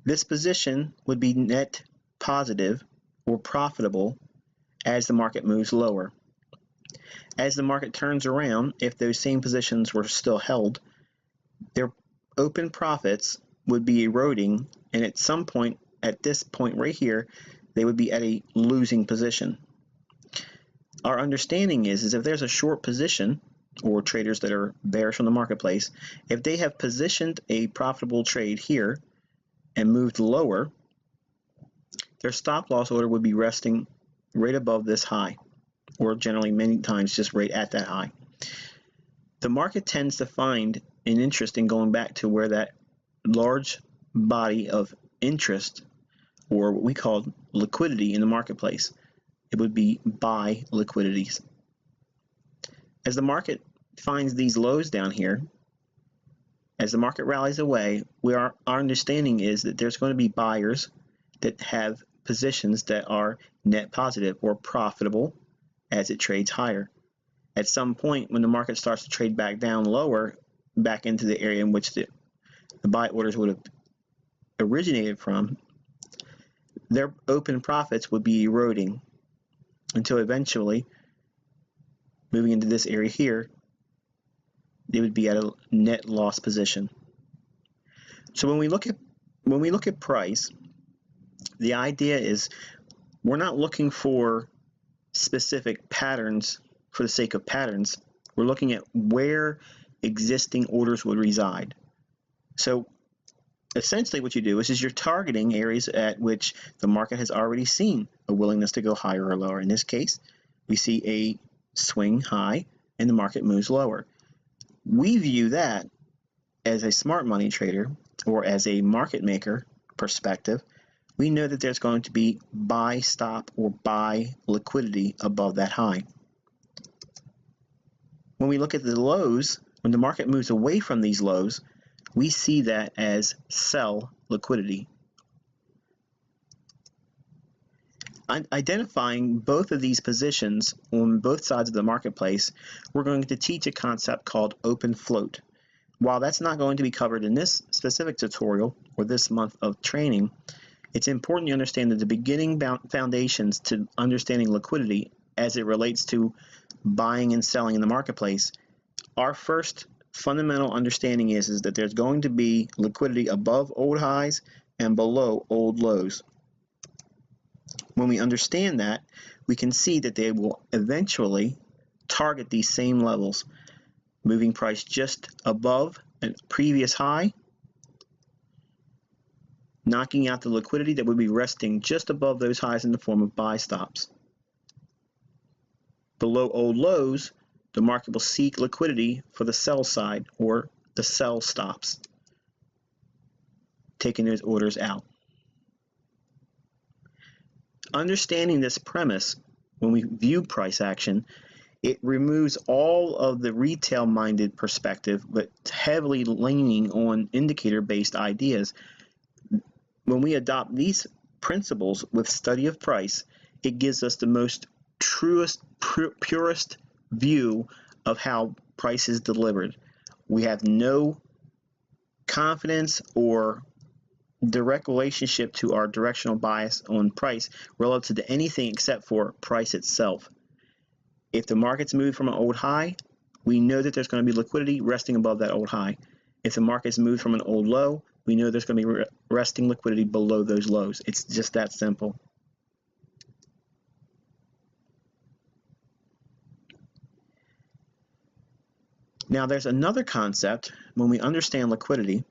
This position would be net positive or profitable as the market moves lower. As the market turns around, if those same positions were still held, their open profits would be eroding, and at some point, at this point right here, they would be at a losing position. Our understanding is if there's a short position, or traders that are bearish on the marketplace, if they have positioned a profitable trade here and moved lower, their stop loss order would be resting right above this high, or generally many times just right at that high. The market tends to find an interest in going back to where that large body of interest, or what we call liquidity in the marketplace, it would be buy liquidities. As the market finds these lows down here, as the market rallies away, our understanding is that there's going to be buyers that have positions that are net positive or profitable as it trades higher. At some point, when the market starts to trade back down lower, back into the area in which the buy orders would have originated from, their open profits would be eroding until eventually, moving into this area here, they would be at a net loss position. So when we look at price, the idea is we're not looking for specific patterns for the sake of patterns. We're looking at where existing orders would reside. So essentially what you do is you're targeting areas at which the market has already seen a willingness to go higher or lower. In this case, we see a swing high and the market moves lower. We view that as a smart money trader or as a market maker perspective. We know that there's going to be buy stop or buy liquidity above that high. When we look at the lows, when the market moves away from these lows, we see that as sell liquidity. Identifying both of these positions on both sides of the marketplace, we're going to teach a concept called open float. While that's not going to be covered in this specific tutorial or this month of training, it's important you understand that the beginning foundations to understanding liquidity as it relates to buying and selling in the marketplace. Our first fundamental understanding is that there's going to be liquidity above old highs and below old lows. When we understand that, we can see that they will eventually target these same levels, moving price just above a previous high, knocking out the liquidity that would be resting just above those highs in the form of buy stops. Below old lows, the market will seek liquidity for the sell side or the sell stops, taking those orders out. Understanding this premise, when we view price action, it removes all of the retail-minded perspective, but heavily leaning on indicator-based ideas. When we adopt these principles with study of price, it gives us the most truest, purest view of how price is delivered. We have no confidence or direct relationship to our directional bias on price relative to anything except for price itself. If the market's moved from an old high, we know that there's going to be liquidity resting above that old high. If the market's moved from an old low, we know there's going to be resting liquidity below those lows. It's just that simple. Now there's another concept when we understand liquidity.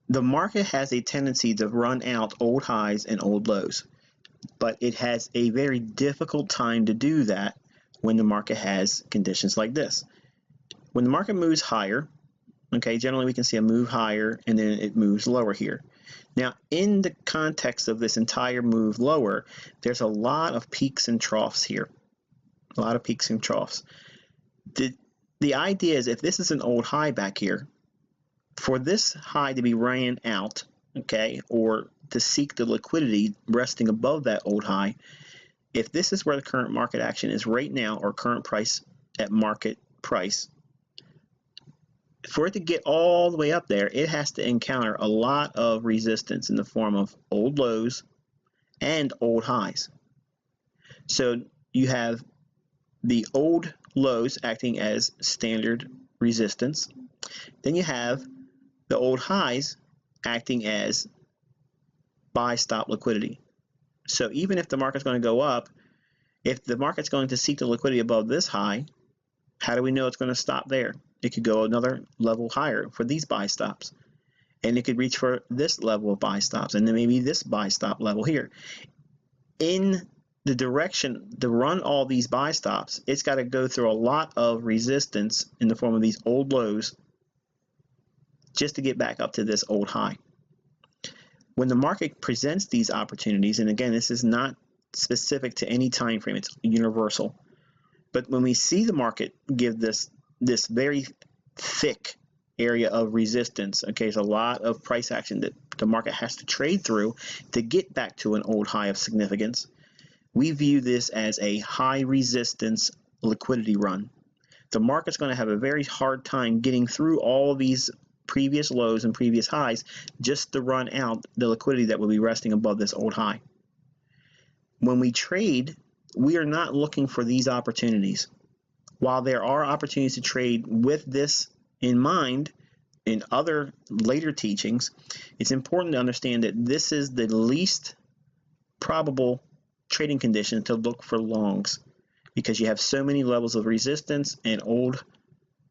The market has a tendency to run out old highs and old lows, but it has a very difficult time to do that when the market has conditions like this. When the market moves higher, okay, generally we can see a move higher and then it moves lower here. Now, in the context of this entire move lower, there's a lot of peaks and troughs here, a lot of peaks and troughs. The idea is if this is an old high back here, for this high to be ran out okay, or to seek the liquidity resting above that old high, if this is where the current market action is right now, or current price at market price, for it to get all the way up there, it has to encounter a lot of resistance in the form of old lows and old highs. So you have the old lows acting as standard resistance. Then you have the old highs acting as buy stop liquidity. So even if the market's going to go up, if the market's going to seek the liquidity above this high, how do we know it's going to stop there? It could go another level higher for these buy stops, and it could reach for this level of buy stops, and then maybe this buy stop level here. In the direction to run all these buy stops, it's got to go through a lot of resistance in the form of these old lows just to get back up to this old high. When the market presents these opportunities, and again, this is not specific to any time frame, it's universal, but when we see the market give this very thick area of resistance, okay, there's a lot of price action that the market has to trade through to get back to an old high of significance. We view this as a high resistance liquidity run. The market's going to have a very hard time getting through all of these previous lows and previous highs just to run out the liquidity that will be resting above this old high. When we trade, we are not looking for these opportunities. While there are opportunities to trade with this in mind in other later teachings, it's important to understand that this is the least probable trading condition to look for longs, because you have so many levels of resistance and old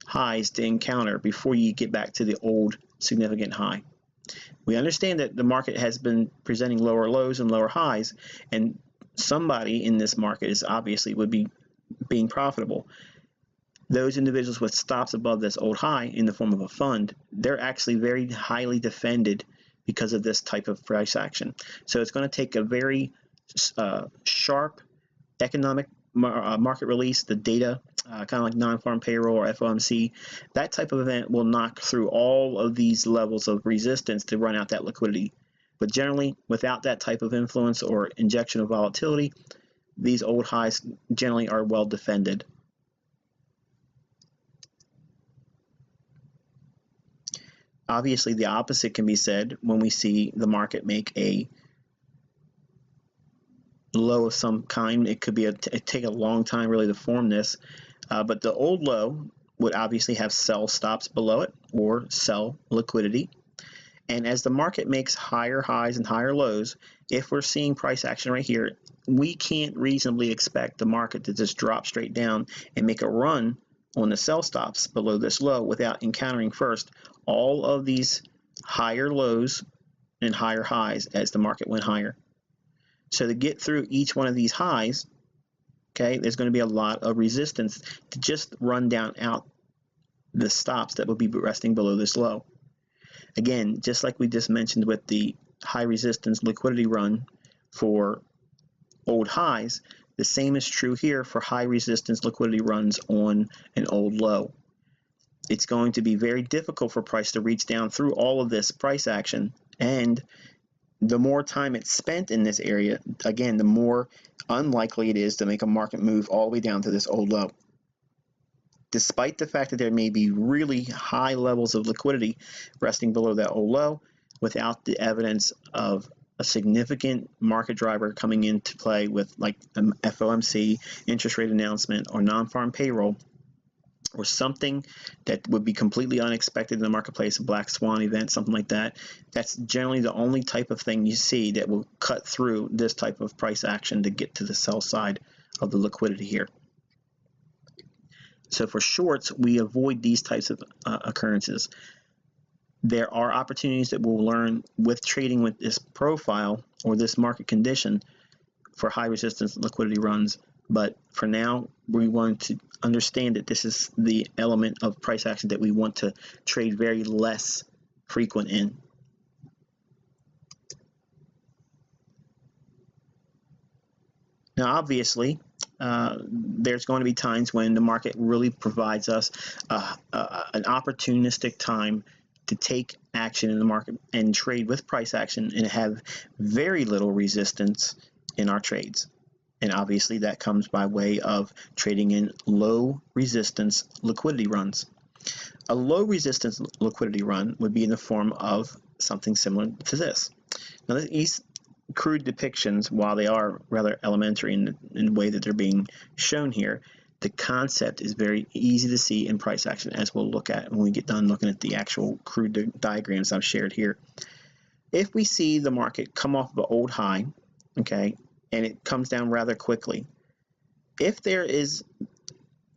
highs to encounter before you get back to the old significant high. We understand that the market has been presenting lower lows and lower highs, and somebody in this market is obviously would be being profitable. Those individuals with stops above this old high in the form of a fund, they're actually very highly defended because of this type of price action. So it's going to take a very sharp economic market release, the data, kind of like non-farm payroll or FOMC. That type of event will knock through all of these levels of resistance to run out that liquidity. But generally, without that type of influence or injection of volatility, these old highs generally are well defended. Obviously, the opposite can be said when we see the market make a low of some kind. It could be it take a long time really to form this, but the old low would obviously have sell stops below it or sell liquidity. And as the market makes higher highs and higher lows, if we're seeing price action right here, we can't reasonably expect the market to just drop straight down and make a run on the sell stops below this low without encountering first all of these higher lows and higher highs as the market went higher. So to get through each one of these highs, okay, there's going to be a lot of resistance to just run down out the stops that will be resting below this low. Again, just like we just mentioned with the high resistance liquidity run for old highs, the same is true here for high resistance liquidity runs on an old low. It's going to be very difficult for price to reach down through all of this price action, and the more time it's spent in this area, again, the more unlikely it is to make a market move all the way down to this old low. Despite the fact that there may be really high levels of liquidity resting below that old low, without the evidence of a significant market driver coming into play with like FOMC, interest rate announcement, or non-farm payroll, or something that would be completely unexpected in the marketplace, a black swan event, something like that, that's generally the only type of thing you see that will cut through this type of price action to get to the sell side of the liquidity here. So for shorts, we avoid these types of occurrences. There are opportunities that we'll learn with trading with this profile or this market condition for high resistance liquidity runs. But for now, we want to understand that this is the element of price action that we want to trade very less frequent in. Now, obviously, there's going to be times when the market really provides us an opportunistic time to take action in the market and trade with price action and have very little resistance in our trades. And obviously that comes by way of trading in low resistance liquidity runs. A low resistance liquidity run would be in the form of something similar to this. Now these crude depictions, while they are rather elementary in the way that they're being shown here, the concept is very easy to see in price action, as we'll look at when we get done looking at the actual crude diagrams I've shared here. If we see the market come off of an old high, okay, and it comes down rather quickly, if there is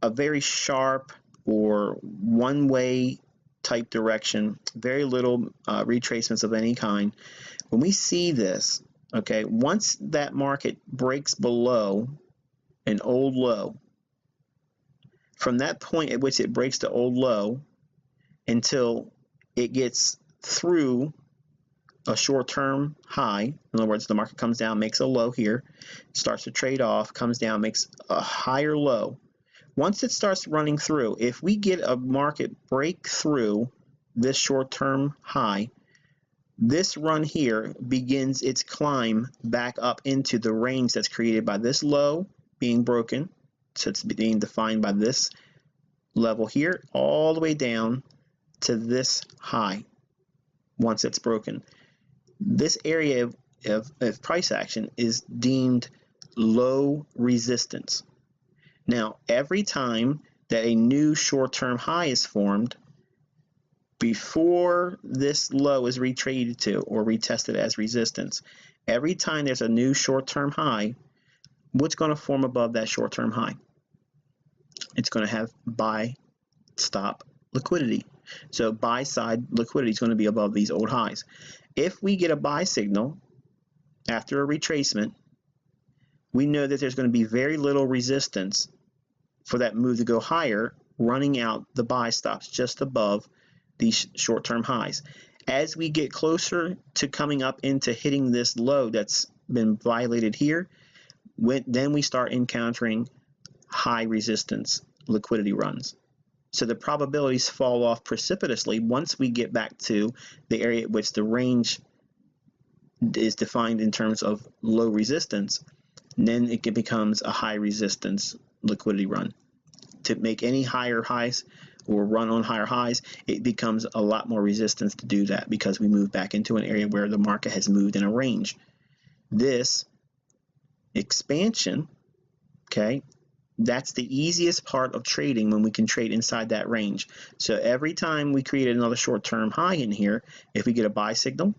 a very sharp or one-way type direction, very little retracements of any kind, when we see this, okay, once that market breaks below an old low, from that point at which it breaks the old low until it gets through a short-term high, in other words, the market comes down, makes a low here, starts to trade off, comes down, makes a higher low. Once it starts running through, if we get a market break through this short-term high, this run here begins its climb back up into the range that's created by this low being broken. So it's being defined by this level here all the way down to this high once it's broken. This area of price action is deemed low resistance. Now, every time that a new short-term high is formed, before this low is retraded to or retested as resistance, every time there's a new short-term high, what's going to form above that short-term high? It's going to have buy stop liquidity. So buy side liquidity is going to be above these old highs. If we get a buy signal after a retracement, we know that there's going to be very little resistance for that move to go higher, running out the buy stops just above these short-term highs. As we get closer to coming up into hitting this low that's been violated here, then we start encountering high resistance liquidity runs. So the probabilities fall off precipitously once we get back to the area at which the range is defined in terms of low resistance. And then it becomes a high resistance liquidity run. To make any higher highs or run on higher highs, it becomes a lot more resistance to do that because we move back into an area where the market has moved in a range. This expansion, okay, that's the easiest part of trading when we can trade inside that range. So every time we create another short-term high in here, if we get a buy signal,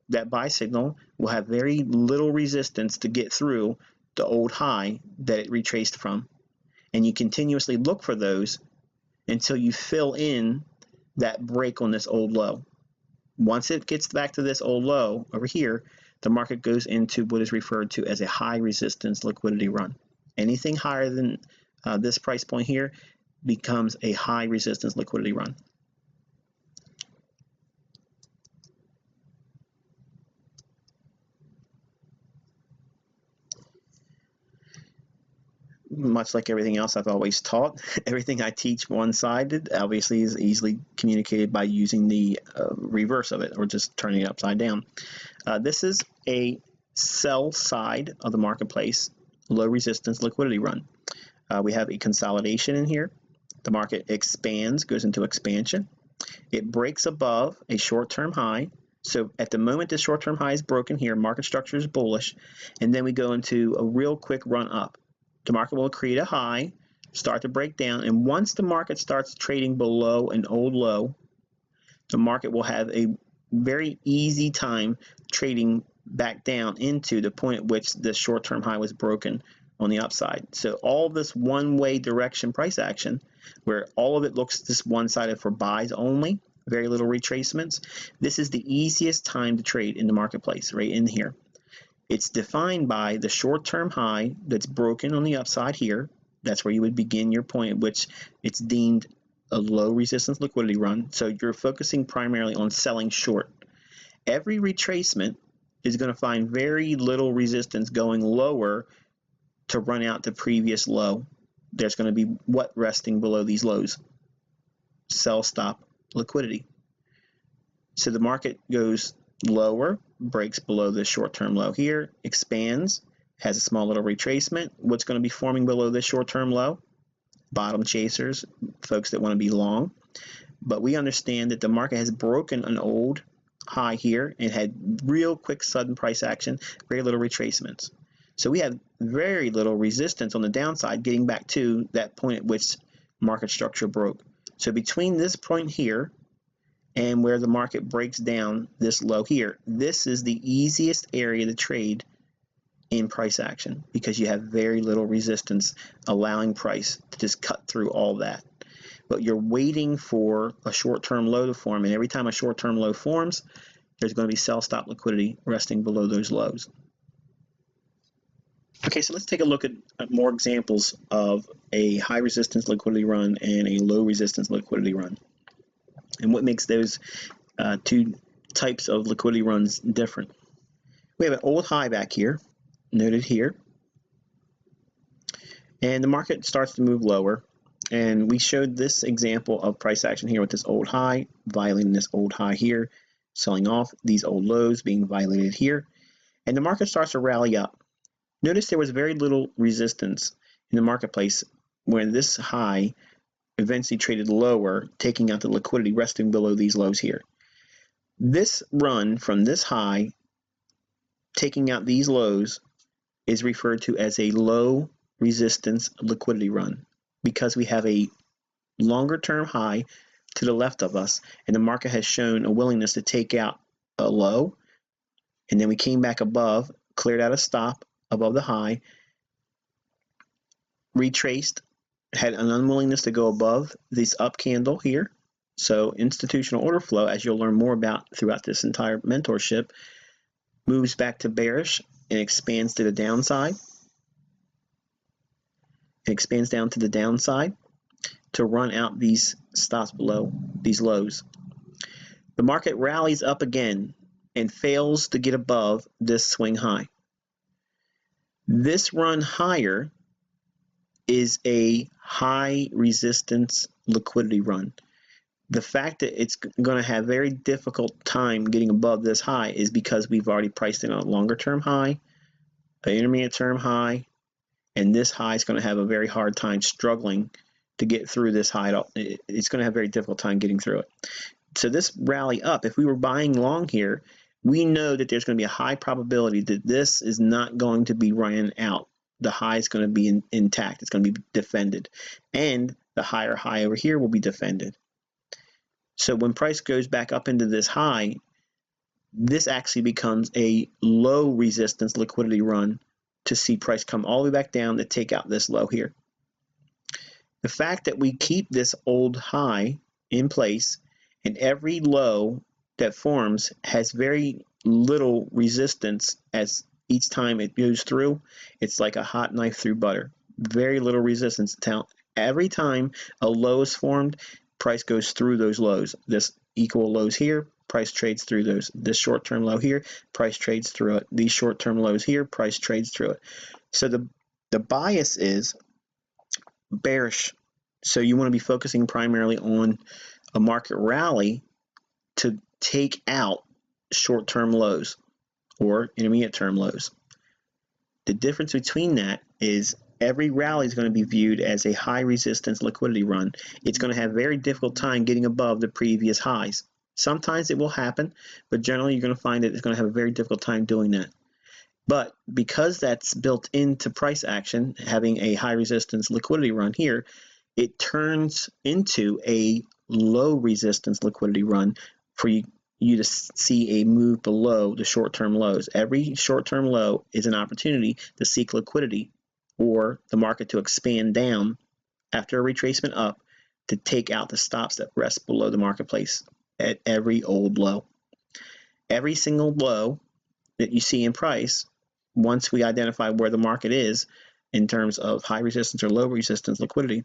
that buy signal will have very little resistance to get through the old high that it retraced from. And you continuously look for those until you fill in that break on this old low. Once it gets back to this old low over here, the market goes into what is referred to as a high resistance liquidity run. Anything higher than this price point here becomes a high resistance liquidity run. Much like everything else I've always taught, everything I teach one-sided obviously is easily communicated by using the reverse of it or just turning it upside down. This is a sell side of the marketplace low resistance liquidity run. We have a consolidation in here. The market expands, goes into expansion. It breaks above a short-term high. So at the moment the short-term high is broken here, market structure is bullish, and then we go into a real quick run up. The market will create a high, start to break down, and once the market starts trading below an old low, the market will have a very easy time trading back down into the point at which the short-term high was broken on the upside. So all this one-way direction price action, where all of it looks just one-sided for buys only, very little retracements, this is the easiest time to trade in the marketplace, right in here. It's defined by the short-term high that's broken on the upside here. That's where you would begin your point at which it's deemed a low resistance liquidity run. So you're focusing primarily on selling short. Every retracement is going to find very little resistance going lower to run out the previous low. There's going to be what resting below these lows? Sell stop liquidity. So the market goes lower, breaks below this short-term low here, expands, has a small little retracement. What's going to be forming below this short-term low? Bottom chasers, folks that want to be long. But we understand that the market has broken an old high here and had real quick sudden price action, very little retracements. So we have very little resistance on the downside getting back to that point at which market structure broke. So between this point here and where the market breaks down this low here, this is the easiest area to trade in price action because you have very little resistance allowing price to just cut through all that. But you're waiting for a short-term low to form, and every time a short-term low forms, there's going to be sell stop liquidity resting below those lows. Okay, so let's take a look at more examples of a high resistance liquidity run and a low resistance liquidity run, and what makes those two types of liquidity runs different. We have an old high back here, noted here, and the market starts to move lower. And we showed this example of price action here with this old high, violating this old high here, selling off, these old lows being violated here. And the market starts to rally up. Notice there was very little resistance in the marketplace when this high eventually traded lower, taking out the liquidity resting below these lows here. This run from this high, taking out these lows, is referred to as a low resistance liquidity run, because we have a longer term high to the left of us and the market has shown a willingness to take out a low, and then we came back above, cleared out a stop above the high, retraced, had an unwillingness to go above this up candle here. So institutional order flow, as you'll learn more about throughout this entire mentorship, moves back to bearish and expands to the downside. It expands down to the downside to run out these stops below these lows. The market rallies up again and fails to get above this swing high. This run higher is a high resistance liquidity run. The fact that it's going to have very difficult time getting above this high is because we've already priced in a longer term high, an intermediate term high, and this high is going to have a very hard time struggling to get through this high. It's going to have a very difficult time getting through it. So this rally up, if we were buying long here, we know that there's going to be a high probability that this is not going to be ran out. The high is going to be intact. It's going to be defended. And the higher high over here will be defended. So when price goes back up into this high, this actually becomes a low resistance liquidity run to see price come all the way back down to take out this low here. The fact that we keep this old high in place and every low that forms has very little resistance as each time it goes through, it's like a hot knife through butter. Very little resistance. Every time a low is formed, price goes through those lows. This equal lows here, price trades through those. This short-term low here, price trades through it. These short-term lows here, price trades through it. So the bias is bearish. So you want to be focusing primarily on a market rally to take out short-term lows or intermediate-term lows. The difference between that is every rally is going to be viewed as a high resistance liquidity run. It's going to have a very difficult time getting above the previous highs. Sometimes it will happen, but generally you're going to find that it's going to have a very difficult time doing that. But because that's built into price action, having a high resistance liquidity run here, it turns into a low resistance liquidity run for you to see a move below the short-term lows. Every short-term low is an opportunity to seek liquidity or the market to expand down after a retracement up to take out the stops that rest below the marketplace at every old low. Every single low that you see in price, once we identify where the market is in terms of high resistance or low resistance liquidity,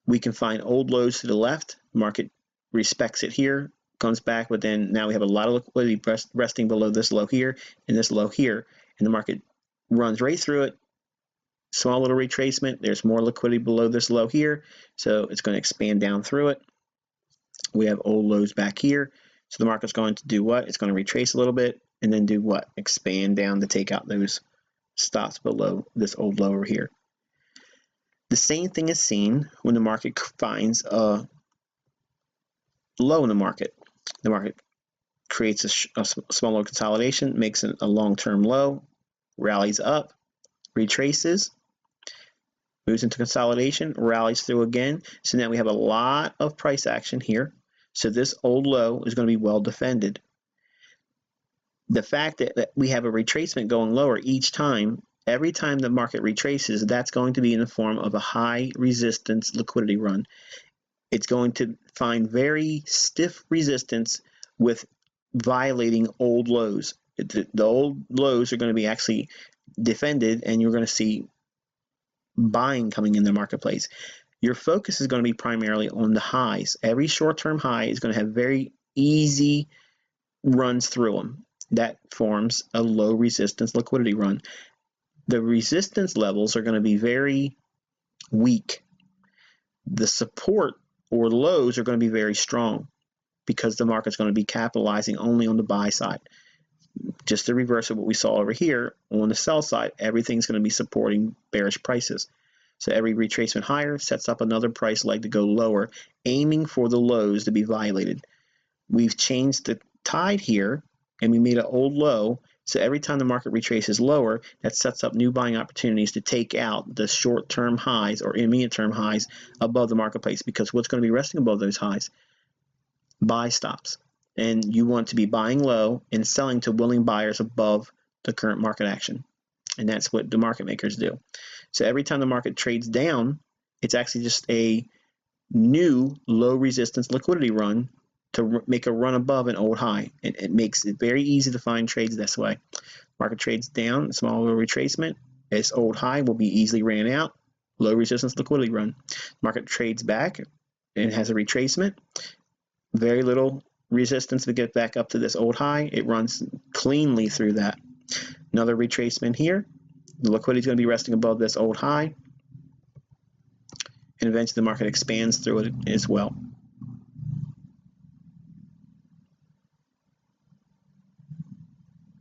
we can find old lows to the left. The market respects it here, comes back, but then now we have a lot of liquidity resting below this low here and this low here, and the market runs right through it. Small little retracement. There's more liquidity below this low here, so it's going to expand down through it. We have old lows back here. So the market's going to do what? It's going to retrace a little bit and then do what? Expand down to take out those stops below this old low over here. The same thing is seen when the market finds a low in the market. The market creates a small low consolidation, makes a long-term low, rallies up, retraces, moves into consolidation, rallies through again. So now we have a lot of price action here. So this old low is going to be well defended. The fact that we have a retracement going lower each time, every time the market retraces, that's going to be in the form of a high resistance liquidity run. It's going to find very stiff resistance with violating old lows. The old lows are going to be actually defended, and you're going to see buying coming in the marketplace. Your focus is going to be primarily on the highs. Every short-term high is going to have very easy runs through them. That forms a low resistance liquidity run. The resistance levels are going to be very weak. The support or lows are going to be very strong because the market's going to be capitalizing only on the buy side. Just the reverse of what we saw over here on the sell side, everything's going to be supporting bearish prices. So every retracement higher sets up another price leg to go lower, aiming for the lows to be violated. We've changed the tide here, and we made an old low. So every time the market retraces lower, that sets up new buying opportunities to take out the short-term highs or intermediate-term highs above the marketplace, because what's going to be resting above those highs? Buy stops. And you want to be buying low and selling to willing buyers above the current market action. And that's what the market makers do. So every time the market trades down, it's actually just a new low resistance liquidity run to make a run above an old high. It makes it very easy to find trades this way. Market trades down, small little retracement. This old high will be easily ran out. Low resistance liquidity run. Market trades back and has a retracement. Very little resistance to get back up to this old high. It runs cleanly through that. Another retracement here. The liquidity is going to be resting above this old high. And eventually the market expands through it as well.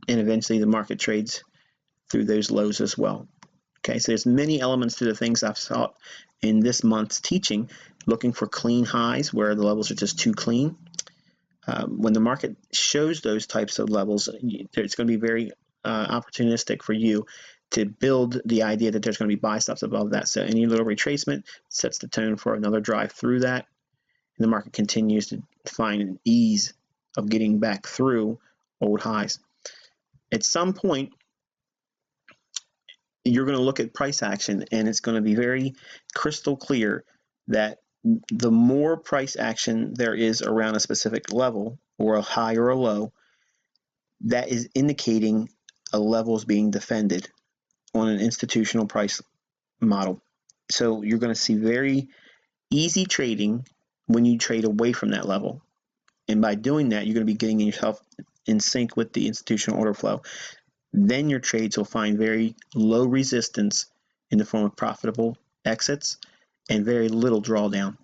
And eventually the market trades through those lows as well. Okay, so there's many elements to the things I've taught in this month's teaching, looking for clean highs where the levels are just too clean. When the market shows those types of levels, it's going to be very opportunistic for you to build the idea that there's going to be buy stops above that. So any little retracement sets the tone for another drive through that. And the market continues to find an ease of getting back through old highs. At some point, you're going to look at price action, and it's going to be very crystal clear that the more price action there is around a specific level, or a high or a low, that is indicating a level is being defended on an institutional price model. So you're going to see very easy trading when you trade away from that level. And by doing that, you're going to be getting yourself in sync with the institutional order flow. Then your trades will find very low resistance in the form of profitable exits and very little drawdown.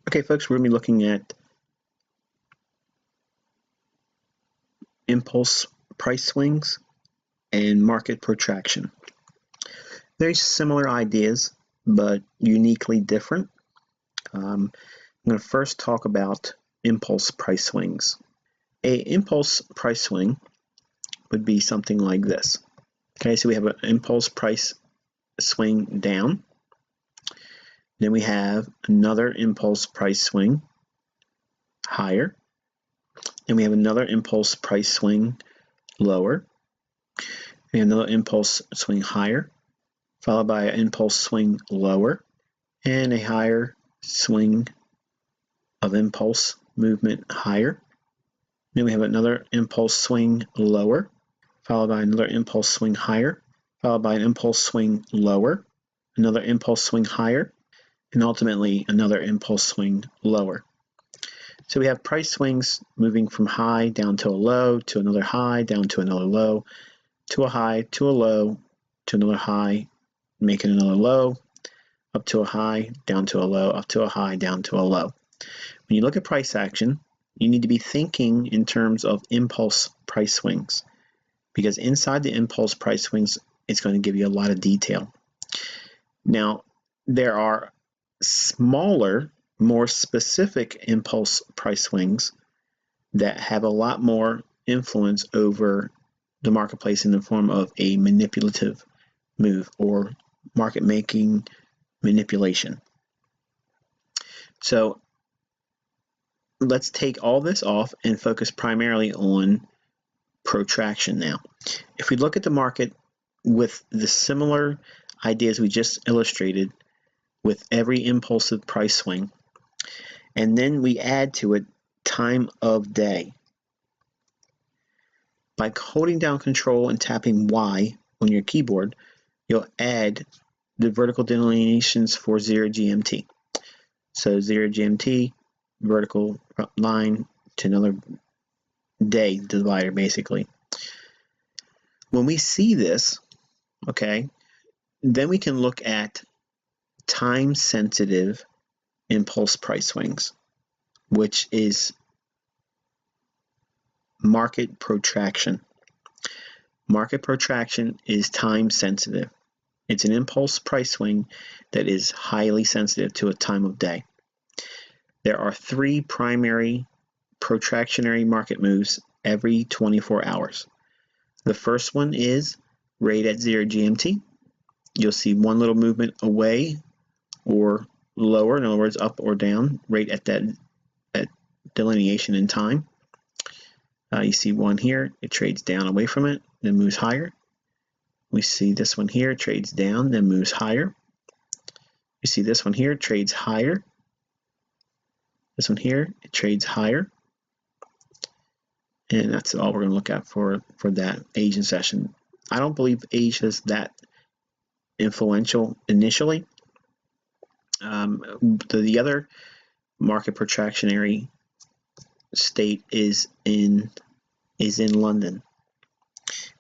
Okay, folks, we're going to be looking at impulse price swings and market protraction. Very similar ideas, but uniquely different. I'm going to first talk about impulse price swings. An impulse price swing would be something like this. Okay, so we have an impulse price swing down. Then we have another impulse price swing higher. Then we have another impulse price swing lower. And another impulse swing higher, followed by an impulse swing lower, and a higher swing of impulse movement higher. Then we have another impulse swing lower, followed by another impulse swing higher, followed by an impulse swing lower, another impulse swing higher, and ultimately another impulse swing lower. So we have price swings moving from high down to a low, to another high, down to another low, to a high, to a low, to another high, making another low, up to a high, down to a low, up to a high, down to a low. When you look at price action, you need to be thinking in terms of impulse price swings, because inside the impulse price swings, it's going to give you a lot of detail. Now, there are smaller, more specific impulse price swings that have a lot more influence over the marketplace in the form of a manipulative move or market making manipulation. So let's take all this off and focus primarily on protraction now. If we look at the market with the similar ideas we just illustrated with every impulsive price swing, and then we add to it time of day. By holding down Control and tapping Y on your keyboard, you'll add the vertical delineations for 0 GMT. So 0 GMT, vertical line to another day divider, basically. When we see this, okay, then we can look at time-sensitive impulse price swings, which is market protraction. Market protraction is time sensitive. It's an impulse price swing that is highly sensitive to a time of day. There are 3 primary protractionary market moves every 24 hours. The first one is right at 0 GMT. You'll see one little movement away or lower, in other words, up or down, right at that delineation in time. You see one here, it trades down away from it, then moves higher. We see this one here, trades down, then moves higher. You see this one here, trades higher. This one here, it trades higher. And that's all we're going to look at for that Asian session. I don't believe Asia is that influential initially. The other market protractionary state is in London.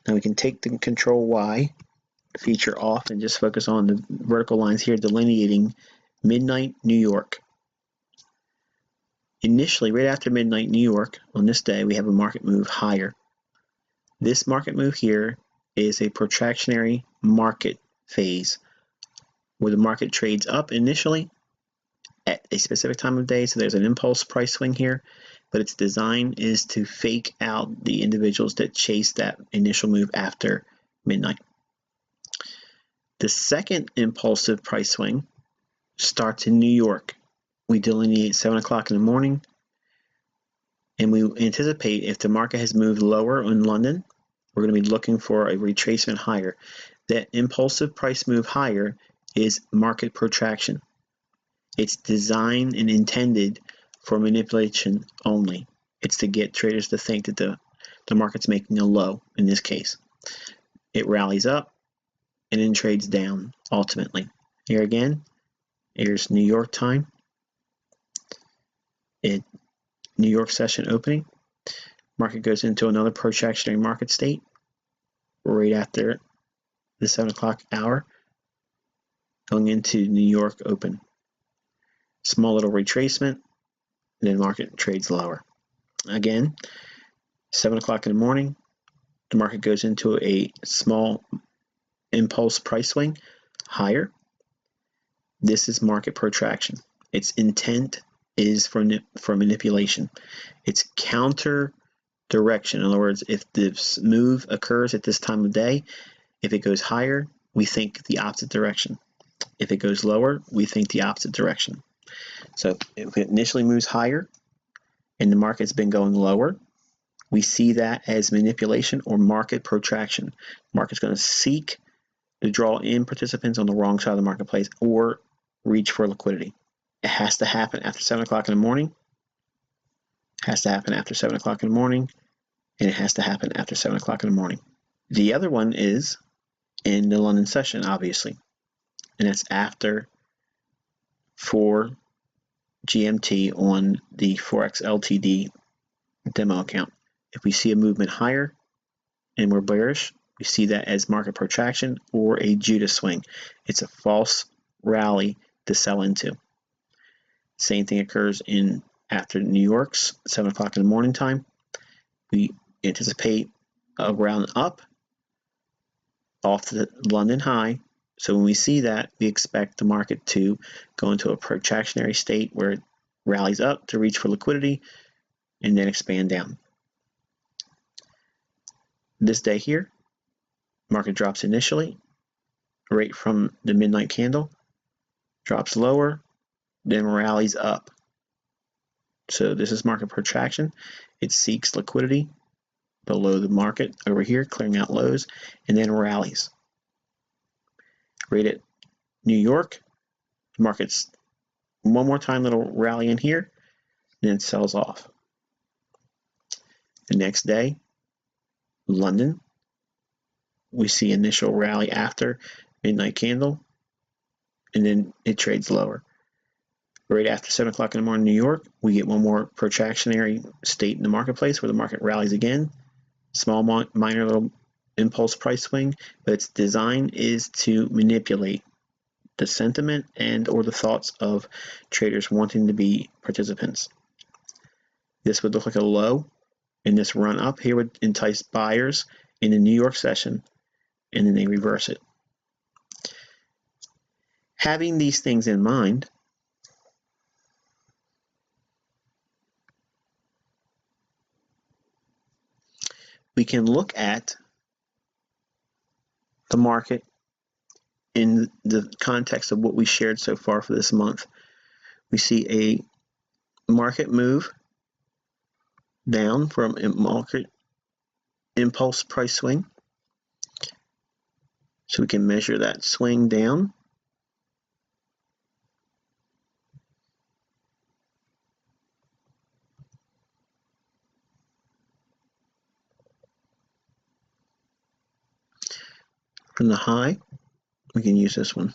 Now we can take the Control Y feature off and just focus on the vertical lines here delineating midnight New York. Initially, right after midnight New York, on this day, we have a market move higher. This market move here is a protractionary market phase where the market trades up initially at a specific time of day. So there's an impulse price swing here, but its design is to fake out the individuals that chase that initial move after midnight. The second impulsive price swing starts in New York. We delineate 7 o'clock in the morning, and we anticipate if the market has moved lower in London, we're going to be looking for a retracement higher. That impulsive price move higher is market protraction. It's designed and intended for manipulation only. It's to get traders to think that the market's making a low in this case. It rallies up and then trades down ultimately. Here again, here's New York time. New York session opening. Market goes into another protractionary market state right after the 7 o'clock hour, going into New York open. Small little retracement, and then market trades lower. Again, 7 o'clock in the morning, the market goes into a small impulse price swing higher. This is market protraction. Its intent is for manipulation. It's counter direction. In other words, if this move occurs at this time of day, if it goes higher, we think the opposite direction. If it goes lower, we think the opposite direction. So if it initially moves higher and the market's been going lower, we see that as manipulation or market protraction. The market's going to seek to draw in participants on the wrong side of the marketplace or reach for liquidity. It has to happen after 7 o'clock in the morning. It has to happen after 7 o'clock in the morning. And it has to happen after 7 o'clock in the morning. The other one is in the London session, obviously. And that's after 4 GMT on the Forex Ltd demo account. If we see a movement higher and we're bearish, we see that as market protraction or a Judas swing. It's a false rally to sell into. Same thing occurs in after New York's 7 o'clock in the morning time. We anticipate a round up off the London high. So when we see that, we expect the market to go into a protractionary state where it rallies up to reach for liquidity and then expand down. This day here, market drops initially, right from the midnight candle, drops lower, then rallies up. So this is market protraction. It seeks liquidity below the market over here, clearing out lows, and then rallies. Right at New York, the market's one more time little rally in here, and then sells off. The next day, London, we see initial rally after midnight candle, and then it trades lower. Right after 7 o'clock in the morning in New York, we get one more protractionary state in the marketplace where the market rallies again. Small, minor little impulse price swing, but its design is to manipulate the sentiment and or the thoughts of traders wanting to be participants. This would look like a low, and this run up here would entice buyers in the New York session, and then they reverse it. Having these things in mind, we can look at the market in the context of what we shared so far for this month. We see a market move down from a market impulse price swing. So we can measure that swing down. From the high, we can use this one.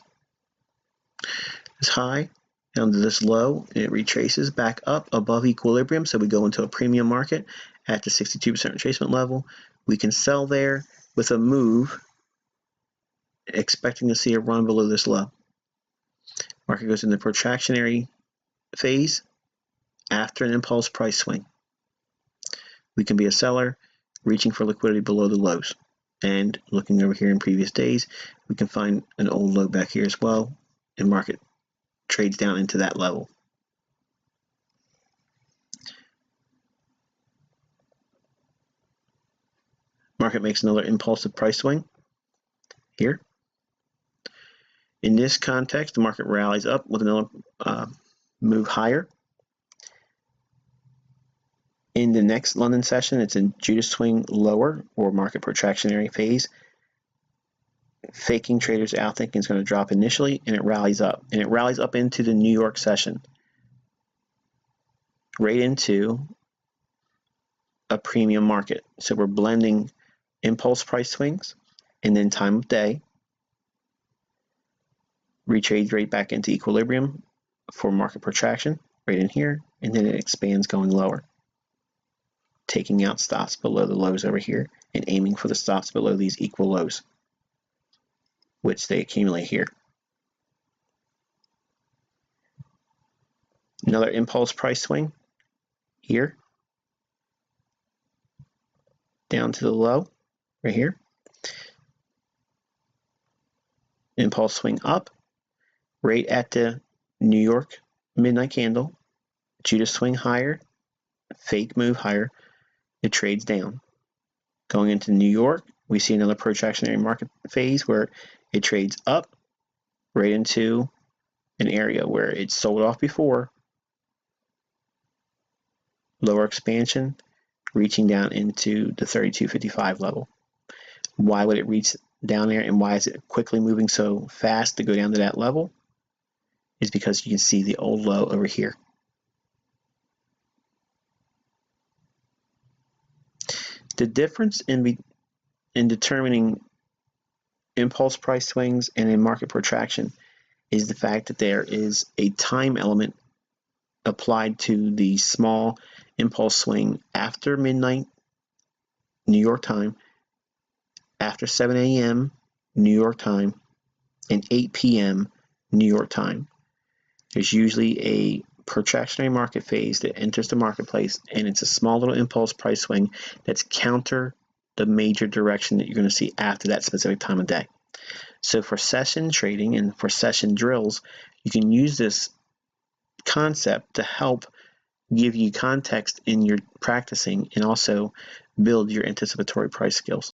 This high down to this low, and it retraces back up above equilibrium. So we go into a premium market at the 62% retracement level. We can sell there with a move, expecting to see a run below this low. Market goes into protractionary phase after an impulse price swing. We can be a seller reaching for liquidity below the lows. And looking over here in previous days, we can find an old low back here as well, and market trades down into that level. Market makes another impulsive price swing here. In this context, the market rallies up with another move higher. In the next London session, it's a Judas swing lower or market protractionary phase. Faking traders out thinking it's going to drop initially, and it rallies up. And it rallies up into the New York session, right into a premium market. So we're blending impulse price swings and then time of day. Retrades right back into equilibrium for market protraction right in here, and then it expands going lower, taking out stops below the lows over here and aiming for the stops below these equal lows, which they accumulate here. Another impulse price swing here, down to the low right here. Impulse swing up right at the New York midnight candle. Judas swing higher, fake move higher. It trades down. Going into New York, we see another protractionary market phase where it trades up, right into an area where it sold off before, lower expansion, reaching down into the 32.55 level. Why would it reach down there, and why is it quickly moving so fast to go down to that level? Is because you can see the old low over here. The difference in determining impulse price swings and in market protraction is the fact that there is a time element applied to the small impulse swing after midnight New York time, after 7 a.m. New York time, and 8 p.m. New York time. There's usually a protractionary market phase that enters the marketplace, and it's a small little impulse price swing that's counter the major direction that you're going to see after that specific time of day. So for session trading and for session drills, you can use this concept to help give you context in your practicing and also build your anticipatory price skills.